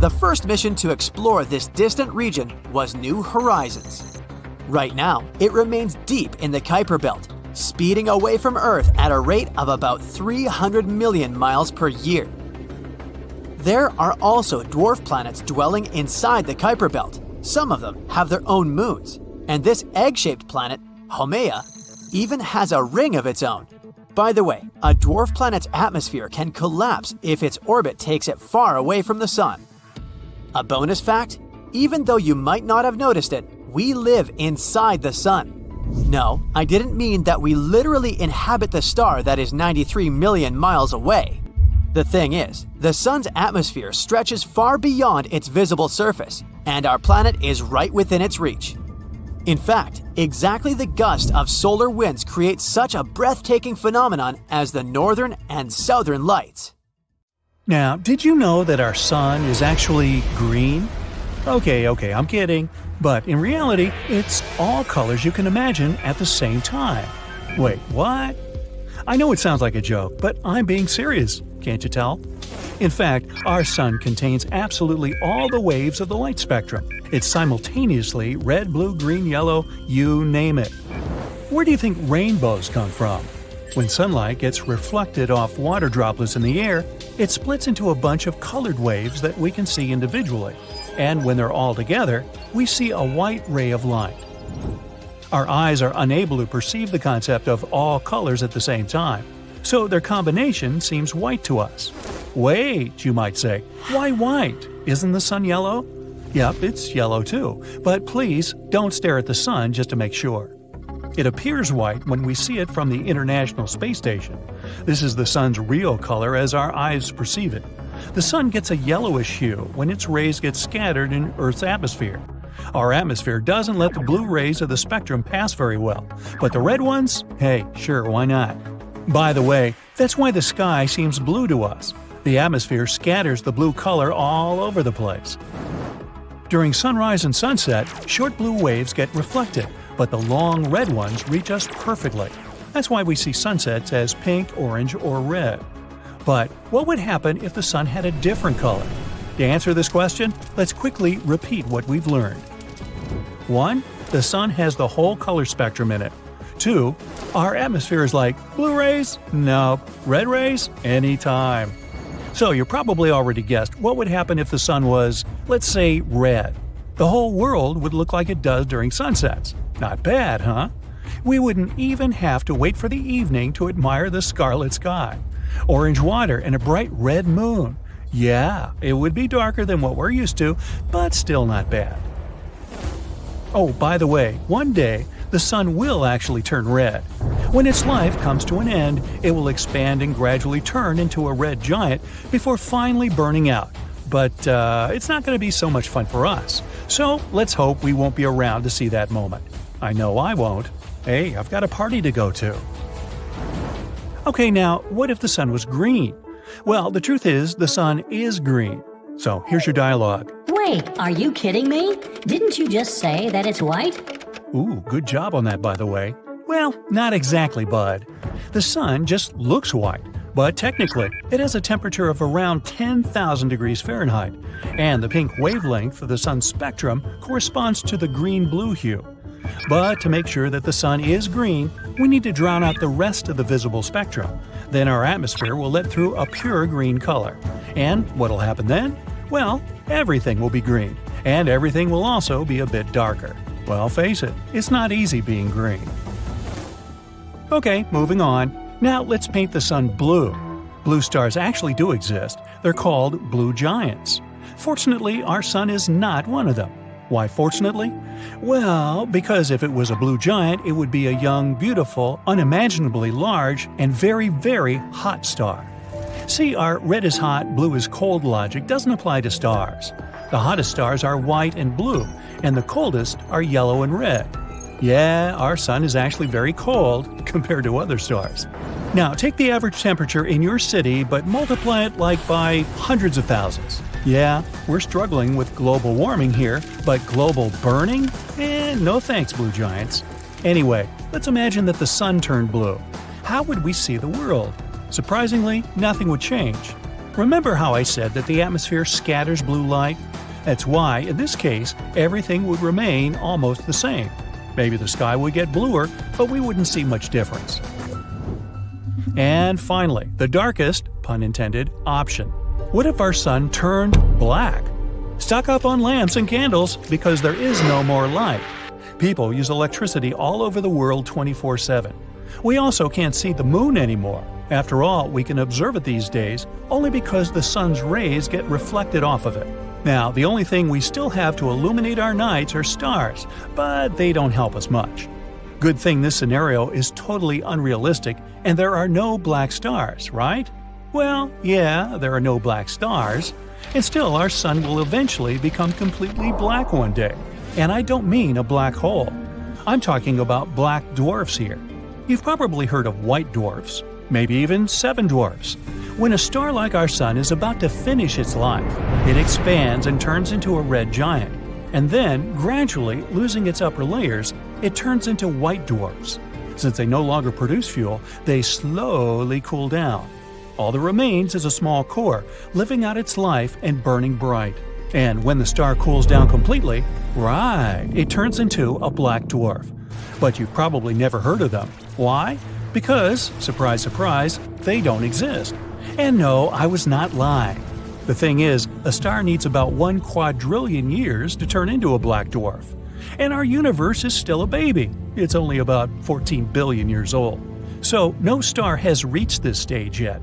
The first mission to explore this distant region was New Horizons. Right now, it remains deep in the Kuiper Belt, speeding away from Earth at a rate of about 300 million miles per year. There are also dwarf planets dwelling inside the Kuiper Belt. Some of them have their own moons, and this egg-shaped planet, Haumea, even has a ring of its own. By the way, a dwarf planet's atmosphere can collapse if its orbit takes it far away from the Sun. A bonus fact, even though you might not have noticed it, we live inside the Sun. No, I didn't mean that we literally inhabit the star that is 93 million miles away. The thing is, the Sun's atmosphere stretches far beyond its visible surface, and our planet is right within its reach. In fact, exactly the gust of solar winds creates such a breathtaking phenomenon as the northern and southern lights. Now, did you know that our sun is actually green? Okay, I'm kidding. But in reality, it's all colors you can imagine at the same time. Wait, what? I know it sounds like a joke, but I'm being serious, can't you tell? In fact, our sun contains absolutely all the waves of the light spectrum. It's simultaneously red, blue, green, yellow, you name it. Where do you think rainbows come from? When sunlight gets reflected off water droplets in the air, it splits into a bunch of colored waves that we can see individually. And when they're all together, we see a white ray of light. Our eyes are unable to perceive the concept of all colors at the same time, so their combination seems white to us. Wait, you might say, why white? Isn't the sun yellow? Yep, it's yellow too, but please don't stare at the sun just to make sure. It appears white when we see it from the International Space Station. This is the sun's real color as our eyes perceive it. The sun gets a yellowish hue when its rays get scattered in Earth's atmosphere. Our atmosphere doesn't let the blue rays of the spectrum pass very well, but the red ones? Hey, sure, why not? By the way, that's why the sky seems blue to us. The atmosphere scatters the blue color all over the place. During sunrise and sunset, short blue waves get reflected, but the long red ones reach us perfectly. That's why we see sunsets as pink, orange, or red. But what would happen if the sun had a different color? To answer this question, let's quickly repeat what we've learned. 1. The sun has the whole color spectrum in it. 2. Our atmosphere is like blue rays? Nope. Red rays? Anytime. So you probably already guessed what would happen if the sun was, let's say, red. The whole world would look like it does during sunsets. Not bad, huh? We wouldn't even have to wait for the evening to admire the scarlet sky. Orange water and a bright red moon. Yeah, it would be darker than what we're used to, but still not bad. Oh, by the way, one day, the sun will actually turn red. When its life comes to an end, it will expand and gradually turn into a red giant before finally burning out. But it's not going to be so much fun for us. So let's hope we won't be around to see that moment. I know I won't. Hey, I've got a party to go to. Okay, now, what if the sun was green? Well, the truth is, the sun is green. So here's your dialogue. Wait, are you kidding me? Didn't you just say that it's white? Ooh, good job on that, by the way. Well, not exactly, bud. The sun just looks white, but technically, it has a temperature of around 10,000 degrees Fahrenheit, and the pink wavelength of the sun's spectrum corresponds to the green-blue hue. But to make sure that the sun is green, we need to drown out the rest of the visible spectrum. Then our atmosphere will let through a pure green color. And what'll happen then? Well, everything will be green, and everything will also be a bit darker. Well, face it, it's not easy being green. Okay, moving on. Now let's paint the sun blue. Blue stars actually do exist. They're called blue giants. Fortunately, our sun is not one of them. Why fortunately? Well, because if it was a blue giant, it would be a young, beautiful, unimaginably large, and very, very hot star. See, our red is hot, blue is cold logic doesn't apply to stars. The hottest stars are white and blue, and the coldest are yellow and red. Yeah, our sun is actually very cold compared to other stars. Now, take the average temperature in your city, but multiply it by hundreds of thousands. Yeah, we're struggling with global warming here, but global burning? No thanks, blue giants. Anyway, let's imagine that the sun turned blue. how would we see the world? Surprisingly, nothing would change. Remember how I said that the atmosphere scatters blue light? That's why, in this case, everything would remain almost the same. Maybe the sky would get bluer, but we wouldn't see much difference. And finally, the darkest, pun intended, option. What if our sun turned black? Stock up on lamps and candles because there is no more light. People use electricity all over the world 24/7. We also can't see the moon anymore. After all, we can observe it these days only because the sun's rays get reflected off of it. Now, the only thing we still have to illuminate our nights are stars, but they don't help us much. Good thing this scenario is totally unrealistic and there are no black stars, right? Well, yeah, there are no black stars, and still our sun will eventually become completely black one day. And I don't mean a black hole. I'm talking about black dwarfs here. You've probably heard of white dwarfs, maybe even seven dwarfs. When a star like our sun is about to finish its life, it expands and turns into a red giant. And then, gradually losing its upper layers, it turns into white dwarfs. Since they no longer produce fuel, they slowly cool down. All that remains is a small core, living out its life and burning bright. And when the star cools down completely, it turns into a black dwarf. But you've probably never heard of them. Why? Because, surprise, surprise, they don't exist. And no, I was not lying. The thing is, a star needs about 1 quadrillion years to turn into a black dwarf. And our universe is still a baby. It's only about 14 billion years old. So no star has reached this stage yet.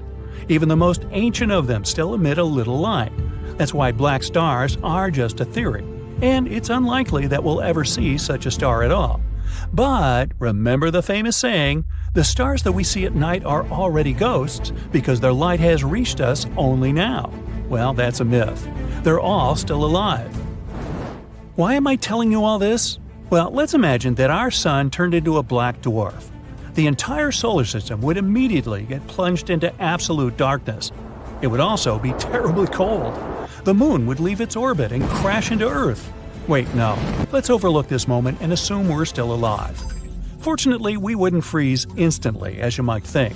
Even the most ancient of them still emit a little light. That's why black stars are just a theory. And it's unlikely that we'll ever see such a star at all. But remember the famous saying, the stars that we see at night are already ghosts because their light has reached us only now. Well, that's a myth. They're all still alive. Why am I telling you all this? Well, let's imagine that our sun turned into a black dwarf. The entire solar system would immediately get plunged into absolute darkness. It would also be terribly cold. The moon would leave its orbit and crash into Earth. Wait, no. Let's overlook this moment and assume we're still alive. Fortunately, we wouldn't freeze instantly, as you might think.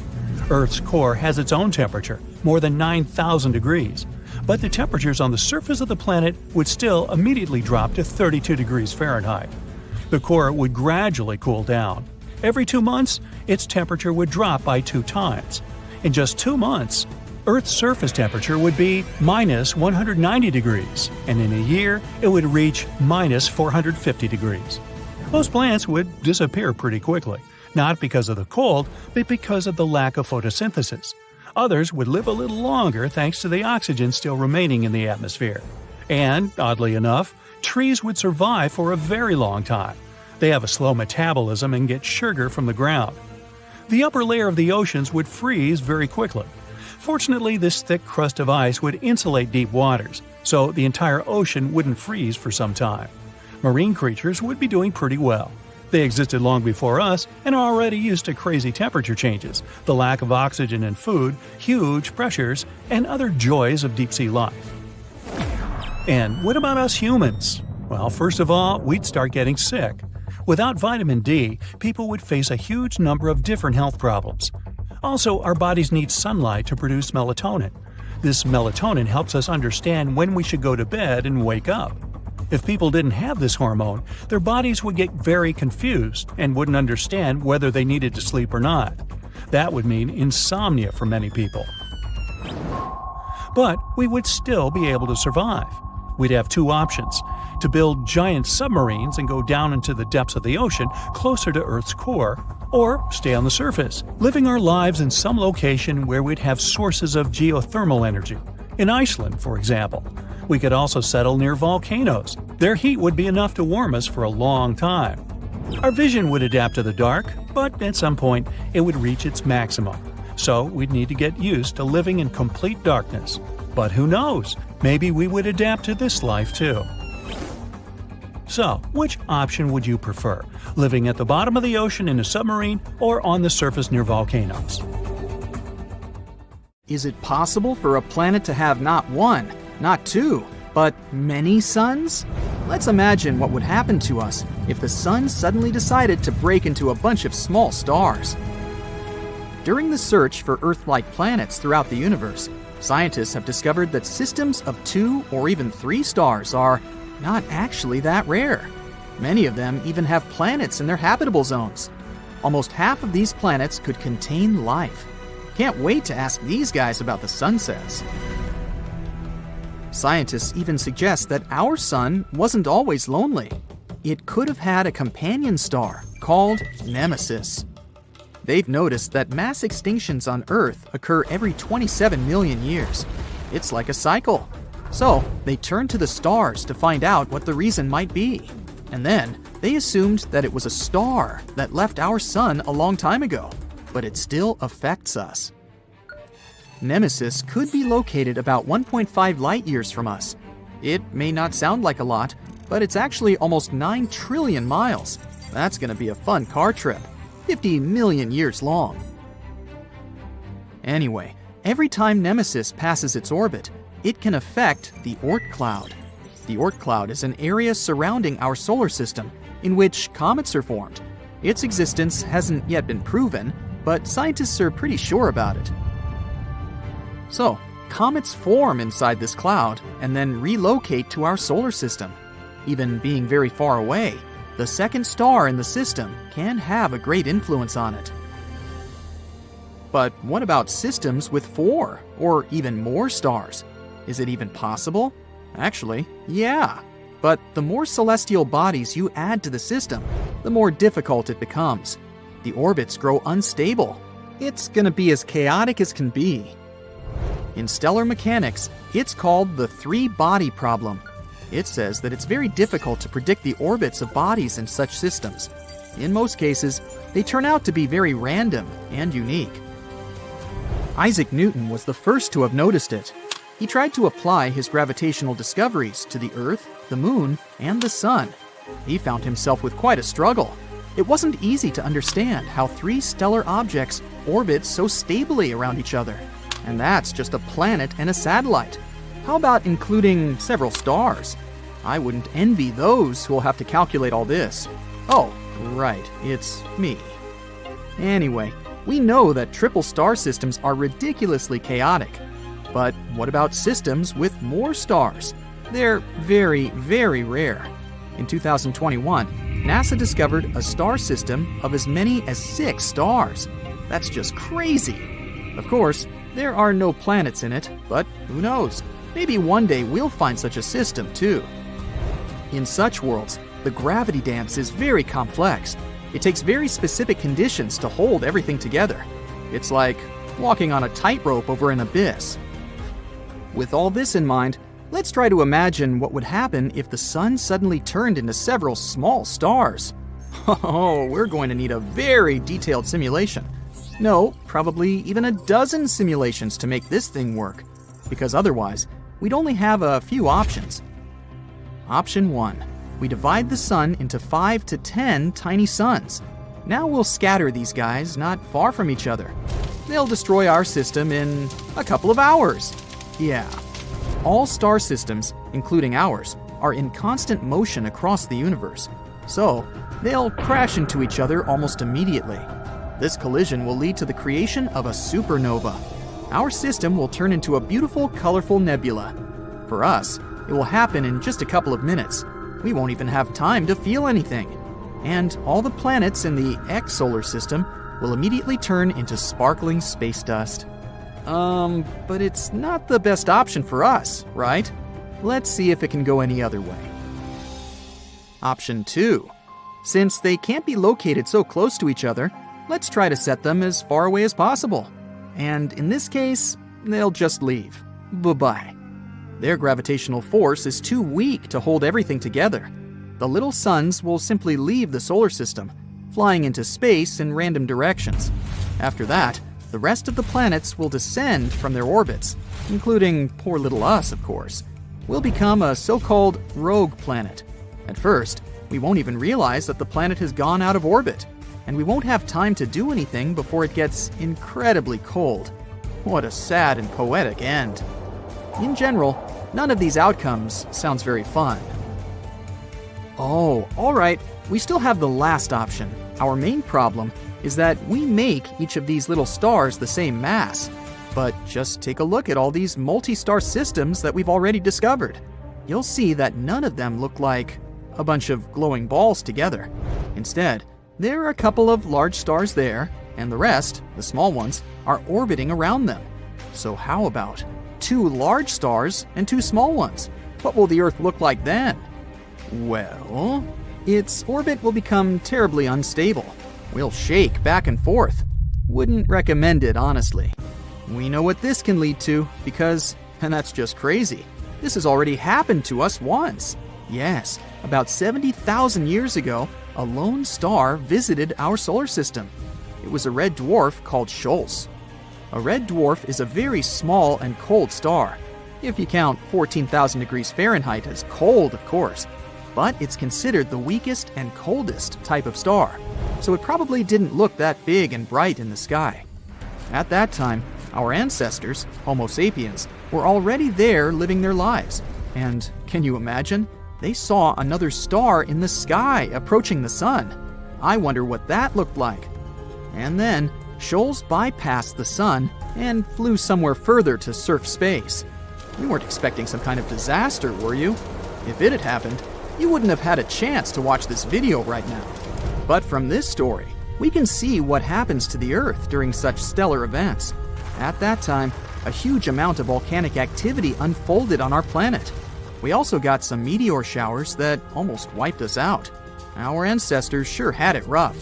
Earth's core has its own temperature, more than 9,000 degrees. But the temperatures on the surface of the planet would still immediately drop to 32 degrees Fahrenheit. The core would gradually cool down. Every 2 months, its temperature would drop by 2 times. In just 2 months, Earth's surface temperature would be minus 190 degrees, and in a year, it would reach minus 450 degrees. Most plants would disappear pretty quickly, not because of the cold, but because of the lack of photosynthesis. Others would live a little longer thanks to the oxygen still remaining in the atmosphere. And, oddly enough, trees would survive for a very long time. They have a slow metabolism and get sugar from the ground. The upper layer of the oceans would freeze very quickly. Fortunately, this thick crust of ice would insulate deep waters, so the entire ocean wouldn't freeze for some time. Marine creatures would be doing pretty well. They existed long before us and are already used to crazy temperature changes, the lack of oxygen and food, huge pressures, and other joys of deep-sea life. And what about us humans? Well, first of all, we'd start getting sick. Without vitamin D, people would face a huge number of different health problems. Also, our bodies need sunlight to produce melatonin. This melatonin helps us understand when we should go to bed and wake up. If people didn't have this hormone, their bodies would get very confused and wouldn't understand whether they needed to sleep or not. That would mean insomnia for many people. But we would still be able to survive. We'd have 2 options: to build giant submarines and go down into the depths of the ocean closer to Earth's core, or stay on the surface, living our lives in some location where we'd have sources of geothermal energy. In Iceland, for example. We could also settle near volcanoes. Their heat would be enough to warm us for a long time. Our vision would adapt to the dark, but at some point it would reach its maximum. So we'd need to get used to living in complete darkness. But who knows? Maybe we would adapt to this life too. So, which option would you prefer? Living at the bottom of the ocean in a submarine or on the surface near volcanoes? Is it possible for a planet to have not 1, not 2, but many suns? Let's imagine what would happen to us if the sun suddenly decided to break into a bunch of small stars. During the search for Earth-like planets throughout the universe, scientists have discovered that systems of 2 or even 3 stars are not actually that rare. Many of them even have planets in their habitable zones. Almost half of these planets could contain life. Can't wait to ask these guys about the sun says. Scientists even suggest that our sun wasn't always lonely. It could have had a companion star called Nemesis. They've noticed that mass extinctions on Earth occur every 27 million years. It's like a cycle. So they turned to the stars to find out what the reason might be. And then they assumed that it was a star that left our sun a long time ago, but it still affects us. Nemesis could be located about 1.5 light years from us. It may not sound like a lot, but it's actually almost 9 trillion miles. That's going to be a fun car trip, 50 million years long. Anyway, every time Nemesis passes its orbit, it can affect the Oort cloud. The Oort cloud is an area surrounding our solar system in which comets are formed. Its existence hasn't yet been proven, but scientists are pretty sure about it. So, comets form inside this cloud and then relocate to our solar system. Even being very far away, the second star in the system can have a great influence on it. But what about systems with 4 or even more stars? Is it even possible? Actually, yeah. But the more celestial bodies you add to the system, the more difficult it becomes. The orbits grow unstable. It's gonna be as chaotic as can be. In stellar mechanics, it's called the 3-body problem. It says that it's very difficult to predict the orbits of bodies in such systems. In most cases, they turn out to be very random and unique. Isaac Newton was the first to have noticed it. He tried to apply his gravitational discoveries to the Earth, the Moon, and the Sun. He found himself with quite a struggle. It wasn't easy to understand how 3 stellar objects orbit so stably around each other. And that's just a planet and a satellite. How about including several stars? I wouldn't envy those who will have to calculate all this. Oh, right, it's me. Anyway, we know that triple star systems are ridiculously chaotic. But what about systems with more stars? They're very, very rare. In 2021, NASA discovered a star system of as many as 6 stars. That's just crazy. Of course, there are no planets in it, but who knows? Maybe one day we'll find such a system too. In such worlds, the gravity dance is very complex. It takes very specific conditions to hold everything together. It's like walking on a tightrope over an abyss. With all this in mind, let's try to imagine what would happen if the sun suddenly turned into several small stars. Oh, we're going to need a very detailed simulation. No, probably even a dozen simulations to make this thing work, because otherwise, we'd only have a few options. Option 1. We divide the sun into 5 to 10 tiny suns. Now we'll scatter these guys not far from each other. They'll destroy our system in a couple of hours. Yeah. All star systems, including ours, are in constant motion across the universe. So, they'll crash into each other almost immediately. This collision will lead to the creation of a supernova. Our system will turn into a beautiful, colorful nebula. For us, it will happen in just a couple of minutes. We won't even have time to feel anything. And all the planets in the X solar system will immediately turn into sparkling space dust. But it's not the best option for us, right? Let's see if it can go any other way. Option 2. Since they can't be located so close to each other, let's try to set them as far away as possible. And in this case, they'll just leave. Bye-bye. Their gravitational force is too weak to hold everything together. The little suns will simply leave the solar system, flying into space in random directions. After that, the rest of the planets will descend from their orbits, including poor little us, of course. We'll become a so-called rogue planet. At first, we won't even realize that the planet has gone out of orbit, and we won't have time to do anything before it gets incredibly cold. What a sad and poetic end. In general, none of these outcomes sounds very fun. Oh, alright, we still have the last option. Our main problem is that we make each of these little stars the same mass. But just take a look at all these multi-star systems that we've already discovered. You'll see that none of them look like a bunch of glowing balls together. Instead, there are a couple of large stars there, and the rest, the small ones, are orbiting around them. So how about 2 large stars and 2 small ones? What will the Earth look like then? Well, its orbit will become terribly unstable. We'll shake back and forth. Wouldn't recommend it, honestly. We know what this can lead to because, and that's just crazy, this has already happened to us once. Yes, about 70,000 years ago, a lone star visited our solar system. It was a red dwarf called Scholz. A red dwarf is a very small and cold star, if you count 14,000 degrees Fahrenheit as cold, of course. But it's considered the weakest and coldest type of star, so it probably didn't look that big and bright in the sky. At that time, our ancestors, Homo sapiens, were already there living their lives. And can you imagine? They saw another star in the sky approaching the sun. I wonder what that looked like. And then, Scholz bypassed the sun and flew somewhere further to surf space. You weren't expecting some kind of disaster, were you? If it had happened, you wouldn't have had a chance to watch this video right now. But from this story, we can see what happens to the Earth during such stellar events. At that time, a huge amount of volcanic activity unfolded on our planet. We also got some meteor showers that almost wiped us out. Our ancestors sure had it rough.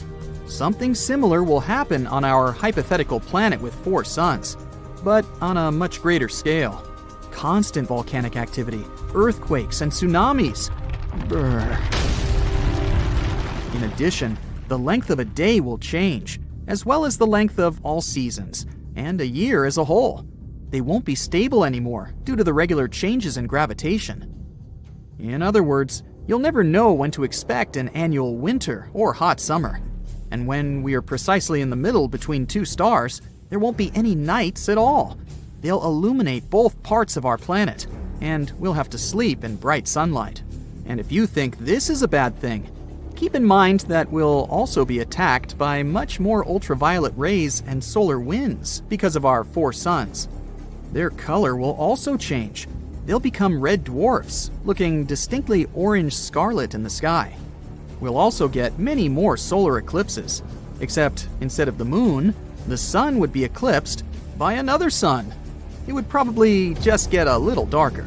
Something similar will happen on our hypothetical planet with 4 suns, but on a much greater scale. Constant volcanic activity, earthquakes, and tsunamis. Brr. In addition, the length of a day will change, as well as the length of all seasons, and a year as a whole. They won't be stable anymore due to the regular changes in gravitation. In other words, you'll never know when to expect an annual winter or hot summer. And when we are precisely in the middle between 2 stars, there won't be any nights at all. They'll illuminate both parts of our planet, and we'll have to sleep in bright sunlight. And if you think this is a bad thing, keep in mind that we'll also be attacked by much more ultraviolet rays and solar winds because of our 4 suns. Their color will also change. They'll become red dwarfs, looking distinctly orange-scarlet in the sky. We'll also get many more solar eclipses, except instead of the moon, the sun would be eclipsed by another sun. It would probably just get a little darker.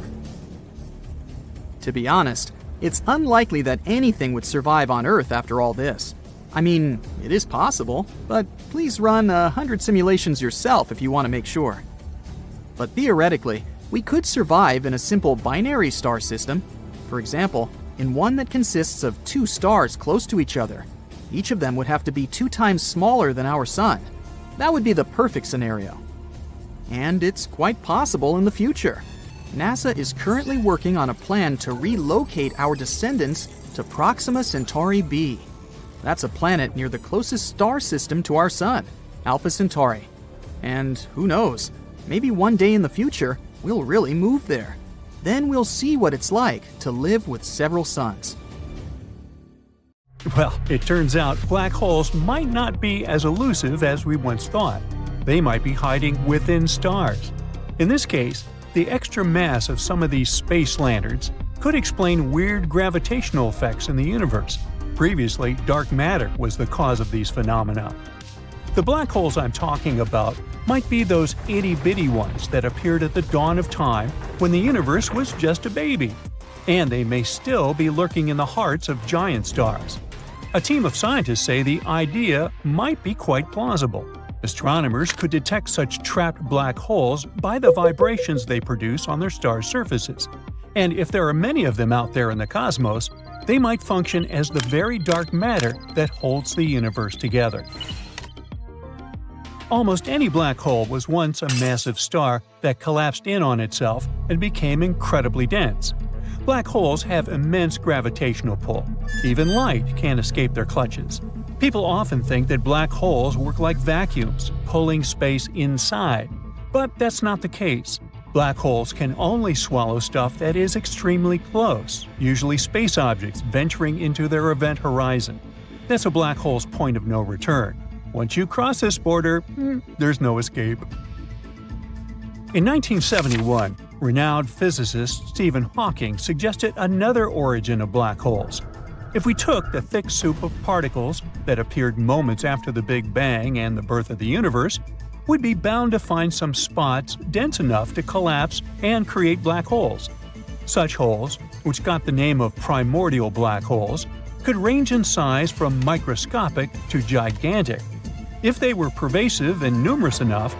To be honest, it's unlikely that anything would survive on Earth after all this. I mean, it is possible, but please run 100 simulations yourself if you want to make sure. But theoretically, we could survive in a simple binary star system. For example, in one that consists of 2 stars close to each other. Each of them would have to be 2 times smaller than our sun. That would be the perfect scenario. And it's quite possible in the future. NASA is currently working on a plan to relocate our descendants to Proxima Centauri b. That's a planet near the closest star system to our sun, Alpha Centauri. And who knows, maybe one day in the future, we'll really move there. Then we'll see what it's like to live with several suns. Well, it turns out black holes might not be as elusive as we once thought. They might be hiding within stars. In this case, the extra mass of some of these space lanterns could explain weird gravitational effects in the universe. Previously, dark matter was the cause of these phenomena. The black holes I'm talking about might be those itty-bitty ones that appeared at the dawn of time when the universe was just a baby. And they may still be lurking in the hearts of giant stars. A team of scientists say the idea might be quite plausible. Astronomers could detect such trapped black holes by the vibrations they produce on their star's surfaces. And if there are many of them out there in the cosmos, they might function as the very dark matter that holds the universe together. Almost any black hole was once a massive star that collapsed in on itself and became incredibly dense. Black holes have immense gravitational pull. Even light can't escape their clutches. People often think that black holes work like vacuums, pulling space inside. But that's not the case. Black holes can only swallow stuff that is extremely close, usually space objects venturing into their event horizon. That's a black hole's point of no return. Once you cross this border, there's no escape. In 1971, renowned physicist Stephen Hawking suggested another origin of black holes. If we took the thick soup of particles that appeared moments after the Big Bang and the birth of the universe, we'd be bound to find some spots dense enough to collapse and create black holes. Such holes, which got the name of primordial black holes, could range in size from microscopic to gigantic. If they were pervasive and numerous enough,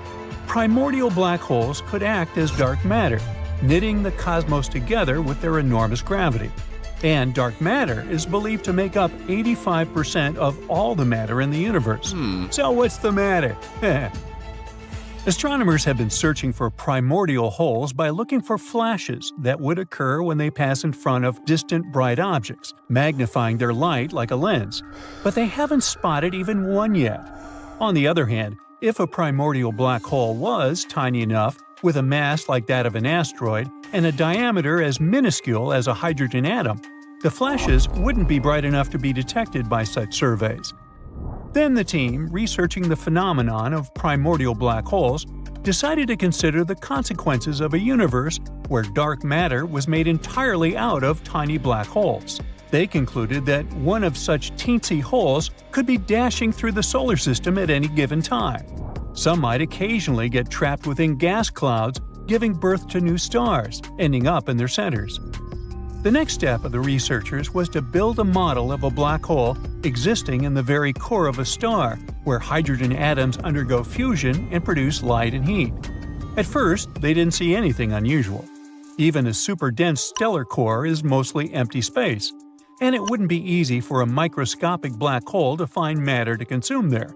primordial black holes could act as dark matter, knitting the cosmos together with their enormous gravity. And dark matter is believed to make up 85% of all the matter in the universe. So what's the matter? Astronomers have been searching for primordial holes by looking for flashes that would occur when they pass in front of distant bright objects, magnifying their light like a lens. But they haven't spotted even one yet. On the other hand, if a primordial black hole was tiny enough, with a mass like that of an asteroid and a diameter as minuscule as a hydrogen atom, the flashes wouldn't be bright enough to be detected by such surveys. Then the team, researching the phenomenon of primordial black holes, decided to consider the consequences of a universe where dark matter was made entirely out of tiny black holes. They concluded that one of such teensy holes could be dashing through the solar system at any given time. Some might occasionally get trapped within gas clouds, giving birth to new stars, ending up in their centers. The next step of the researchers was to build a model of a black hole existing in the very core of a star, where hydrogen atoms undergo fusion and produce light and heat. At first, they didn't see anything unusual. Even a super-dense stellar core is mostly empty space, and it wouldn't be easy for a microscopic black hole to find matter to consume there.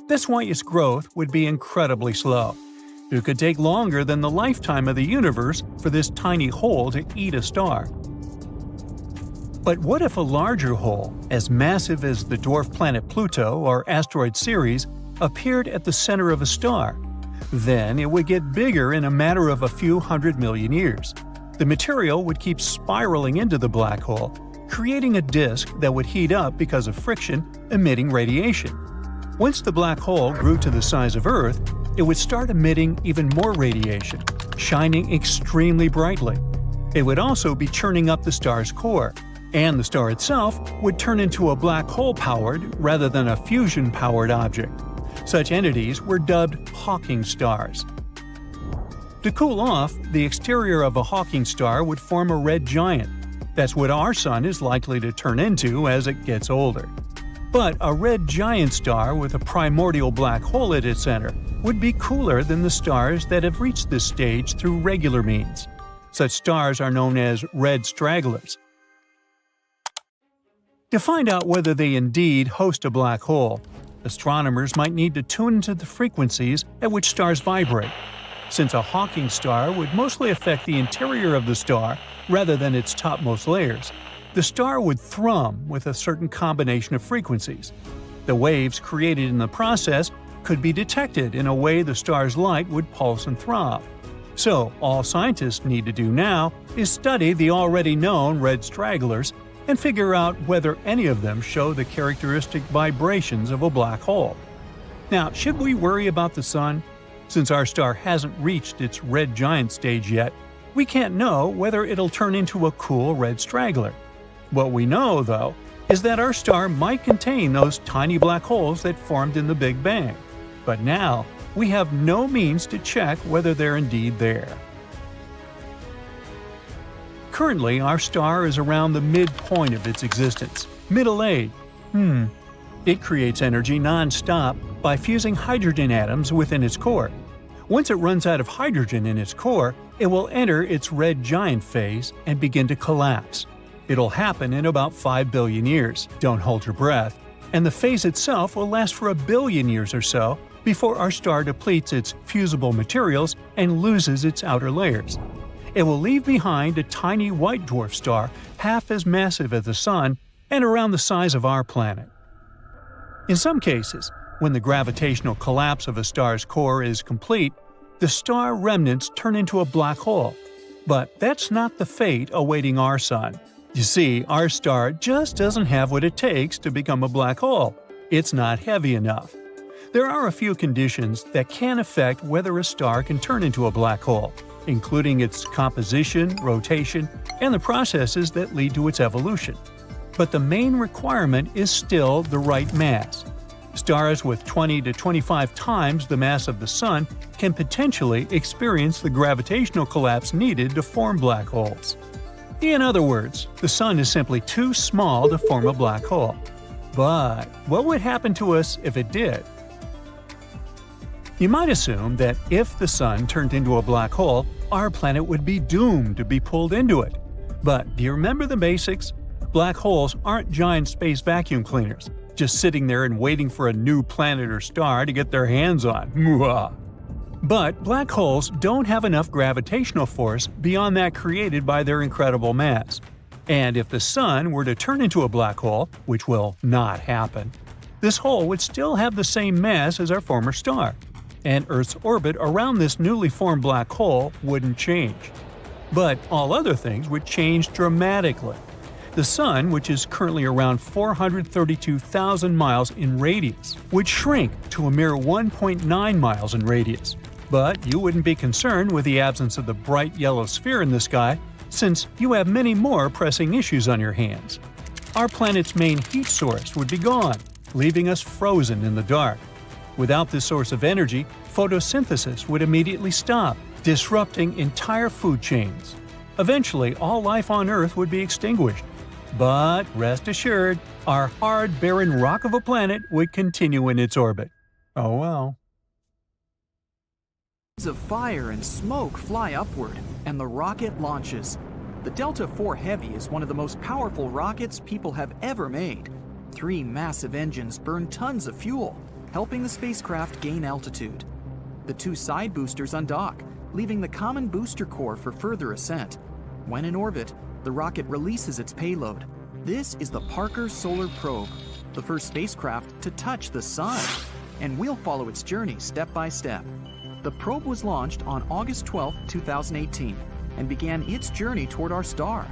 That's why its growth would be incredibly slow. It could take longer than the lifetime of the universe for this tiny hole to eat a star. But what if a larger hole, as massive as the dwarf planet Pluto or asteroid Ceres, appeared at the center of a star? Then it would get bigger in a matter of a few 100 million years. The material would keep spiraling into the black hole, creating a disk that would heat up because of friction, emitting radiation. Once the black hole grew to the size of Earth, it would start emitting even more radiation, shining extremely brightly. It would also be churning up the star's core, and the star itself would turn into a black hole-powered rather than a fusion-powered object. Such entities were dubbed Hawking stars. To cool off, the exterior of a Hawking star would form a red giant. That's what our Sun is likely to turn into as it gets older. But a red giant star with a primordial black hole at its center would be cooler than the stars that have reached this stage through regular means. Such stars are known as red stragglers. To find out whether they indeed host a black hole, astronomers might need to tune into the frequencies at which stars vibrate. Since a Hawking star would mostly affect the interior of the star rather than its topmost layers, the star would thrum with a certain combination of frequencies. The waves created in the process could be detected in a way the star's light would pulse and throb. So, all scientists need to do now is study the already known red stragglers and figure out whether any of them show the characteristic vibrations of a black hole. Now, should we worry about the Sun? Since our star hasn't reached its red giant stage yet, we can't know whether it'll turn into a cool red straggler. What we know, though, is that our star might contain those tiny black holes that formed in the Big Bang. But now, we have no means to check whether they're indeed there. Currently, our star is around the midpoint of its existence, middle age. It creates energy non-stop by fusing hydrogen atoms within its core. Once it runs out of hydrogen in its core, it will enter its red giant phase and begin to collapse. It'll happen in about 5 billion years, don't hold your breath, and the phase itself will last for 1 billion years or so before our star depletes its fusible materials and loses its outer layers. It will leave behind a tiny white dwarf star half as massive as the Sun and around the size of our planet. In some cases, when the gravitational collapse of a star's core is complete, the star remnants turn into a black hole. But that's not the fate awaiting our Sun. You see, our star just doesn't have what it takes to become a black hole. It's not heavy enough. There are a few conditions that can affect whether a star can turn into a black hole, including its composition, rotation, and the processes that lead to its evolution. But the main requirement is still the right mass. Stars with 20 to 25 times the mass of the Sun can potentially experience the gravitational collapse needed to form black holes. In other words, the Sun is simply too small to form a black hole. But what would happen to us if it did? You might assume that if the Sun turned into a black hole, our planet would be doomed to be pulled into it. But do you remember the basics? Black holes aren't giant space vacuum cleaners, just sitting there and waiting for a new planet or star to get their hands on. Mwah. But black holes don't have enough gravitational force beyond that created by their incredible mass. And if the Sun were to turn into a black hole, which will not happen, this hole would still have the same mass as our former star, and Earth's orbit around this newly formed black hole wouldn't change. But all other things would change dramatically. The Sun, which is currently around 432,000 miles in radius, would shrink to a mere 1.9 miles in radius. But you wouldn't be concerned with the absence of the bright yellow sphere in the sky, since you have many more pressing issues on your hands. Our planet's main heat source would be gone, leaving us frozen in the dark. Without this source of energy, photosynthesis would immediately stop, disrupting entire food chains. Eventually, all life on Earth would be extinguished. But rest assured, our hard, barren rock of a planet would continue in its orbit. Oh well. Of fire and smoke fly upward, and the rocket launches. The Delta IV Heavy is one of the most powerful rockets people have ever made. 3 massive engines burn tons of fuel, helping the spacecraft gain altitude. The 2 side boosters undock, leaving the common booster core for further ascent. When in orbit, the rocket releases its payload. This is the Parker Solar Probe, the first spacecraft to touch the Sun, and we'll follow its journey step by step. The probe was launched on August 12, 2018, and began its journey toward our star.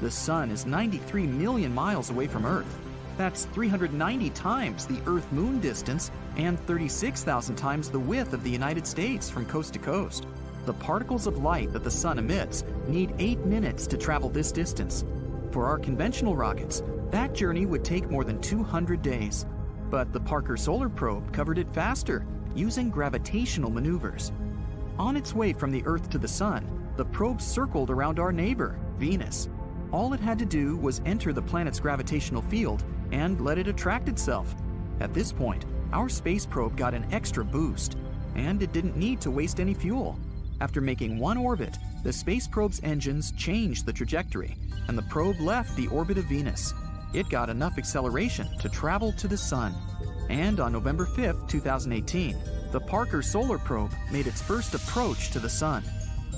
The Sun is 93 million miles away from Earth. That's 390 times the Earth-Moon distance and 36,000 times the width of the United States from coast to coast. The particles of light that the Sun emits need 8 minutes to travel this distance. For our conventional rockets, that journey would take more than 200 days. But the Parker Solar Probe covered it faster, using gravitational maneuvers. On its way from the Earth to the Sun, the probe circled around our neighbor, Venus. All it had to do was enter the planet's gravitational field and let it attract itself. At this point, our space probe got an extra boost, and it didn't need to waste any fuel. After making one orbit, the space probe's engines changed the trajectory, and the probe left the orbit of Venus. It got enough acceleration to travel to the Sun. And on November 5, 2018, the Parker Solar Probe made its first approach to the Sun.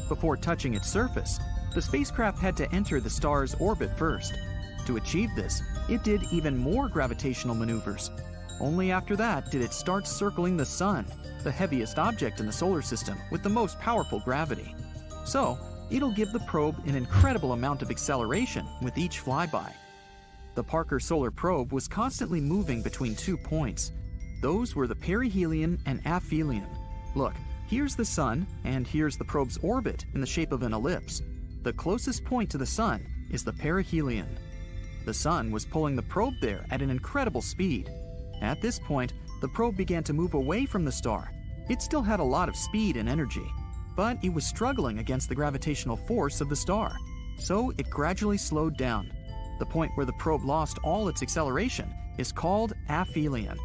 Before touching its surface, the spacecraft had to enter the star's orbit first. To achieve this, it did even more gravitational maneuvers. Only after that did it start circling the Sun, the heaviest object in the solar system with the most powerful gravity. So, it'll give the probe an incredible amount of acceleration with each flyby. The Parker Solar Probe was constantly moving between 2 points. Those were the perihelion and aphelion. Look, here's the Sun, and here's the probe's orbit in the shape of an ellipse. The closest point to the Sun is the perihelion. The Sun was pulling the probe there at an incredible speed. At this point, the probe began to move away from the star. It still had a lot of speed and energy, but it was struggling against the gravitational force of the star, so it gradually slowed down. The point where the probe lost all its acceleration is called aphelion.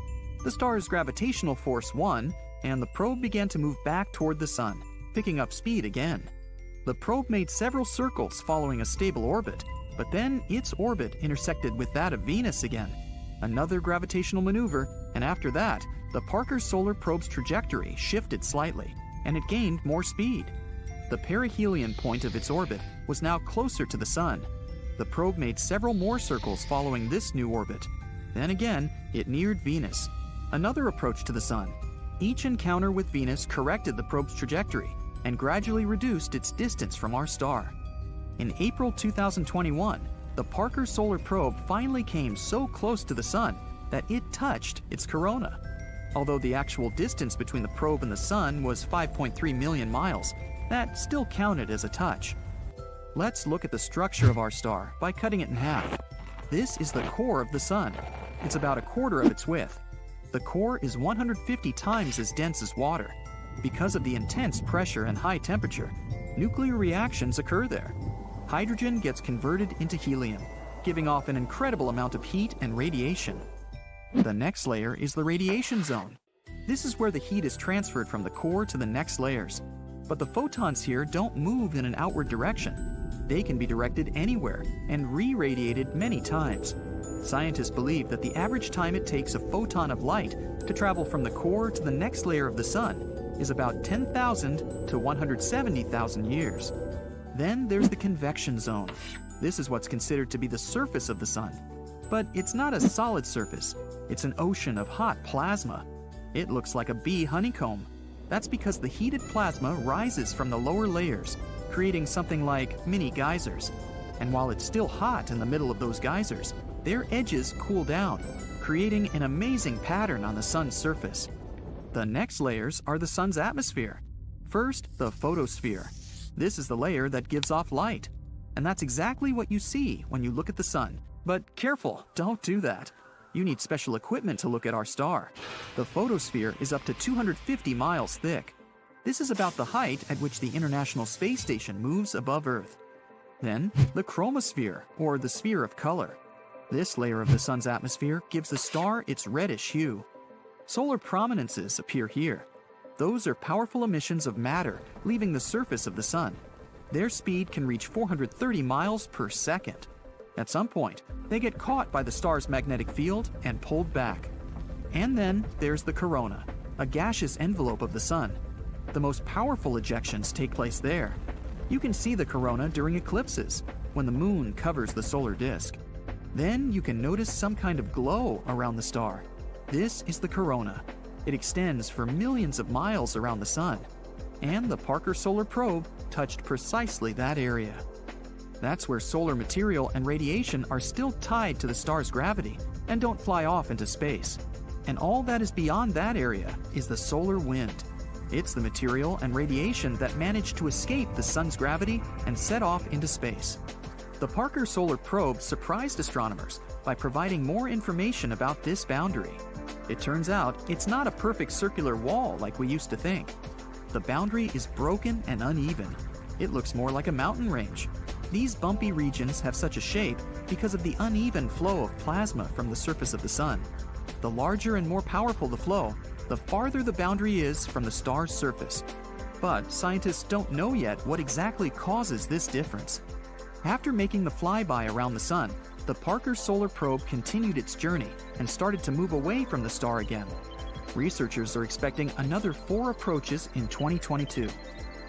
The star's gravitational force won, and the probe began to move back toward the Sun, picking up speed again. The probe made several circles following a stable orbit, but then its orbit intersected with that of Venus again. Another gravitational maneuver, and after that, the Parker Solar Probe's trajectory shifted slightly, and it gained more speed. The perihelion point of its orbit was now closer to the Sun. The probe made several more circles following this new orbit. Then again, it neared Venus. Another approach to the Sun. Each encounter with Venus corrected the probe's trajectory and gradually reduced its distance from our star. In April 2021, the Parker Solar Probe finally came so close to the Sun that it touched its corona. Although the actual distance between the probe and the sun was 5.3 million miles, that still counted as a touch. Let's look at the structure of our star by cutting it in half. This is the core of the sun. It's about a quarter of its width. The core is 150 times as dense as water. Because of the intense pressure and high temperature, nuclear reactions occur there. Hydrogen gets converted into helium, giving off an incredible amount of heat and radiation. The next layer is the radiation zone. This is where the heat is transferred from the core to the next layers. But the photons here don't move in an outward direction. They can be directed anywhere and re-radiated many times. Scientists believe that the average time it takes a photon of light to travel from the core to the next layer of the sun is about 10,000 to 170,000 years. Then there's the convection zone. This is what's considered to be the surface of the sun. But it's not a solid surface. It's an ocean of hot plasma. It looks like a bee honeycomb. That's because the heated plasma rises from the lower layers, creating something like mini geysers. And while it's still hot in the middle of those geysers, their edges cool down, creating an amazing pattern on the sun's surface. The next layers are the sun's atmosphere. First, the photosphere. This is the layer that gives off light. And that's exactly what you see when you look at the sun. But careful, don't do that. You need special equipment to look at our star. The photosphere is up to 250 miles thick. This is about the height at which the International Space Station moves above Earth. Then, the chromosphere, or the sphere of color. This layer of the sun's atmosphere gives the star its reddish hue. Solar prominences appear here. Those are powerful emissions of matter leaving the surface of the sun. Their speed can reach 430 miles per second. At some point, they get caught by the star's magnetic field and pulled back. And then there's the corona, a gaseous envelope of the sun. The most powerful ejections take place there. You can see the corona during eclipses, when the moon covers the solar disk. Then you can notice some kind of glow around the star. This is the corona. It extends for millions of miles around the sun. And the Parker Solar Probe touched precisely that area. That's where solar material and radiation are still tied to the star's gravity and don't fly off into space. And all that is beyond that area is the solar wind. It's the material and radiation that managed to escape the sun's gravity and set off into space. The Parker Solar Probe surprised astronomers by providing more information about this boundary. It turns out it's not a perfect circular wall like we used to think. The boundary is broken and uneven. It looks more like a mountain range. These bumpy regions have such a shape because of the uneven flow of plasma from the surface of the sun. The larger and more powerful the flow, the farther the boundary is from the star's surface. But scientists don't know yet what exactly causes this difference. After making the flyby around the sun, the Parker Solar Probe continued its journey and started to move away from the star again. Researchers are expecting another 4 approaches in 2022.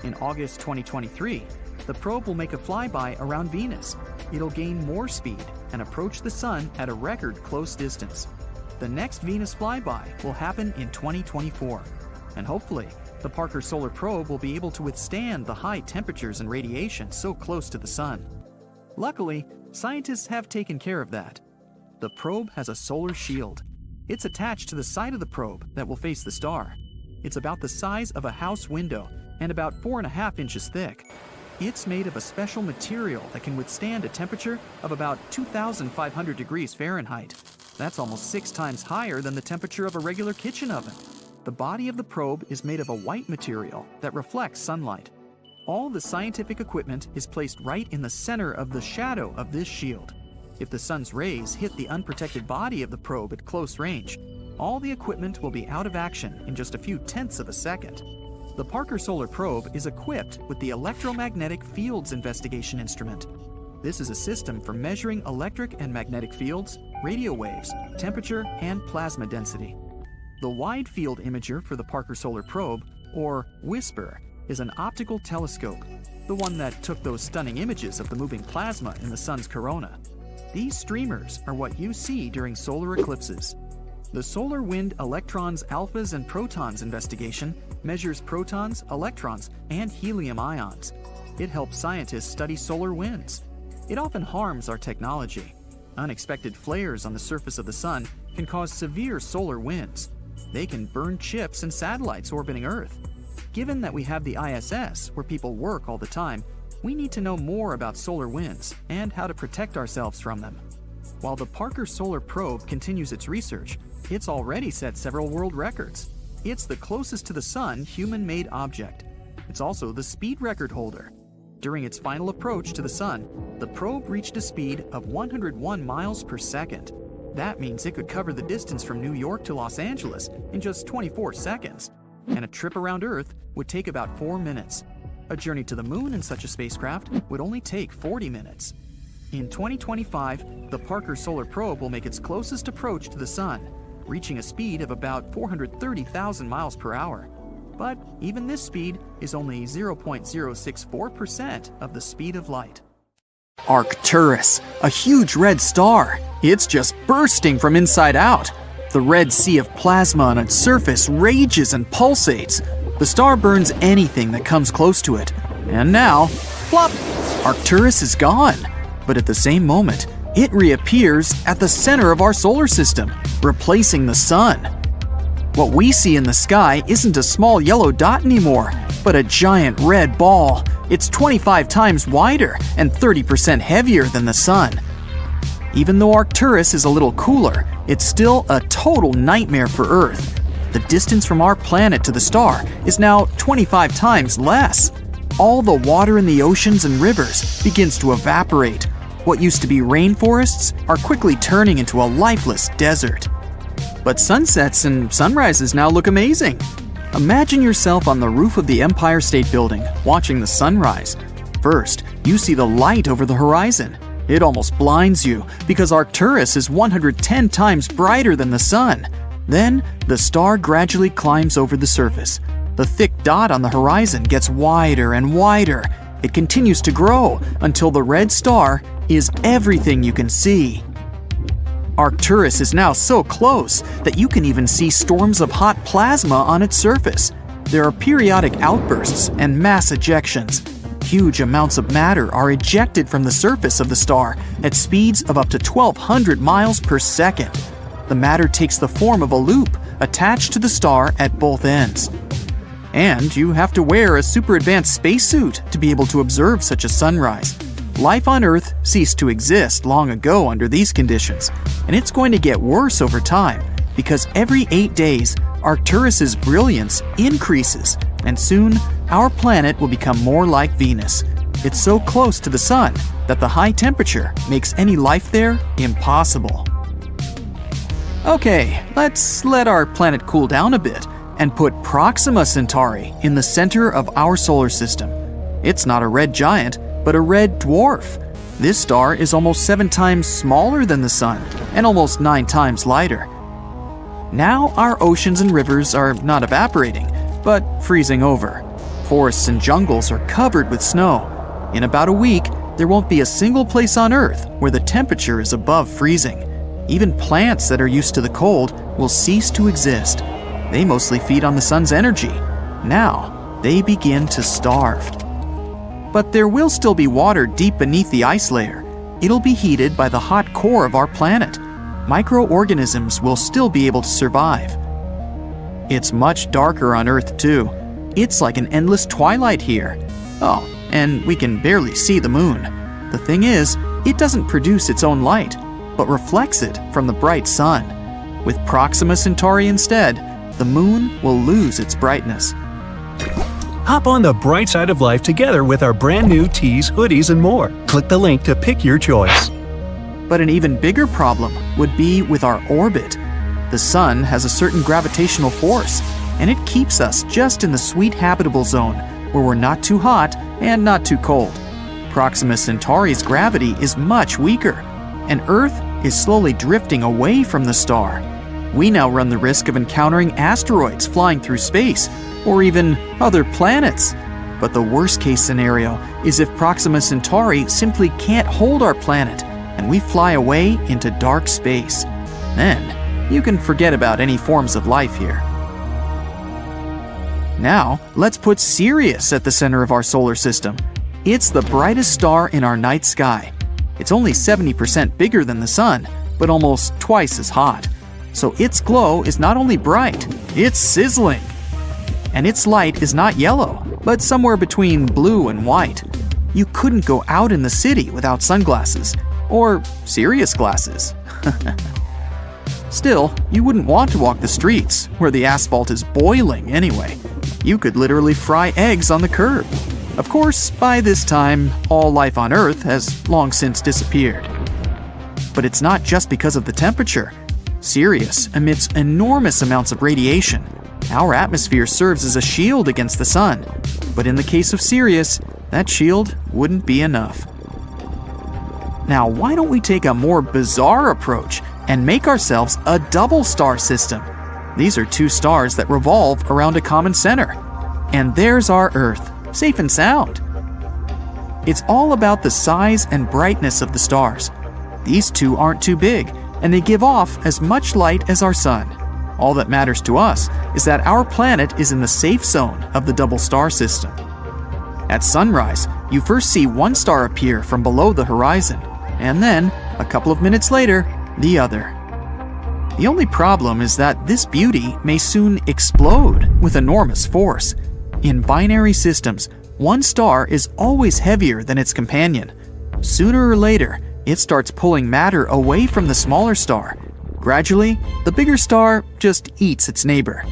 In August 2023, the probe will make a flyby around Venus. It'll gain more speed and approach the sun at a record close distance. The next Venus flyby will happen in 2024. And hopefully, the Parker Solar Probe will be able to withstand the high temperatures and radiation so close to the sun. Luckily, scientists have taken care of that. The probe has a solar shield. It's attached to the side of the probe that will face the star. It's about the size of a house window and about 4.5 inches thick. It's made of a special material that can withstand a temperature of about 2,500 degrees Fahrenheit. That's almost 6 times higher than the temperature of a regular kitchen oven. The body of the probe is made of a white material that reflects sunlight. All the scientific equipment is placed right in the center of the shadow of this shield. If the sun's rays hit the unprotected body of the probe at close range, all the equipment will be out of action in just a few tenths of a second. The Parker Solar Probe is equipped with the Electromagnetic Fields Investigation Instrument. This is a system for measuring electric and magnetic fields, radio waves, temperature, and plasma density. The Wide Field Imager for the Parker Solar Probe, or WISPER, is an optical telescope, the one that took those stunning images of the moving plasma in the sun's corona. These streamers are what you see during solar eclipses. The Solar Wind Electrons, Alphas, and Protons investigation measures protons, electrons, and helium ions. It helps scientists study solar winds. It often harms our technology. Unexpected flares on the surface of the sun can cause severe solar winds. They can burn chips and satellites orbiting Earth. Given that we have the ISS, where people work all the time, we need to know more about solar winds and how to protect ourselves from them. While the Parker Solar Probe continues its research, it's already set several world records. It's the closest to the Sun human-made object. It's also the speed record holder. During its final approach to the Sun, the probe reached a speed of 101 miles per second. That means it could cover the distance from New York to Los Angeles in just 24 seconds. And a trip around Earth would take about 4 minutes. A journey to the Moon in such a spacecraft would only take 40 minutes. In 2025, the Parker Solar Probe will make its closest approach to the Sun, reaching a speed of about 430,000 miles per hour. But even this speed is only 0.064% of the speed of light. Arcturus, a huge red star. It's just bursting from inside out. The red sea of plasma on its surface rages and pulsates. The star burns anything that comes close to it. And now, plop! Arcturus is gone. But at the same moment, it reappears at the center of our solar system, replacing the Sun. What we see in the sky isn't a small yellow dot anymore, but a giant red ball. It's 25 times wider and 30% heavier than the Sun. Even though Arcturus is a little cooler, it's still a total nightmare for Earth. The distance from our planet to the star is now 25 times less. All the water in the oceans and rivers begins to evaporate. What used to be rainforests are quickly turning into a lifeless desert. But sunsets and sunrises now look amazing. Imagine yourself on the roof of the Empire State Building, watching the sunrise. First, you see the light over the horizon. It almost blinds you because Arcturus is 110 times brighter than the Sun. Then, the star gradually climbs over the surface. The thick dot on the horizon gets wider and wider. It continues to grow until the red star is everything you can see. Arcturus is now so close that you can even see storms of hot plasma on its surface. There are periodic outbursts and mass ejections. Huge amounts of matter are ejected from the surface of the star at speeds of up to 1,200 miles per second. The matter takes the form of a loop attached to the star at both ends. And you have to wear a super advanced spacesuit to be able to observe such a sunrise. Life on Earth ceased to exist long ago under these conditions, and it's going to get worse over time because every 8 days, Arcturus's brilliance increases, and soon our planet will become more like Venus. It's so close to the Sun that the high temperature makes any life there impossible. Okay, let's let our planet cool down a bit and put Proxima Centauri in the center of our solar system. It's not a red giant, but a red dwarf. This star is almost 7 times smaller than the Sun and almost 9 times lighter. Now our oceans and rivers are not evaporating, but freezing over. Forests and jungles are covered with snow. In about a week, there won't be a single place on Earth where the temperature is above freezing. Even plants that are used to the cold will cease to exist. They mostly feed on the Sun's energy. Now, they begin to starve. But there will still be water deep beneath the ice layer. It'll be heated by the hot core of our planet. Microorganisms will still be able to survive. It's much darker on Earth too. It's like an endless twilight here. Oh, and we can barely see the moon. The thing is, it doesn't produce its own light, but reflects it from the bright sun. With Proxima Centauri instead, the moon will lose its brightness. Hop on the bright side of life together with our brand new tees, hoodies, and more. Click the link to pick your choice. But an even bigger problem would be with our orbit. The Sun has a certain gravitational force, and it keeps us just in the sweet habitable zone, where we're not too hot and not too cold. Proxima Centauri's gravity is much weaker, and Earth is slowly drifting away from the star. We now run the risk of encountering asteroids flying through space, or even other planets. But the worst-case scenario is if Proxima Centauri simply can't hold our planet, and we fly away into dark space. Then, you can forget about any forms of life here. Now, let's put Sirius at the center of our solar system. It's the brightest star in our night sky. It's only 70% bigger than the Sun, but almost twice as hot. so its glow is not only bright, it's sizzling. And its light is not yellow, but somewhere between blue and white. You couldn't go out in the city without sunglasses, or Sirius glasses. Still, you wouldn't want to walk the streets, where the asphalt is boiling anyway. You could literally fry eggs on the curb. Of course, by this time, all life on Earth has long since disappeared. But it's not just because of the temperature. Sirius emits enormous amounts of radiation. Our atmosphere serves as a shield against the sun. But in the case of Sirius, that shield wouldn't be enough. Now, why don't we take a more bizarre approach and make ourselves a double star system? These are two stars that revolve around a common center. And there's our Earth, safe and sound. It's all about the size and brightness of the stars. These two aren't too big, and they give off as much light as our sun. All that matters to us is that our planet is in the safe zone of the double star system. At sunrise, you first see one star appear from below the horizon, and then, a couple of minutes later, the other. The only problem is that this beauty may soon explode with enormous force. In binary systems, one star is always heavier than its companion. Sooner or later, it starts pulling matter away from the smaller star. Gradually, the bigger star just eats its neighbor.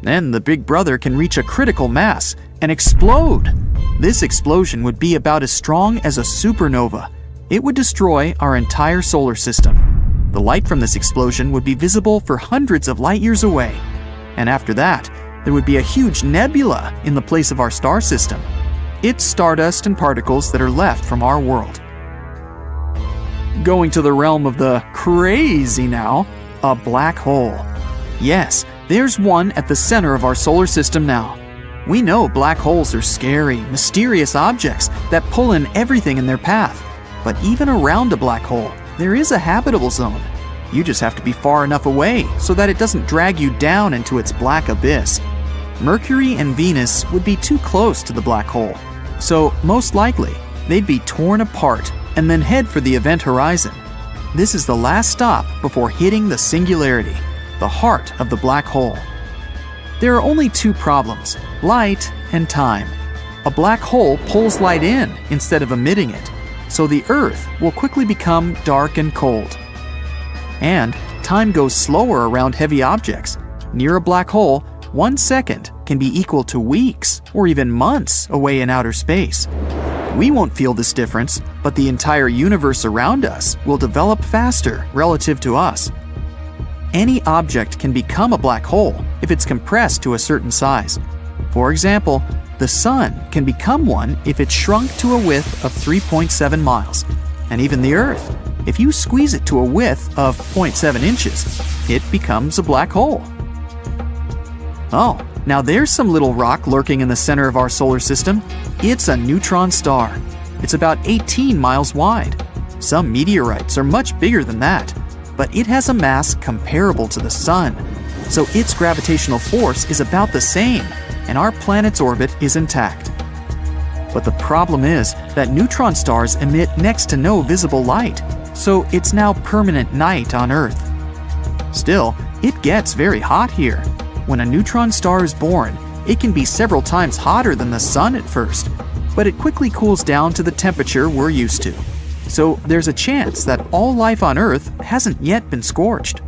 Then the big brother can reach a critical mass and explode. This explosion would be about as strong as a supernova. It would destroy our entire solar system. The light from this explosion would be visible for hundreds of light years away. And after that, there would be a huge nebula in the place of our star system. It's stardust and particles that are left from our world. Going to the realm of the crazy now, a black hole. Yes, there's one at the center of our solar system now. We know black holes are scary, mysterious objects that pull in everything in their path. But even around a black hole, there is a habitable zone. You just have to be far enough away so that it doesn't drag you down into its black abyss. Mercury and Venus would be too close to the black hole, so most likely they'd be torn apart and then head for the event horizon. This is the last stop before hitting the singularity, the heart of the black hole. There are only two problems: light and time. A black hole pulls light in instead of emitting it, so the Earth will quickly become dark and cold. And time goes slower around heavy objects. Near a black hole, 1 second can be equal to weeks or even months away in outer space. We won't feel this difference, but the entire universe around us will develop faster relative to us. Any object can become a black hole if it's compressed to a certain size. For example, the sun can become one if it's shrunk to a width of 3.7 miles. And even the Earth, if you squeeze it to a width of 0.7 inches, it becomes a black hole. Oh, now there's some little rock lurking in the center of our solar system. It's a neutron star. It's about 18 miles wide. Some meteorites are much bigger than that, but it has a mass comparable to the sun. So its gravitational force is about the same, and our planet's orbit is intact. But the problem is that neutron stars emit next to no visible light, so it's now permanent night on Earth. Still, it gets very hot here. When a neutron star is born, it can be several times hotter than the sun at first, but it quickly cools down to the temperature we're used to. So there's a chance that all life on Earth hasn't yet been scorched.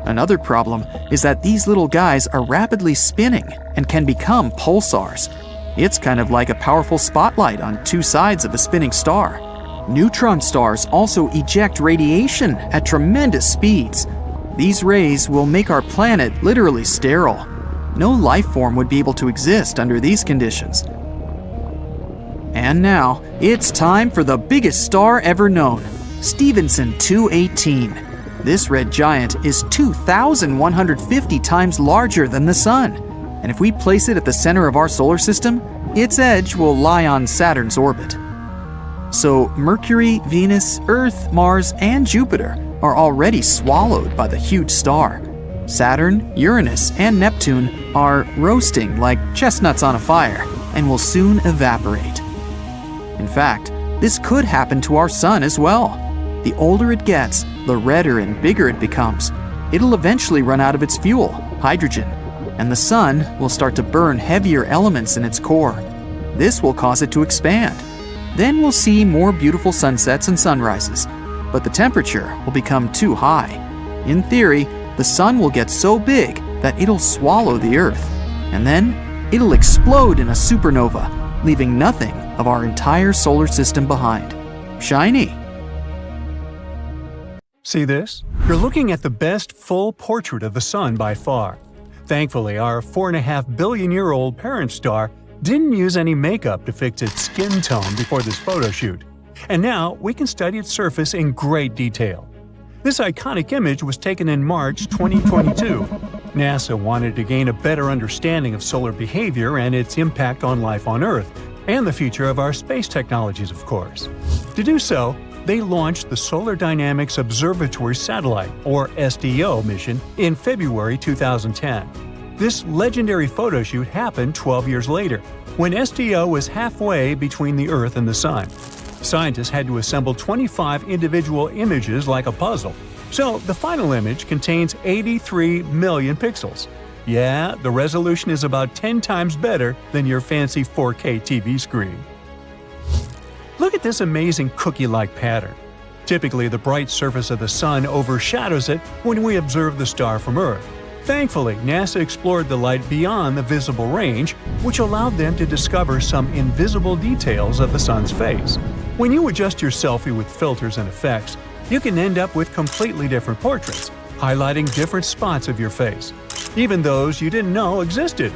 Another problem is that these little guys are rapidly spinning and can become pulsars. It's kind of like a powerful spotlight on two sides of a spinning star. Neutron stars also eject radiation at tremendous speeds. These rays will make our planet literally sterile. No life form would be able to exist under these conditions. And now, it's time for the biggest star ever known, Stephenson 218. This red giant is 2,150 times larger than the Sun. And if we place it at the center of our solar system, its edge will lie on Saturn's orbit. So Mercury, Venus, Earth, Mars, and Jupiter are already swallowed by the huge star. Saturn, Uranus, and Neptune are roasting like chestnuts on a fire and will soon evaporate. In fact, this could happen to our sun as well. The older it gets, the redder and bigger it becomes. It'll eventually run out of its fuel, hydrogen, and the sun will start to burn heavier elements in its core. This will cause it to expand. Then we'll see more beautiful sunsets and sunrises, but the temperature will become too high. In theory, the sun will get so big that it'll swallow the Earth, and then it'll explode in a supernova, leaving nothing of our entire solar system behind. Shiny. See this? You're looking at the best full portrait of the sun by far. Thankfully, our 4.5 billion-year-old parent star didn't use any makeup to fix its skin tone before this photo shoot. And now we can study its surface in great detail. This iconic image was taken in March 2022. NASA wanted to gain a better understanding of solar behavior and its impact on life on Earth, and the future of our space technologies, of course. To do so, they launched the Solar Dynamics Observatory Satellite, or SDO, mission in February 2010. This legendary photo shoot happened 12 years later, when SDO was halfway between the Earth and the Sun. Scientists had to assemble 25 individual images like a puzzle, so the final image contains 83 million pixels. Yeah, the resolution is about 10 times better than your fancy 4K TV screen. Look at this amazing cookie-like pattern. Typically, the bright surface of the sun overshadows it when we observe the star from Earth. Thankfully, NASA explored the light beyond the visible range, which allowed them to discover some invisible details of the sun's face. When you adjust your selfie with filters and effects, you can end up with completely different portraits, highlighting different spots of your face, even those you didn't know existed.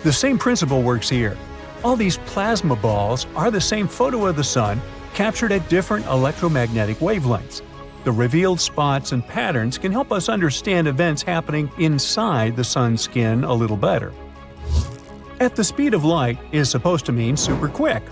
The same principle works here. All these plasma balls are the same photo of the sun, captured at different electromagnetic wavelengths. The revealed spots and patterns can help us understand events happening inside the sun's skin a little better. At the speed of light is supposed to mean super quick,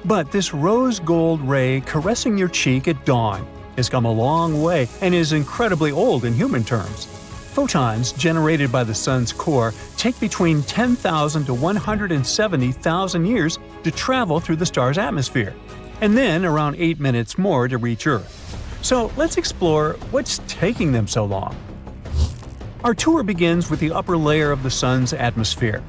but this rose gold ray caressing your cheek at dawn has come a long way and is incredibly old in human terms. Photons generated by the sun's core take between 10,000 to 170,000 years to travel through the star's atmosphere, and then around 8 minutes more to reach Earth. So let's explore what's taking them so long. Our tour begins with the upper layer of the sun's atmosphere.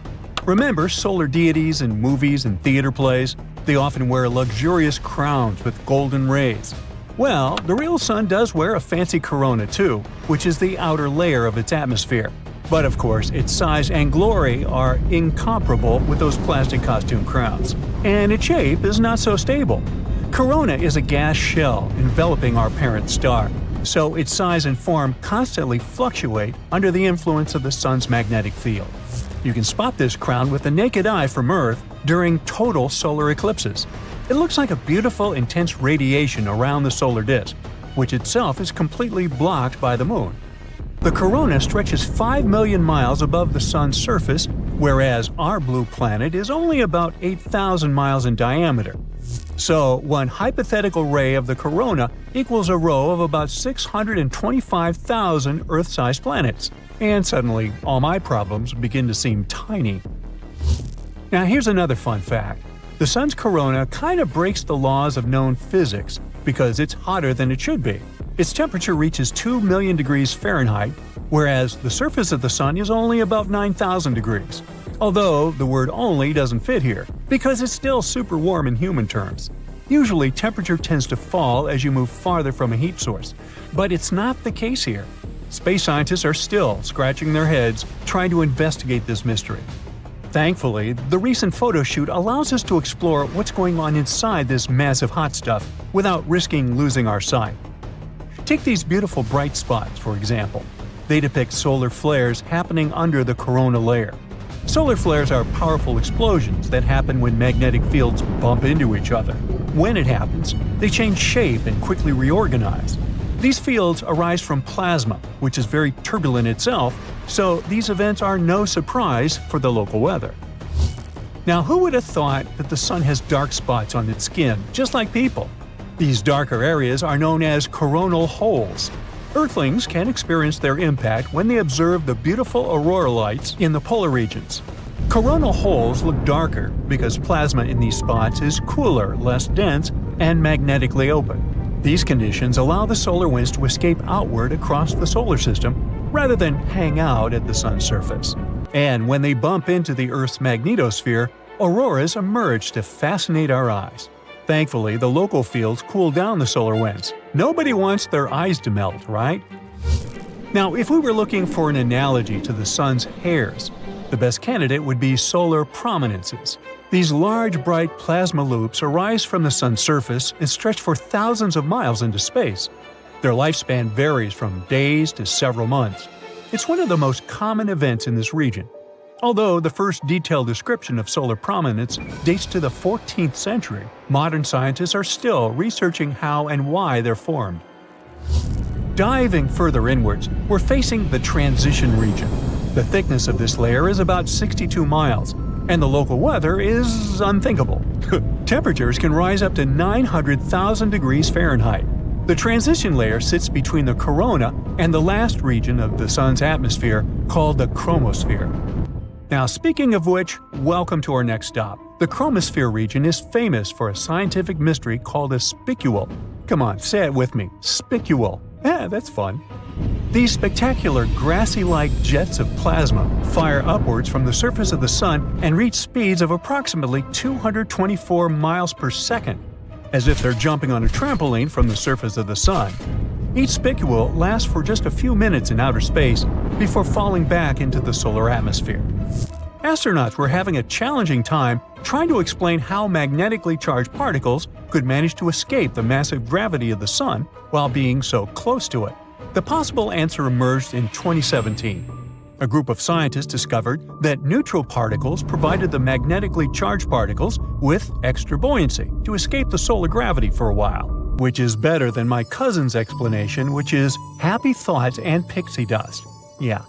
Remember solar deities in movies and theater plays? They often wear luxurious crowns with golden rays. Well, the real sun does wear a fancy corona too, which is the outer layer of its atmosphere. But of course, its size and glory are incomparable with those plastic costume crowns. And its shape is not so stable. Corona is a gas shell enveloping our parent star, so its size and form constantly fluctuate under the influence of the sun's magnetic field. You can spot this crown with the naked eye from Earth during total solar eclipses. It looks like a beautiful, intense radiation around the solar disk, which itself is completely blocked by the moon. The corona stretches 5 million miles above the sun's surface, whereas our blue planet is only about 8,000 miles in diameter. So, one hypothetical ray of the corona equals a row of about 625,000 Earth-sized planets. And suddenly, all my problems begin to seem tiny. Now here's another fun fact. The sun's corona kind of breaks the laws of known physics because it's hotter than it should be. Its temperature reaches 2 million degrees Fahrenheit, whereas the surface of the sun is only about 9,000 degrees. Although the word "only" doesn't fit here, because it's still super warm in human terms. Usually temperature tends to fall as you move farther from a heat source, but it's not the case here. Space scientists are still scratching their heads trying to investigate this mystery. Thankfully, the recent photo shoot allows us to explore what's going on inside this massive hot stuff without risking losing our sight. Take these beautiful bright spots, for example. They depict solar flares happening under the corona layer. Solar flares are powerful explosions that happen when magnetic fields bump into each other. When it happens, they change shape and quickly reorganize. These fields arise from plasma, which is very turbulent itself, so these events are no surprise for the local weather. Now, who would have thought that the sun has dark spots on its skin, just like people? These darker areas are known as coronal holes. Earthlings can experience their impact when they observe the beautiful aurora lights in the polar regions. Coronal holes look darker because plasma in these spots is cooler, less dense, and magnetically open. These conditions allow the solar winds to escape outward across the solar system rather than hang out at the sun's surface. And when they bump into the Earth's magnetosphere, auroras emerge to fascinate our eyes. Thankfully, the local fields cool down the solar winds. Nobody wants their eyes to melt, right? Now, if we were looking for an analogy to the sun's hairs, the best candidate would be solar prominences. These large, bright plasma loops arise from the sun's surface and stretch for thousands of miles into space. Their lifespan varies from days to several months. It's one of the most common events in this region. Although the first detailed description of solar prominence dates to the 14th century, modern scientists are still researching how and why they're formed. Diving further inwards, we're facing the transition region. The thickness of this layer is about 62 miles, and the local weather is unthinkable. Temperatures can rise up to 900,000 degrees Fahrenheit. The transition layer sits between the corona and the last region of the sun's atmosphere, called the chromosphere. Now, speaking of which, welcome to our next stop. The chromosphere region is famous for a scientific mystery called a spicule. Come on, say it with me. Spicule. Yeah, that's fun. These spectacular grassy-like jets of plasma fire upwards from the surface of the sun and reach speeds of approximately 224 miles per second, as if they're jumping on a trampoline from the surface of the sun. Each spicule lasts for just a few minutes in outer space before falling back into the solar atmosphere. Astronauts were having a challenging time trying to explain how magnetically charged particles could manage to escape the massive gravity of the sun while being so close to it. The possible answer emerged in 2017. A group of scientists discovered that neutral particles provided the magnetically charged particles with extra buoyancy to escape the solar gravity for a while, which is better than my cousin's explanation, which is happy thoughts and pixie dust. Yeah.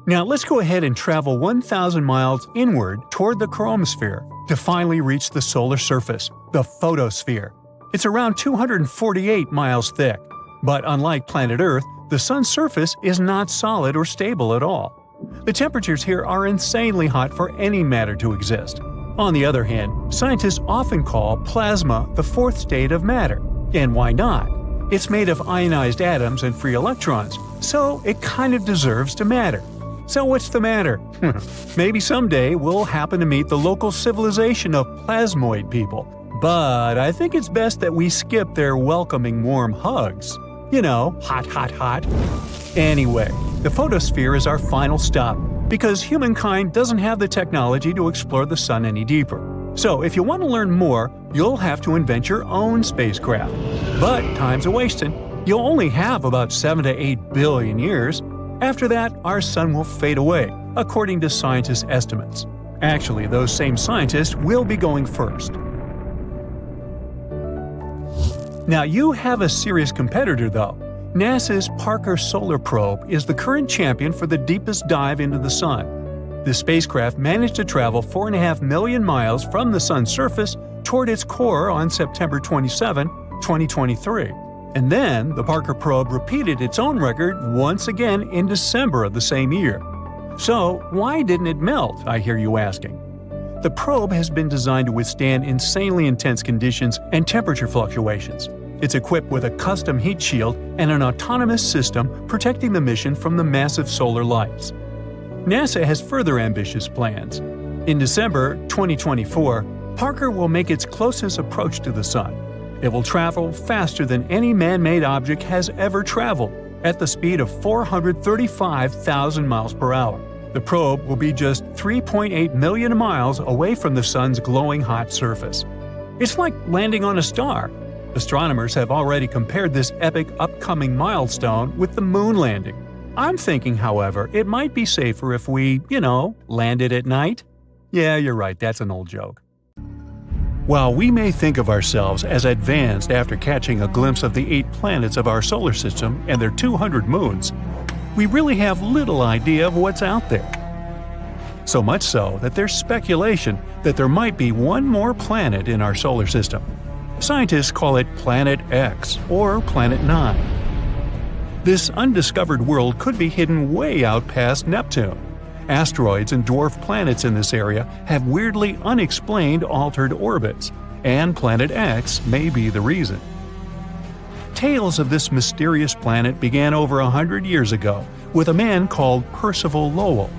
Now let's go ahead and travel 1,000 miles inward toward the chromosphere to finally reach the solar surface, the photosphere. It's around 248 miles thick. But unlike planet Earth, the sun's surface is not solid or stable at all. The temperatures here are insanely hot for any matter to exist. On the other hand, scientists often call plasma the fourth state of matter. And why not? It's made of ionized atoms and free electrons, so it kind of deserves to matter. So what's the matter? Maybe someday we'll happen to meet the local civilization of plasmoid people. But I think it's best that we skip their welcoming warm hugs. You know, hot, hot, hot. Anyway, the photosphere is our final stop, because humankind doesn't have the technology to explore the sun any deeper. So if you want to learn more, you'll have to invent your own spacecraft. But time's a-wasting. You'll only have about 7 to 8 billion years. After that, our sun will fade away, according to scientists' estimates. Actually, those same scientists will be going first. Now, you have a serious competitor, though. NASA's Parker Solar Probe is the current champion for the deepest dive into the sun. The spacecraft managed to travel 4.5 million miles from the sun's surface toward its core on September 27, 2023. And then, the Parker probe repeated its own record once again in December of the same year. So, why didn't it melt, I hear you asking? The probe has been designed to withstand insanely intense conditions and temperature fluctuations. It's equipped with a custom heat shield and an autonomous system protecting the mission from the massive solar lights. NASA has further ambitious plans. In December 2024, Parker will make its closest approach to the sun. It will travel faster than any man-made object has ever traveled, at the speed of 435,000 miles per hour. The probe will be just 3.8 million miles away from the sun's glowing hot surface. It's like landing on a star. Astronomers have already compared this epic upcoming milestone with the moon landing. I'm thinking, however, it might be safer if we, landed at night. Yeah, you're right, that's an old joke. While we may think of ourselves as advanced after catching a glimpse of the 8 planets of our solar system and their 200 moons, we really have little idea of what's out there. So much so that there's speculation that there might be one more planet in our solar system. Scientists call it Planet X or Planet 9. This undiscovered world could be hidden way out past Neptune. Asteroids and dwarf planets in this area have weirdly unexplained altered orbits, and Planet X may be the reason. tales of this mysterious planet began over 100 years ago with a man called Percival Lowell.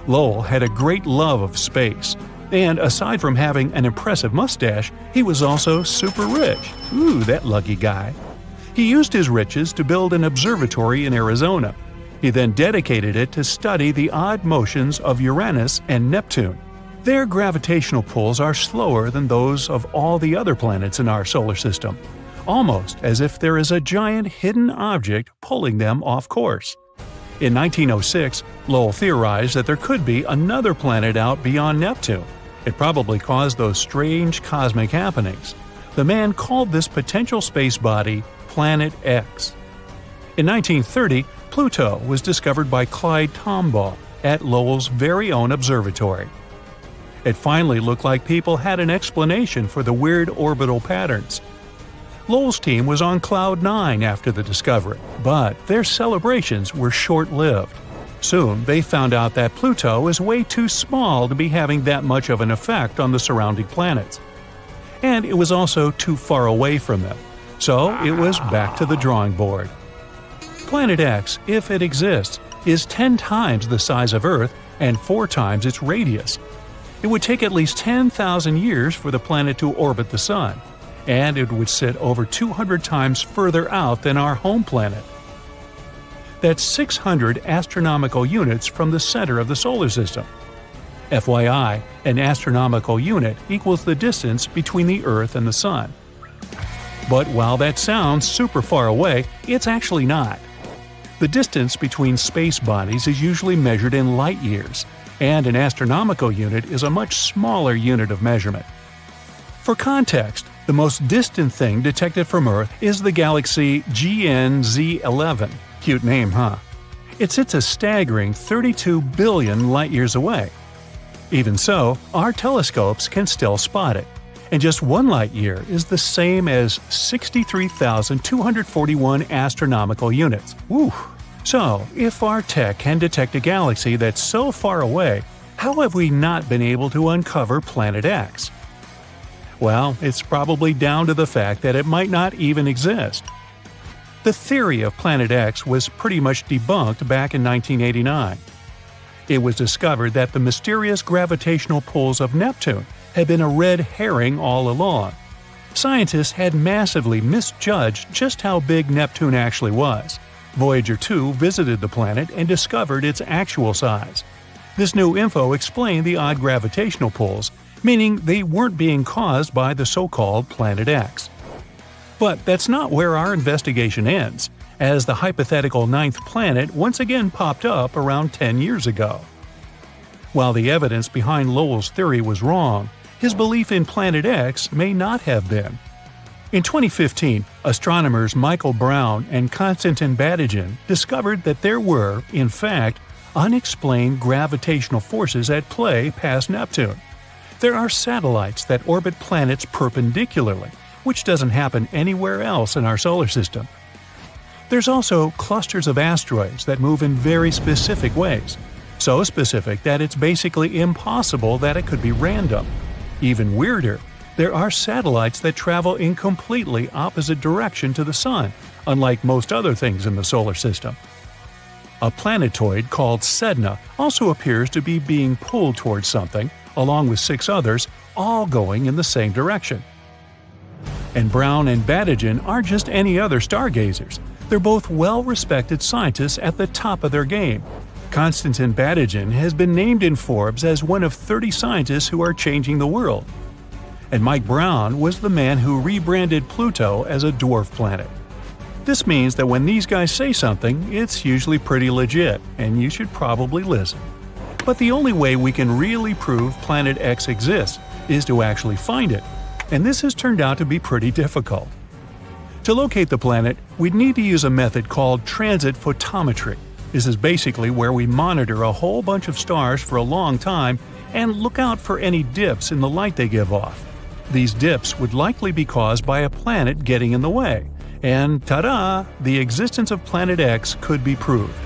Lowell had a great love of space, and aside from having an impressive mustache, he was also super rich. Ooh, that lucky guy. He used his riches to build an observatory in Arizona. He then dedicated it to study the odd motions of Uranus and Neptune. Their gravitational pulls are slower than those of all the other planets in our solar system, almost as if there is a giant hidden object pulling them off course. In 1906, Lowell theorized that there could be another planet out beyond Neptune. It probably caused those strange cosmic happenings. The man called this potential space body Planet X. In 1930, Pluto was discovered by Clyde Tombaugh at Lowell's very own observatory. It finally looked like people had an explanation for the weird orbital patterns. Lowell's team was on cloud 9 after the discovery, but their celebrations were short-lived. Soon, they found out that Pluto is way too small to be having that much of an effect on the surrounding planets. And it was also too far away from them, so it was back to the drawing board. Planet X, if it exists, is 10 times the size of Earth and 4 times its radius. It would take at least 10,000 years for the planet to orbit the Sun, and it would sit over 200 times further out than our home planet. That's 600 astronomical units from the center of the solar system. FYI, an astronomical unit equals the distance between the Earth and the Sun. But while that sounds super far away, it's actually not. The distance between space bodies is usually measured in light years, and an astronomical unit is a much smaller unit of measurement. For context, the most distant thing detected from Earth is the galaxy GNZ11. Cute name, huh? It sits a staggering 32 billion light-years away. Even so, our telescopes can still spot it, and just 1 light-year is the same as 63,241 astronomical units. Woo! So, if our tech can detect a galaxy that's so far away, how have we not been able to uncover Planet X? Well, it's probably down to the fact that it might not even exist. The theory of Planet X was pretty much debunked back in 1989. It was discovered that the mysterious gravitational pulls of Neptune had been a red herring all along. Scientists had massively misjudged just how big Neptune actually was. Voyager 2 visited the planet and discovered its actual size. This new info explained the odd gravitational pulls, meaning they weren't being caused by the so-called Planet X. But that's not where our investigation ends, as the hypothetical 9th planet once again popped up around 10 years ago. While the evidence behind Lowell's theory was wrong, his belief in Planet X may not have been. In 2015, astronomers Michael Brown and Konstantin Batygin discovered that there were, in fact, unexplained gravitational forces at play past Neptune. There are satellites that orbit planets perpendicularly, which doesn't happen anywhere else in our solar system. There's also clusters of asteroids that move in very specific ways, so specific that it's basically impossible that it could be random. Even weirder, there are satellites that travel in completely opposite direction to the Sun, unlike most other things in the solar system. A planetoid called Sedna also appears to be being pulled towards something, along with 6 others, all going in the same direction. And Brown and Batygin aren't just any other stargazers. They're both well-respected scientists at the top of their game. Konstantin Batygin has been named in Forbes as one of 30 scientists who are changing the world. And Mike Brown was the man who rebranded Pluto as a dwarf planet. This means that when these guys say something, it's usually pretty legit, and you should probably listen. But the only way we can really prove Planet X exists is to actually find it, and this has turned out to be pretty difficult. To locate the planet, we'd need to use a method called transit photometry. This is basically where we monitor a whole bunch of stars for a long time and look out for any dips in the light they give off. These dips would likely be caused by a planet getting in the way, and ta-da! The existence of Planet X could be proved.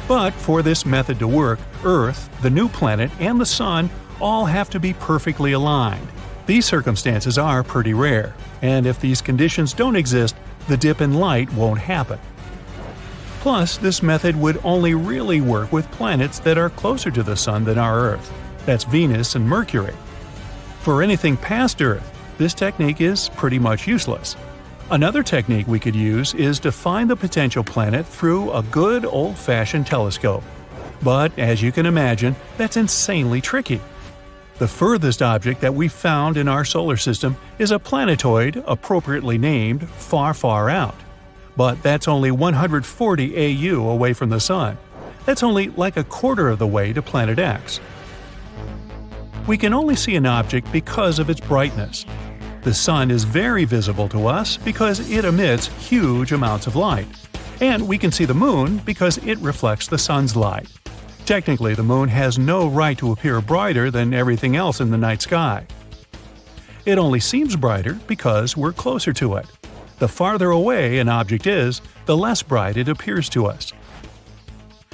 But for this method to work, Earth, the new planet, and the Sun all have to be perfectly aligned. These circumstances are pretty rare, and if these conditions don't exist, the dip in light won't happen. Plus, this method would only really work with planets that are closer to the Sun than our Earth. That's Venus and Mercury. For anything past Earth, this technique is pretty much useless. Another technique we could use is to find the potential planet through a good old-fashioned telescope. But as you can imagine, that's insanely tricky. The furthest object that we've found in our solar system is a planetoid appropriately named Far, Far Out. But that's only 140 AU away from the Sun. That's only like a quarter of the way to Planet X. We can only see an object because of its brightness. The Sun is very visible to us because it emits huge amounts of light. And we can see the Moon because it reflects the Sun's light. Technically, the Moon has no right to appear brighter than everything else in the night sky. It only seems brighter because we're closer to it. The farther away an object is, the less bright it appears to us.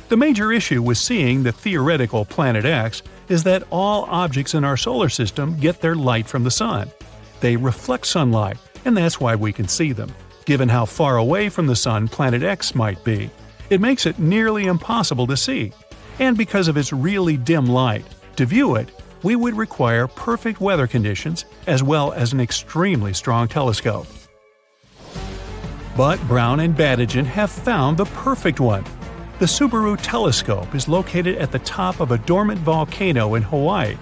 The major issue with seeing the theoretical Planet X is that all objects in our solar system get their light from the Sun. They reflect sunlight, and that's why we can see them. Given how far away from the Sun Planet X might be, it makes it nearly impossible to see. And because of its really dim light, to view it, we would require perfect weather conditions as well as an extremely strong telescope. But Brown and Badigeon have found the perfect one. The Subaru telescope is located at the top of a dormant volcano in Hawaii.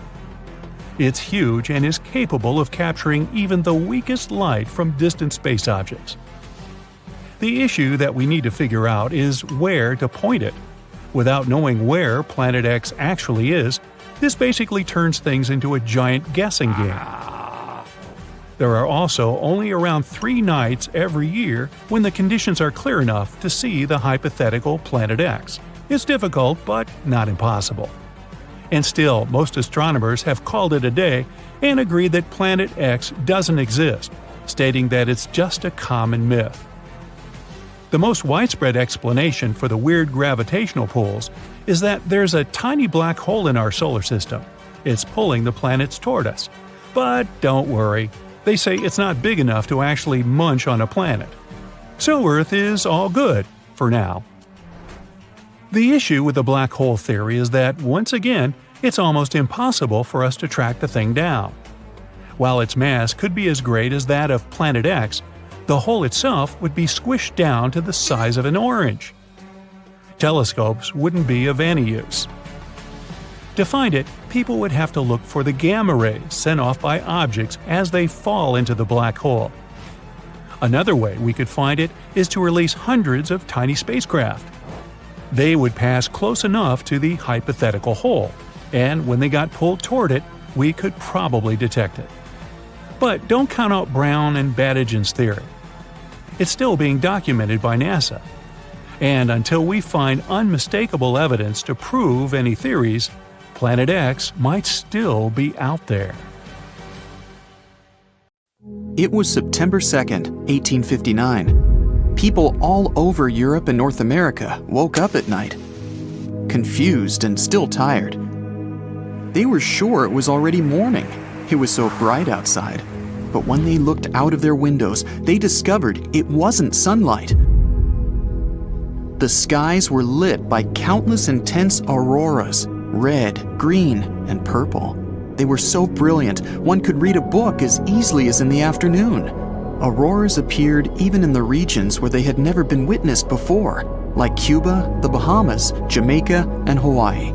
It's huge and is capable of capturing even the weakest light from distant space objects. The issue that we need to figure out is where to point it. Without knowing where Planet X actually is, this basically turns things into a giant guessing game. There are also only around 3 nights every year when the conditions are clear enough to see the hypothetical Planet X. It's difficult, but not impossible. And still, most astronomers have called it a day and agreed that Planet X doesn't exist, stating that it's just a common myth. The most widespread explanation for the weird gravitational pulls is that there's a tiny black hole in our solar system. It's pulling the planets toward us. But don't worry, they say it's not big enough to actually munch on a planet. So Earth is all good, for now. The issue with the black hole theory is that, once again, it's almost impossible for us to track the thing down. While its mass could be as great as that of Planet X, the hole itself would be squished down to the size of an orange. Telescopes wouldn't be of any use. To find it, people would have to look for the gamma rays sent off by objects as they fall into the black hole. Another way we could find it is to release hundreds of tiny spacecraft. They would pass close enough to the hypothetical hole, and when they got pulled toward it, we could probably detect it. But don't count out Brown and Badigeon's theory. It's still being documented by NASA. And until we find unmistakable evidence to prove any theories, Planet X might still be out there. It was September 2nd, 1859. People all over Europe and North America woke up at night, confused and still tired. They were sure it was already morning. It was so bright outside. But when they looked out of their windows, they discovered it wasn't sunlight. The skies were lit by countless intense auroras, red, green, and purple. They were so brilliant, one could read a book as easily as in the afternoon. Auroras appeared even in the regions where they had never been witnessed before, like Cuba, the Bahamas, Jamaica, and Hawaii.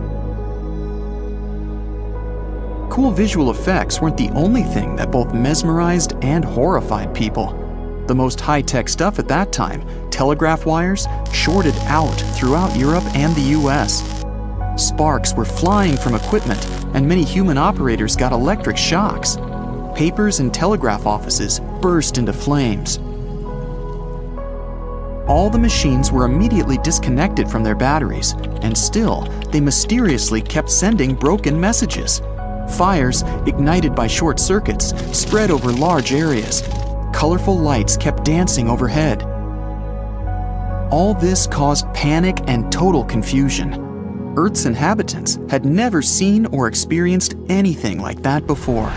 Cool visual effects weren't the only thing that both mesmerized and horrified people. The most high-tech stuff at that time, telegraph wires, shorted out throughout Europe and the US. Sparks were flying from equipment, and many human operators got electric shocks. Papers and telegraph offices burst into flames. All the machines were immediately disconnected from their batteries, and still, they mysteriously kept sending broken messages. Fires, ignited by short circuits, spread over large areas. Colorful lights kept dancing overhead. All this caused panic and total confusion. Earth's inhabitants had never seen or experienced anything like that before.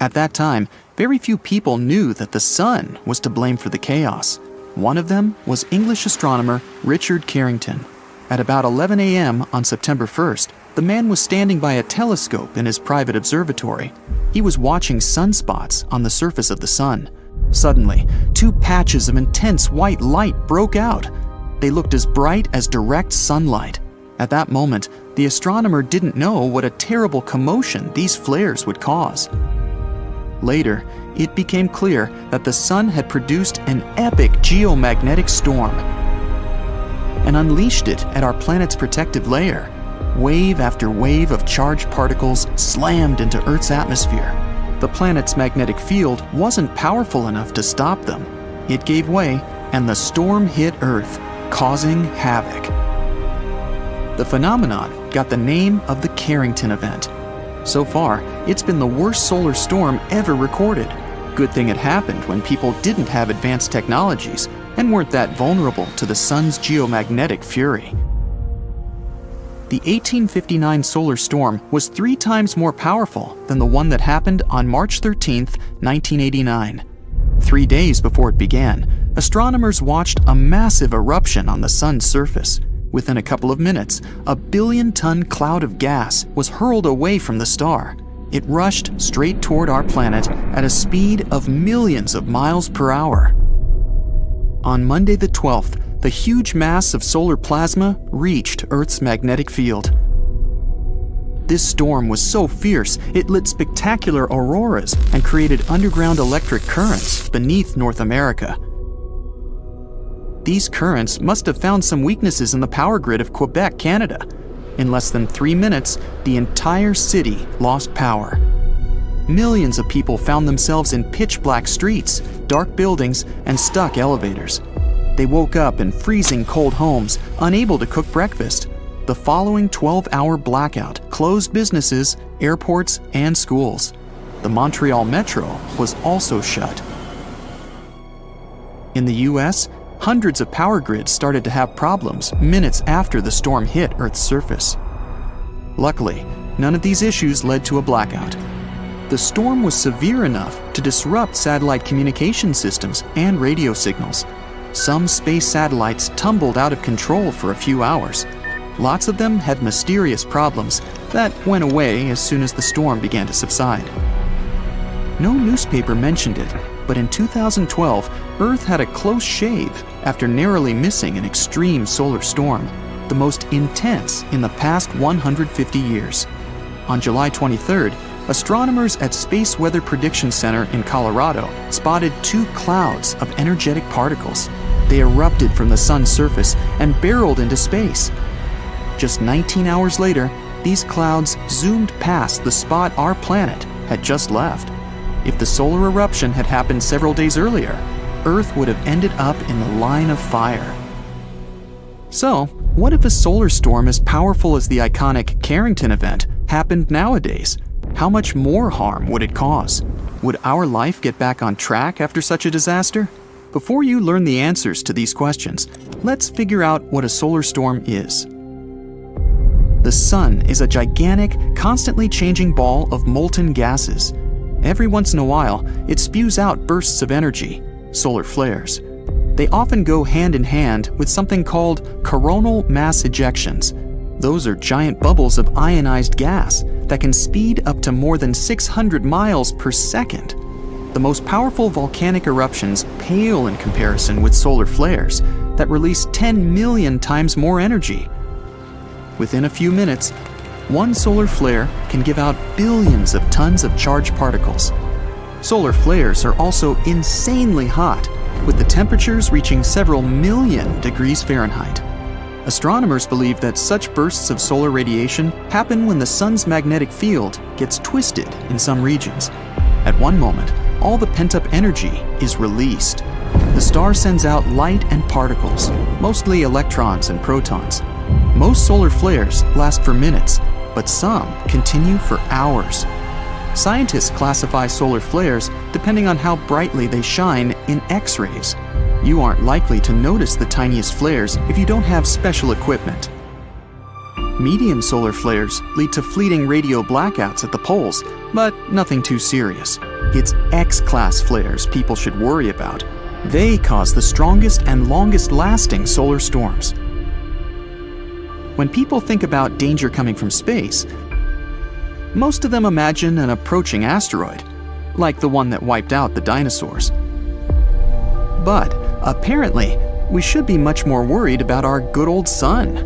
At that time, very few people knew that the sun was to blame for the chaos. One of them was English astronomer Richard Carrington. At about 11 a.m. on September 1st, the man was standing by a telescope in his private observatory. He was watching sunspots on the surface of the sun. Suddenly, two patches of intense white light broke out. They looked as bright as direct sunlight. At that moment, the astronomer didn't know what a terrible commotion these flares would cause. Later, it became clear that the sun had produced an epic geomagnetic storm and unleashed it at our planet's protective layer. Wave after wave of charged particles slammed into Earth's atmosphere. The planet's magnetic field wasn't powerful enough to stop them. It gave way, and the storm hit Earth, causing havoc. The phenomenon got the name of the Carrington event. So far, it's been the worst solar storm ever recorded. Good thing it happened when people didn't have advanced technologies and weren't that vulnerable to the sun's geomagnetic fury. The 1859 solar storm was 3 times more powerful than the one that happened on March 13, 1989. 3 days before it began, astronomers watched a massive eruption on the sun's surface. Within a couple of minutes, a billion-ton cloud of gas was hurled away from the star. It rushed straight toward our planet at a speed of millions of miles per hour. On Monday the 12th, the huge mass of solar plasma reached Earth's magnetic field. This storm was so fierce, it lit spectacular auroras and created underground electric currents beneath North America. These currents must have found some weaknesses in the power grid of Quebec, Canada. In less than 3 minutes, the entire city lost power. Millions of people found themselves in pitch-black streets, dark buildings, and stuck elevators. They woke up in freezing cold homes, unable to cook breakfast. The following 12-hour blackout closed businesses, airports, and schools. The Montreal Metro was also shut. In the US, hundreds of power grids started to have problems minutes after the storm hit Earth's surface. Luckily, none of these issues led to a blackout. The storm was severe enough to disrupt satellite communication systems and radio signals. Some space satellites tumbled out of control for a few hours. Lots of them had mysterious problems that went away as soon as the storm began to subside. No newspaper mentioned it, but in 2012, Earth had a close shave after narrowly missing an extreme solar storm, the most intense in the past 150 years. On July 23rd, astronomers at Space Weather Prediction Center in Colorado spotted 2 clouds of energetic particles. They erupted from the sun's surface and barreled into space. Just 19 hours later, these clouds zoomed past the spot our planet had just left. If the solar eruption had happened several days earlier, Earth would have ended up in the line of fire. So, what if a solar storm as powerful as the iconic Carrington event happened nowadays? How much more harm would it cause? Would our life get back on track after such a disaster? Before you learn the answers to these questions, let's figure out what a solar storm is. The sun is a gigantic, constantly changing ball of molten gases. Every once in a while, it spews out bursts of energy, solar flares. They often go hand in hand with something called coronal mass ejections. Those are giant bubbles of ionized gas that can speed up to more than 600 miles per second. The most powerful volcanic eruptions pale in comparison with solar flares that release 10 million times more energy. Within a few minutes, one solar flare can give out billions of tons of charged particles. Solar flares are also insanely hot, with the temperatures reaching several million degrees Fahrenheit. Astronomers believe that such bursts of solar radiation happen when the sun's magnetic field gets twisted in some regions. At one moment, all the pent-up energy is released. The star sends out light and particles, mostly electrons and protons. Most solar flares last for minutes, but some continue for hours. Scientists classify solar flares depending on how brightly they shine in X-rays. You aren't likely to notice the tiniest flares if you don't have special equipment. Medium solar flares lead to fleeting radio blackouts at the poles, but nothing too serious. It's X-class flares people should worry about. They cause the strongest and longest-lasting solar storms. When people think about danger coming from space, most of them imagine an approaching asteroid, like the one that wiped out the dinosaurs. But apparently, we should be much more worried about our good old sun.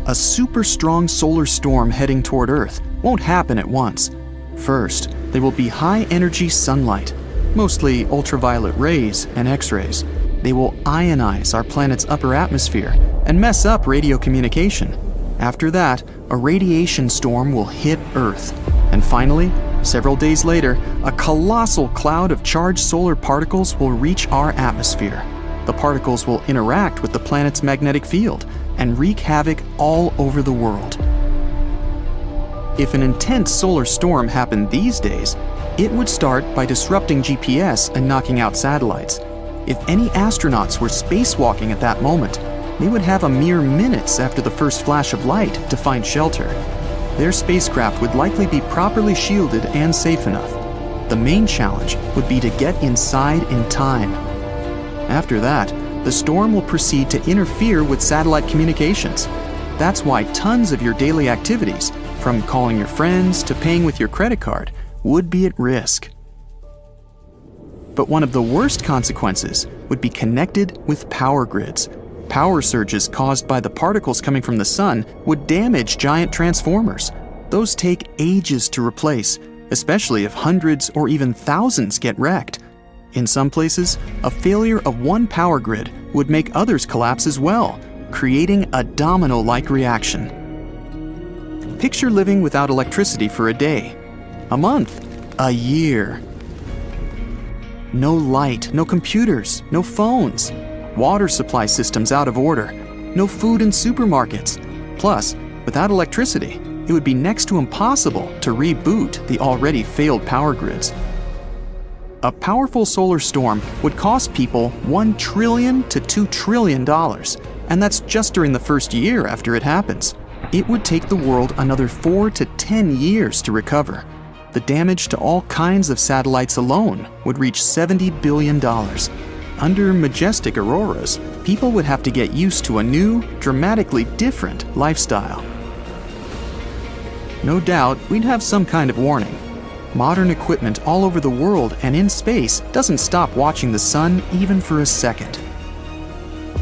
A super strong solar storm heading toward Earth won't happen at once. First, there will be high-energy sunlight, mostly ultraviolet rays and X-rays. They will ionize our planet's upper atmosphere and mess up radio communication. After that, a radiation storm will hit Earth. And finally, several days later, a colossal cloud of charged solar particles will reach our atmosphere. The particles will interact with the planet's magnetic field and wreak havoc all over the world. If an intense solar storm happened these days, it would start by disrupting GPS and knocking out satellites. If any astronauts were spacewalking at that moment, they would have a mere minutes after the first flash of light to find shelter. Their spacecraft would likely be properly shielded and safe enough. The main challenge would be to get inside in time. After that, the storm will proceed to interfere with satellite communications. That's why tons of your daily activities, from calling your friends to paying with your credit card, would be at risk. But one of the worst consequences would be connected with power grids. Power surges caused by the particles coming from the sun would damage giant transformers. Those take ages to replace, especially if hundreds or even thousands get wrecked. In some places, a failure of one power grid would make others collapse as well, creating a domino-like reaction. Picture living without electricity for a day, a month, a year. No light, no computers, no phones, water supply systems out of order, no food in supermarkets. Plus, without electricity, it would be next to impossible to reboot the already failed power grids. A powerful solar storm would cost people $1 trillion to $2 trillion, and that's just during the first year after it happens. It would take the world another 4 to 10 years to recover. The damage to all kinds of satellites alone would reach $70 billion. Under majestic auroras, people would have to get used to a new, dramatically different lifestyle. No doubt, we'd have some kind of warning. Modern equipment all over the world and in space doesn't stop watching the sun even for a second.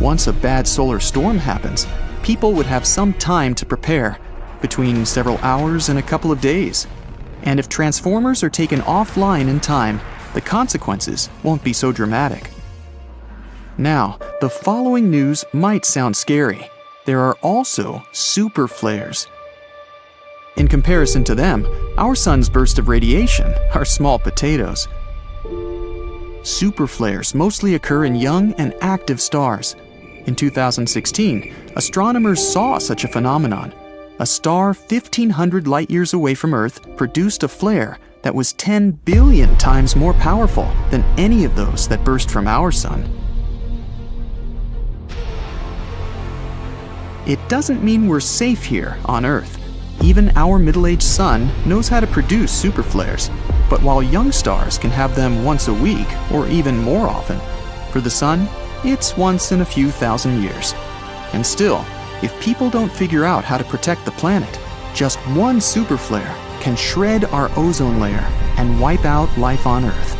Once a bad solar storm happens, people would have some time to prepare, between several hours and a couple of days. And if transformers are taken offline in time, the consequences won't be so dramatic. Now, the following news might sound scary. There are also super flares. In comparison to them, our sun's bursts of radiation are small potatoes. Super flares mostly occur in young and active stars. In 2016, astronomers saw such a phenomenon. A star 1,500 light-years away from Earth produced a flare that was 10 billion times more powerful than any of those that burst from our sun. It doesn't mean we're safe here on Earth. Even our middle-aged sun knows how to produce super flares, but while young stars can have them once a week or even more often, for the sun, it's once in a few thousand years. And still, if people don't figure out how to protect the planet, just one super flare can shred our ozone layer and wipe out life on Earth.